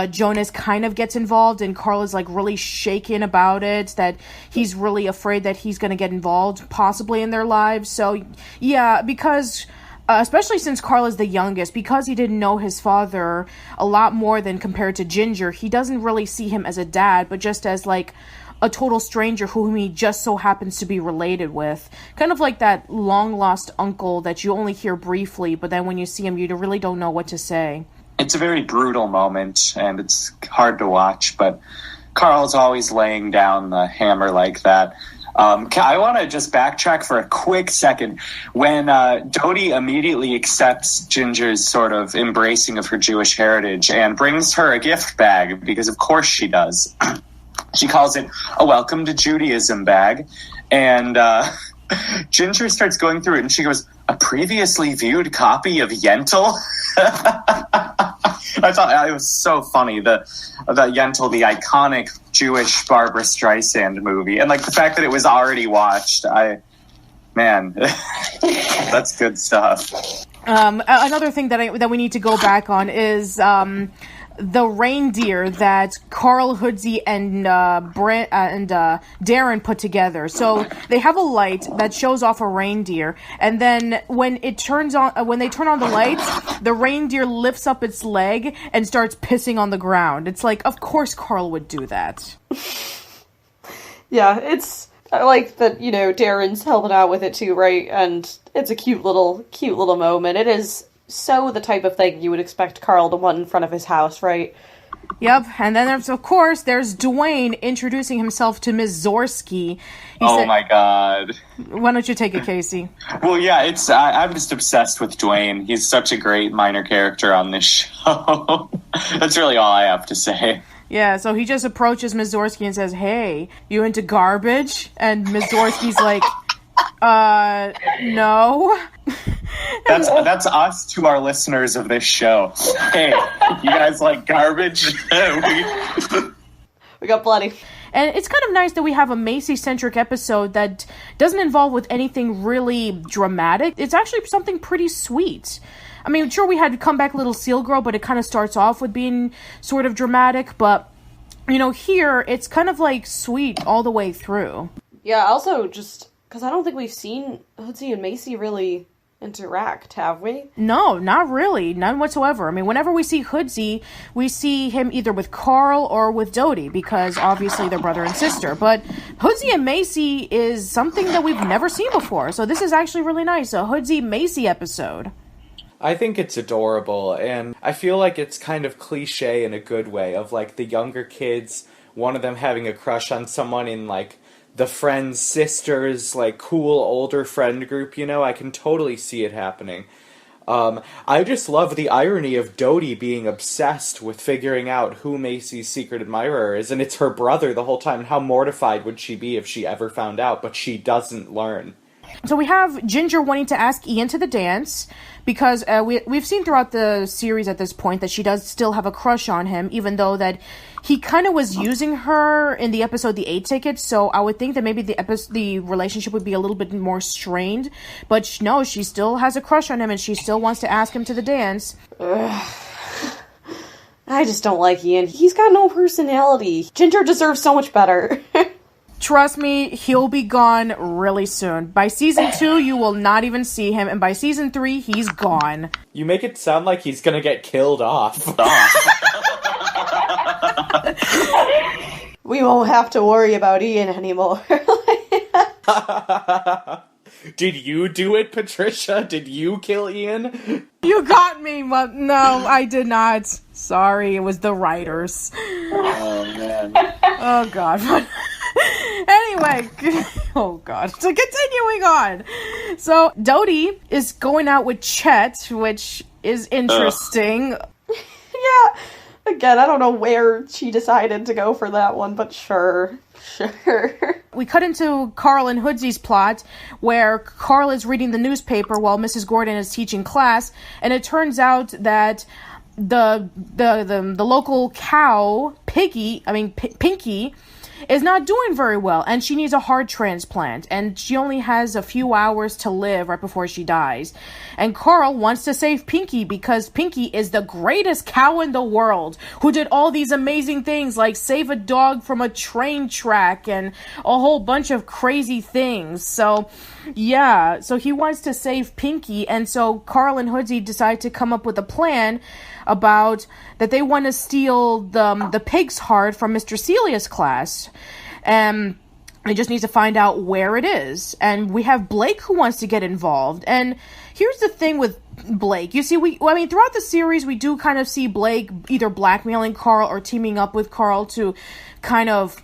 Jonas kind of gets involved, and Carl is like really shaken about it, that he's really afraid that he's going to get involved possibly in their lives. So yeah, because especially since Carl is the youngest, because he didn't know his father a lot more than compared to Ginger, he doesn't really see him as a dad, but just as like a total stranger whom he just so happens to be related with. Kind of like that long-lost uncle that you only hear briefly, but then when you see him, you really don't know what to say. It's a very brutal moment, and it's hard to watch, but Carl's always laying down the hammer like that. I want to just backtrack for a quick second. When Dodie immediately accepts Ginger's sort of embracing of her Jewish heritage and brings her a gift bag, because of course she does. She calls it a welcome to Judaism bag. And Ginger starts going through it, and she goes, a previously viewed copy of Yentl? I thought it was so funny, the Yentl, the iconic Jewish Barbra Streisand movie. And like the fact that it was already watched, man, that's good stuff. Another thing that we need to go back on is the reindeer that Carl, Hoodsie, and Darren put together. So they have a light that shows off a reindeer, and then when they turn on the lights, the reindeer lifts up its leg and starts pissing on the ground. It's like, of course Carl would do that. Yeah, I like that, Darren's helping out with it too, right? And it's a cute little moment. It is so the type of thing you would expect Carl to want in front of his house, right? Yep, and then there's Dwayne introducing himself to Ms. Zorsky. My God. Why don't you take it, Casey? Well, yeah, I'm just obsessed with Dwayne. He's such a great minor character on this show. That's really all I have to say. Yeah, so he just approaches Ms. Zorsky and says, hey, you into garbage? And Ms. Zorsky's like, no. That's us to our listeners of this show. Hey, you guys like garbage? We got plenty. And it's kind of nice that we have a Macy-centric episode that doesn't involve with anything really dramatic. It's actually something pretty sweet. I mean, sure, we had Come Back Little Seal Girl, but it kind of starts off with being sort of dramatic. But, here, it's kind of like sweet all the way through. Yeah, also just because I don't think we've seen Hoodsie and Macy really interact, have we? No, not really. None whatsoever. I mean, whenever we see Hoodsie, we see him either with Carl or with Dodie, because obviously they're brother and sister. But Hoodsie and Macy is something that we've never seen before, so this is actually really nice. A Hoodsie-Macy episode. I think it's adorable, and I feel like it's kind of cliche in a good way, of like the younger kids, one of them having a crush on someone in like the friend's sister's like cool older friend group, I can totally see it happening. I just love the irony of Dodie being obsessed with figuring out who Macy's secret admirer is, and it's her brother the whole time. How mortified would she be if she ever found out, but she doesn't learn. So we have Ginger wanting to ask Ian to the dance, because we've seen throughout the series at this point that she does still have a crush on him, even though that he kind of was using her in the episode The 8 Ticket, so I would think that maybe the relationship would be a little bit more strained, but no, she still has a crush on him, and she still wants to ask him to the dance. Ugh. I just don't like Ian. He's got no personality. Ginger deserves so much better. Trust me, he'll be gone really soon. By season 2, you will not even see him, and by season 3, he's gone. You make it sound like he's gonna get killed off. We won't have to worry about Ian anymore. Did you do it, Patricia? Did you kill Ian? You got me, but no, I did not. Sorry, it was the writers. Oh, man. Oh, God. Anyway, oh god. So continuing on. So Dodie is going out with Chet, which is interesting. Yeah. Again, I don't know where she decided to go for that one, but sure. We cut into Carl and Hoodsie's plot, where Carl is reading the newspaper while Mrs. Gordon is teaching class, and it turns out that the local cow, Pinky, is not doing very well, and she needs a heart transplant, and she only has a few hours to live right before she dies. And Carl wants to save Pinky because Pinky is the greatest cow in the world who did all these amazing things like save a dog from a train track and a whole bunch of crazy things. So, yeah, so he wants to save Pinky, and so Carl and Hoodsie decide to come up with a plan about that they want to steal the pig's heart from Mr. Celia's class. And they just need to find out where it is. And we have Blake who wants to get involved. And here's the thing with Blake. You see, throughout the series, we do kind of see Blake either blackmailing Carl or teaming up with Carl to kind of,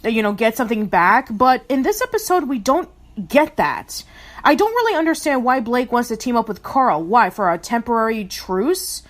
get something back. But in this episode, we don't get that. I don't really understand why Blake wants to team up with Carl. Why? For a temporary truce?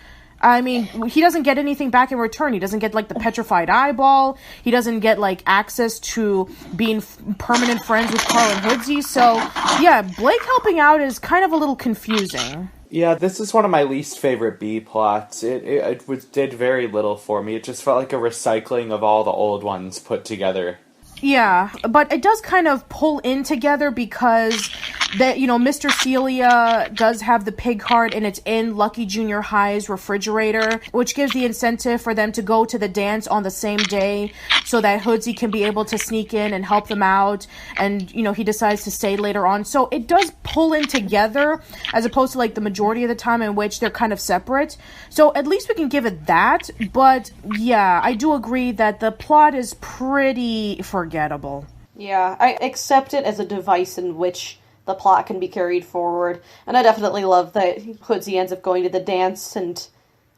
I mean, he doesn't get anything back in return. He doesn't get, the petrified eyeball. He doesn't get, access to being permanent friends with Carl and Hoodsie. So, yeah, Blake helping out is kind of a little confusing. Yeah, this is one of my least favorite B plots. It did very little for me. It just felt like a recycling of all the old ones put together. Yeah, but it does kind of pull in together because Mr. Celia does have the pig heart and it's in Lucky Junior High's refrigerator, which gives the incentive for them to go to the dance on the same day so that Hoodsie can be able to sneak in and help them out. And, he decides to stay later on. So it does pull in together as opposed to the majority of the time in which they're kind of separate. So at least we can give it that. But yeah, I do agree that the plot is pretty forgettable. Yeah, I accept it as a device in which the plot can be carried forward. And I definitely love that Hoodsie ends up going to the dance and,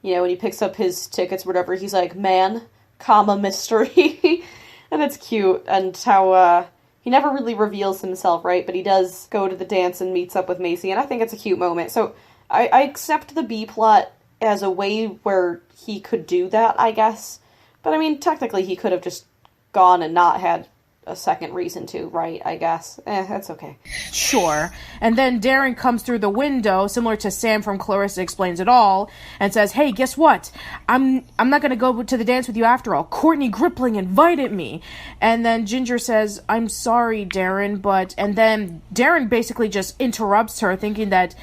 when he picks up his tickets, whatever, he's like, man, comma, mystery. And it's cute. And how, he never really reveals himself, right? But he does go to the dance and meets up with Macy, and I think it's a cute moment. So I accept the B-plot as a way where he could do that, I guess. But, technically he could have just gone and not had a second reason to, right? I guess. That's okay. Sure. And then Darren comes through the window, similar to Sam from Clarissa Explains It All, and says, hey, guess what? I'm not going to go to the dance with you after all. Courtney Grippling invited me. And then Ginger says, I'm sorry, Darren, but... And then Darren basically just interrupts her, thinking that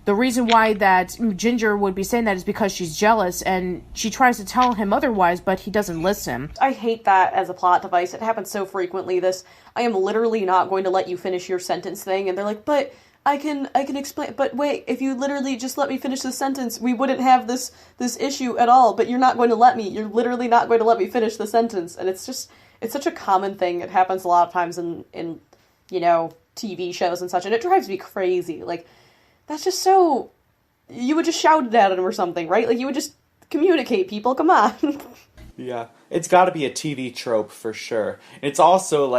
the reason why that Ginger would be saying that is because she's jealous, and she tries to tell him otherwise, but he doesn't listen. I hate that as a plot device. It happens so frequently, I am literally not going to let you finish your sentence thing, and they're like, but I can explain, but wait, if you literally just let me finish this sentence, we wouldn't have this issue at all, but you're not going to let me. You're literally not going to let me finish the sentence, and it's such a common thing. It happens a lot of times in TV shows and such, and it drives me crazy. That's just so... You would just shout it at him or something, right? You would just communicate, people. Come on. Yeah. It's got to be a TV trope for sure. It's also,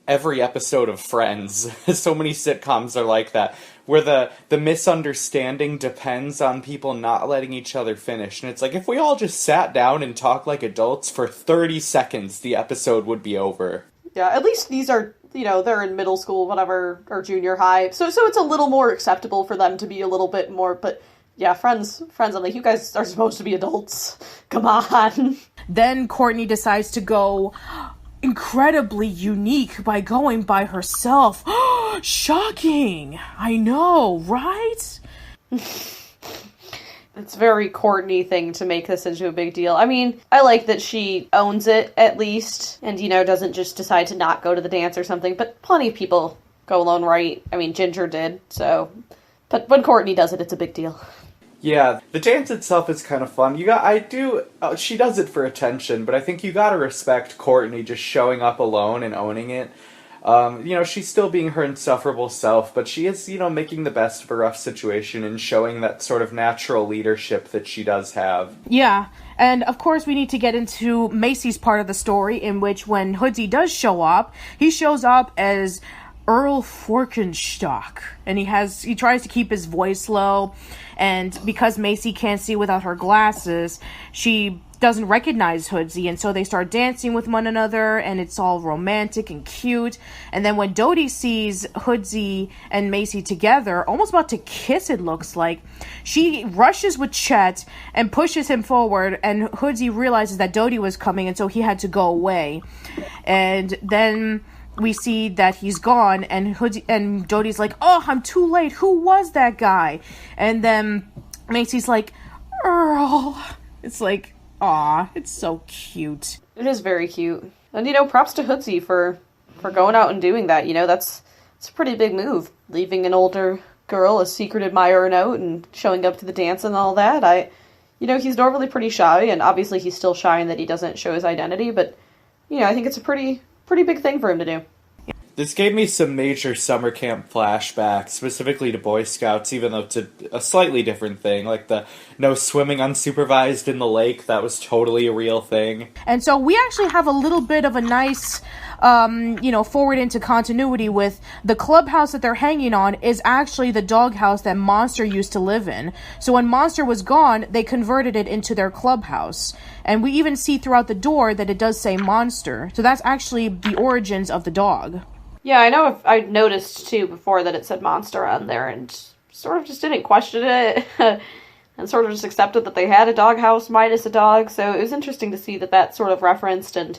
every episode of Friends. So many sitcoms are like that. Where the misunderstanding depends on people not letting each other finish. And it's if we all just sat down and talked like adults for 30 seconds, the episode would be over. Yeah, at least these are... they're in middle school, whatever, or junior high. So it's a little more acceptable for them to be a little bit more, but yeah, friends, I'm you guys are supposed to be adults. Come on. Then Courtney decides to go incredibly unique by going by herself. Shocking! I know, right? It's a very Courtney thing to make this into a big deal. I like that she owns it, at least, and, doesn't just decide to not go to the dance or something, but plenty of people go alone, right? Ginger did, so... But when Courtney does it, it's a big deal. Yeah, the dance itself is kind of fun. She does it for attention, but I think you gotta respect Courtney just showing up alone and owning it. She's still being her insufferable self, but she is, making the best of a rough situation and showing that sort of natural leadership that she does have. Yeah, and of course we need to get into Macy's part of the story, in which when Hoodsie does show up, he shows up as Earl Forkenstock, and he tries to keep his voice low, and because Macy can't see without her glasses, she doesn't recognize Hoodsie, and so they start dancing with one another, and it's all romantic and cute. And then when Dodie sees Hoodsie and Macy together, almost about to kiss, it looks like, she rushes with Chet and pushes him forward, and Hoodsie realizes that Dodie was coming, and so he had to go away. And then we see that he's gone, and Dodie's like, "Oh, I'm too late. Who was that guy?" And then Macy's like, "Earl." It's like, aw, it's so cute. It is very cute. And, props to Hoodsie for going out and doing that. It's a pretty big move. Leaving an older girl a secret admirer note and showing up to the dance and all that. He's normally pretty shy, and obviously he's still shy in that he doesn't show his identity, but, I think it's a pretty big thing for him to do. This gave me some major summer camp flashbacks, specifically to Boy Scouts, even though it's a slightly different thing. Like the no swimming unsupervised in the lake, that was totally a real thing. And so we actually have a little bit of a nice, forward into continuity with the clubhouse that they're hanging on is actually the doghouse that Monster used to live in. So when Monster was gone, they converted it into their clubhouse. And we even see throughout the door that it does say Monster. So that's actually the origins of the dog. Yeah, I know I noticed, too, before that it said Monster on there, and sort of just didn't question it, and sort of just accepted that they had a doghouse minus a dog, so it was interesting to see that sort of referenced, and,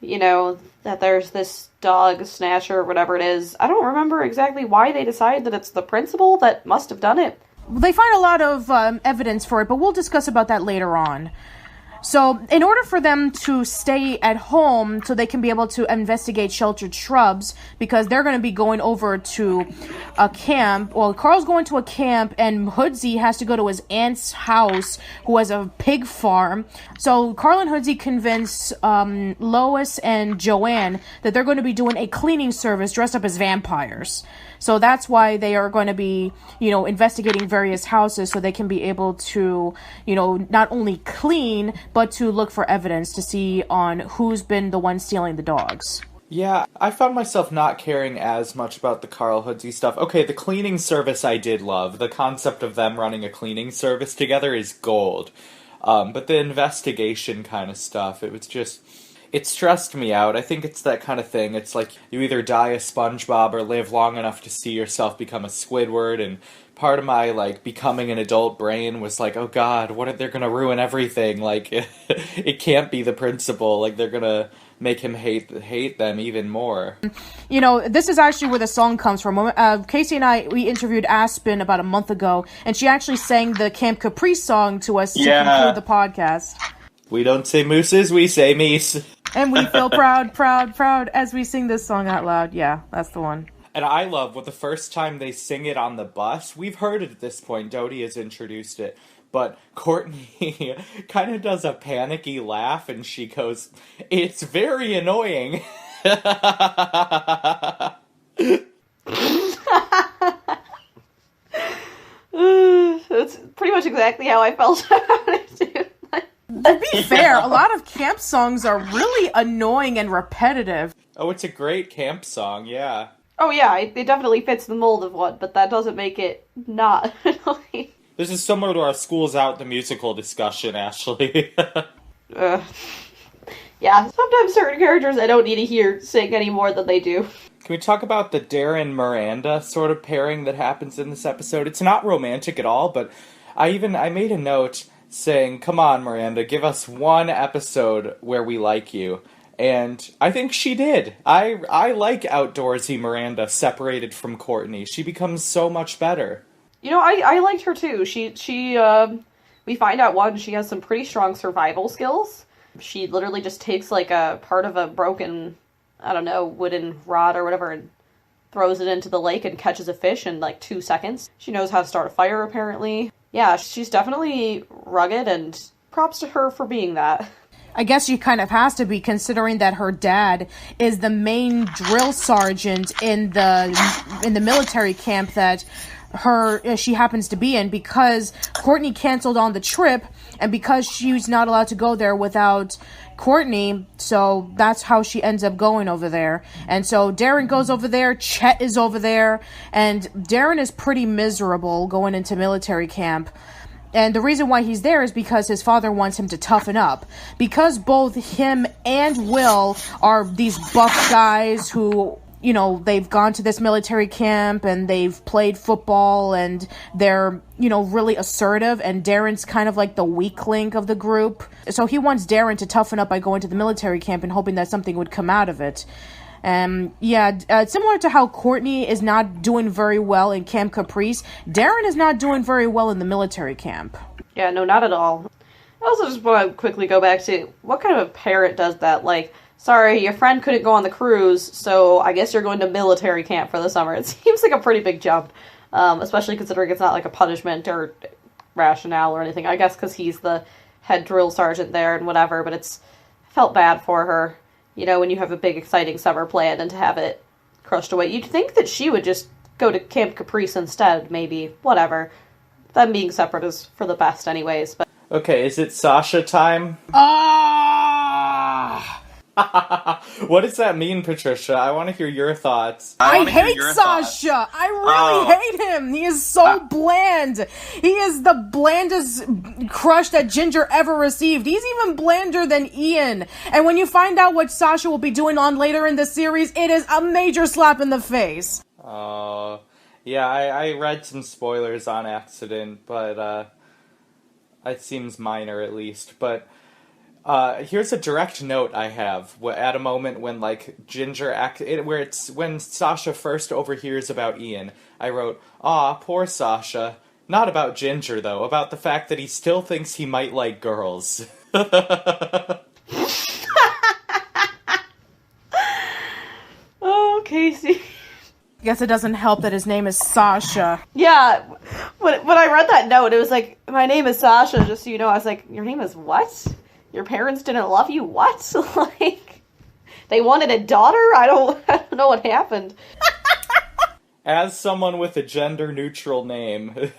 that there's this dog snatcher or whatever it is. I don't remember exactly why they decide that it's the principal that must have done it. They find a lot of evidence for it, but we'll discuss about that later on. So, in order for them to stay at home so they can be able to investigate sheltered shrubs, because they're going to be going over to a camp, well, Carl's going to a camp, and Hoodsie has to go to his aunt's house, who has a pig farm. So, Carl and Hoodsie convince Lois and Joanne that they're going to be doing a cleaning service dressed up as vampires. So that's why they are going to be, investigating various houses so they can be able to, not only clean, but to look for evidence to see on who's been the one stealing the dogs. Yeah, I found myself not caring as much about the Carl Hoodsie stuff. Okay, the cleaning service I did love. The concept of them running a cleaning service together is gold. But the investigation kind of stuff, it stressed me out. I think it's that kind of thing. It's like you either die a SpongeBob or live long enough to see yourself become a Squidward, and part of my, becoming an adult brain was like, oh god, what if they're gonna ruin everything? It can't be the principal. They're gonna make him hate them even more. This is actually where the song comes from. Casey and we interviewed Aspen about a month ago, and she actually sang the Camp Caprice song to us to conclude the podcast. We don't say mooses, we say meese. And we feel proud, proud, proud as we sing this song out loud. Yeah, that's the one. And I love the first time they sing it on the bus. We've heard it at this point. Dodie has introduced it. But Courtney kind of does a panicky laugh, and she goes, "It's very annoying." That's pretty much exactly how I felt about it, too. To be fair, a lot of camp songs are really annoying and repetitive. Oh, it's a great camp song, yeah. Oh yeah, it definitely fits the mold of one, but that doesn't make it not annoying. This is similar to our Schools Out the musical discussion, Ashli. Yeah, sometimes certain characters I don't need to hear sing any more than they do. Can we talk about the Darren Miranda sort of pairing that happens in this episode? It's not romantic at all, but I made a note saying, come on, Miranda, give us one episode where we like you. And I think she did. I like outdoorsy Miranda separated from Courtney. She becomes so much better. I liked her too. We find out, she has some pretty strong survival skills. She literally just takes a part of a broken, wooden rod or whatever and throws it into the lake and catches a fish in 2 seconds. She knows how to start a fire, apparently. Yeah, she's definitely rugged, and props to her for being that. I guess she kind of has to be, considering that her dad is the main drill sergeant in the military camp that she happens to be in. Because Courtney canceled on the trip, And because she's not allowed to go there without Courtney, so that's how she ends up going over there. And so Darren goes over there, Chet is over there, and Darren is pretty miserable going into military camp. And the reason why he's there is because his father wants him to toughen up. Because both him and Will are these buff guys who, you know, they've gone to this military camp and they've played football and they're, you know, really assertive, and Darren's kind of like the weak link of the group. So he wants Darren to toughen up by going to the military camp and hoping that something would come out of it. Similar to how Courtney is not doing very well in Camp Caprice, Darren is not doing very well in the military camp. Yeah, no, not at all. I also just want to quickly go back to, what kind of a parent does that? Like, sorry, your friend couldn't go on the cruise, so I guess you're going to military camp for the summer. It seems like a pretty big jump, especially considering it's not like a punishment or rationale or anything. I guess because he's the head drill sergeant there and whatever, but I felt bad for her. You know, when you have a big, exciting summer plan and to have it crushed away. You'd think that she would just go to Camp Caprice instead, maybe. Whatever. Them being separate is for the best anyways, but... Okay, is it Sasha time? What does that mean, Patricia? I want to hear your thoughts. I hate Sasha! I really hate him! He is so bland! He is the blandest crush that Ginger ever received. He's even blander than Ian. And when you find out what Sasha will be doing on later in the series, it is a major slap in the face. Yeah, I read some spoilers on accident, but it seems minor at least. But here's a direct note I have at a moment when Ginger when Sasha first overhears about Ian. I wrote, "Aw, poor Sasha." Not about Ginger though, about the fact that he still thinks he might like girls. Oh, Casey. Guess it doesn't help that his name is Sasha. Yeah, when I read that note, it was like, my name is Sasha, just so you know. I was like, your name is what? Your parents didn't love you? What? Like, they wanted a daughter? I don't know what happened. As someone with a gender-neutral name,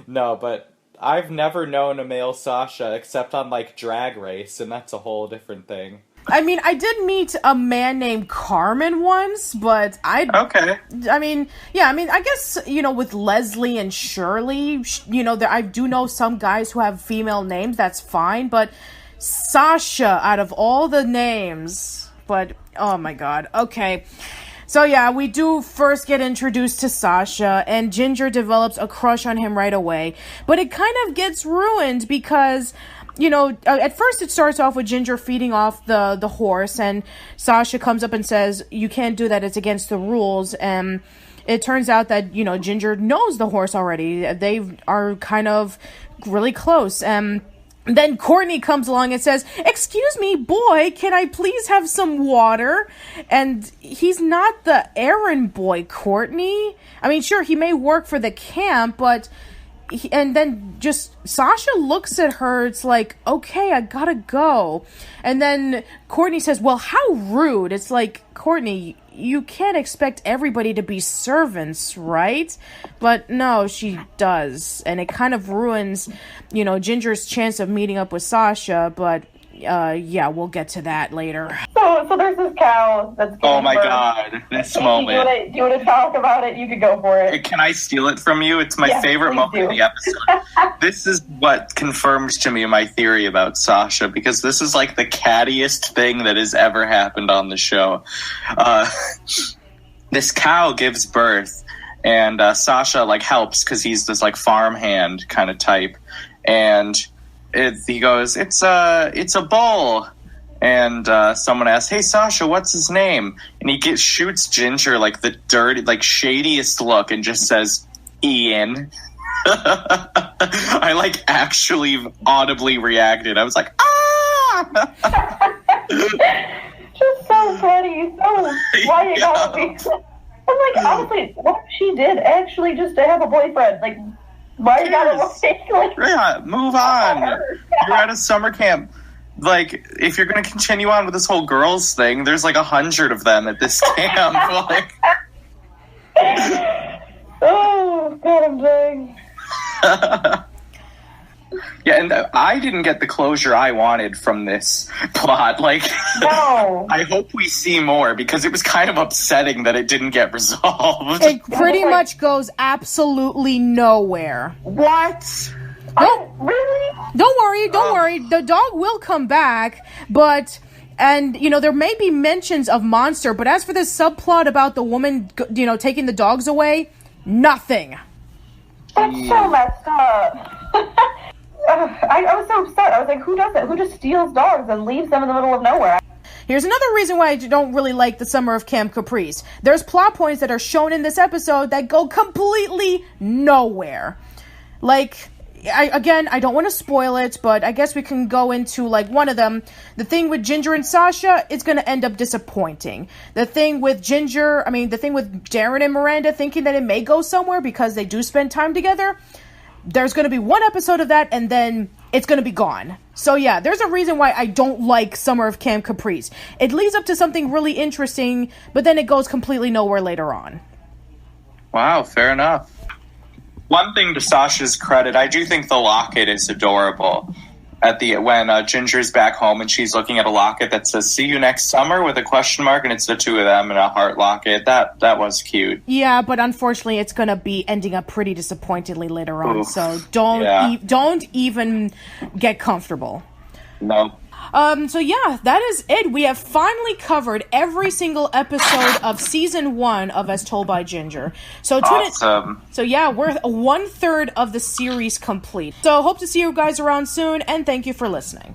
no, but I've never known a male Sasha except on, Drag Race, and that's a whole different thing. I mean, I did meet a man named Carmen once, but Okay. I guess, with Leslie and Shirley, I do know some guys who have female names, that's fine, but Sasha, out of all the names, but, oh my god, okay. So yeah, we do first get introduced to Sasha, and Ginger develops a crush on him right away, but it kind of gets ruined because... at first it starts off with Ginger feeding off the horse, and Sasha comes up and says, you can't do that, it's against the rules, and it turns out that, Ginger knows the horse already. They are kind of really close, and then Courtney comes along and says, excuse me, boy, can I please have some water? And he's not the errand boy, Courtney. I mean, sure, he may work for the camp, but... And then just Sasha looks at her, it's like, okay, I gotta go. And then Courtney says, well, how rude. It's like, Courtney, you can't expect everybody to be servants, right? But no, she does. And it kind of ruins, Ginger's chance of meeting up with Sasha, but yeah, we'll get to that later. So there's this cow that's... Oh my god, this moment. Do you want to talk about it? You could go for it. Can I steal it from you? It's my favorite moment of the episode. This is what confirms to me my theory about Sasha, because this is the cattiest thing that has ever happened on the show. This cow gives birth, and Sasha helps because he's this farmhand kind of type, and he goes, it's a bull. And someone asks, hey, Sasha, what's his name? And he shoots Ginger the dirty, shadiest look and just says, Ian. I actually audibly reacted. I was like, ah! Just so funny. So why you gotta be... I'm honestly, what if she did actually just to have a boyfriend? Why you gotta yeah, move on. You're at a summer camp. If you're gonna continue on with this whole girls thing, there's 100 of them at this camp. Oh God, I'm dying. Yeah, and I didn't get the closure I wanted from this plot. Like, No. I hope we see more, because it was kind of upsetting that it didn't get resolved. It pretty much goes absolutely nowhere. What? Really? Don't worry. The dog will come back, but... And, you know, there may be mentions of Monster, but as for this subplot about the woman, you know, taking the dogs away, nothing. That's so messed up. I was so upset. I was like, who does it? Who just steals dogs and leaves them in the middle of nowhere? Here's another reason why I don't really like the Summer of Camp Caprice. There's plot points that are shown in this episode that go completely nowhere. Like... I don't want to spoil it, but I guess we can go into, like, one of them. The thing with Ginger and Sasha, it's going to end up disappointing. The thing with Darren and Miranda thinking that it may go somewhere because they do spend time together, there's going to be one episode of that, and then it's going to be gone. So, yeah, there's a reason why I don't like Summer of Camp Caprice. It leads up to something really interesting, but then it goes completely nowhere later on. Wow, fair enough. One thing to Sasha's credit, I do think the locket is adorable. When Ginger's back home and she's looking at a locket that says "See you next summer" with a question mark, and it's the two of them in a heart locket. That was cute. Yeah, but unfortunately, it's gonna be ending up pretty disappointingly later on. Oof. So don't even get comfortable. No. So yeah, that is it. We have finally covered every single episode of season 1 of As Told by Ginger. So Awesome. So yeah, we're 1/3 of the series complete. So hope to see you guys around soon, and thank you for listening.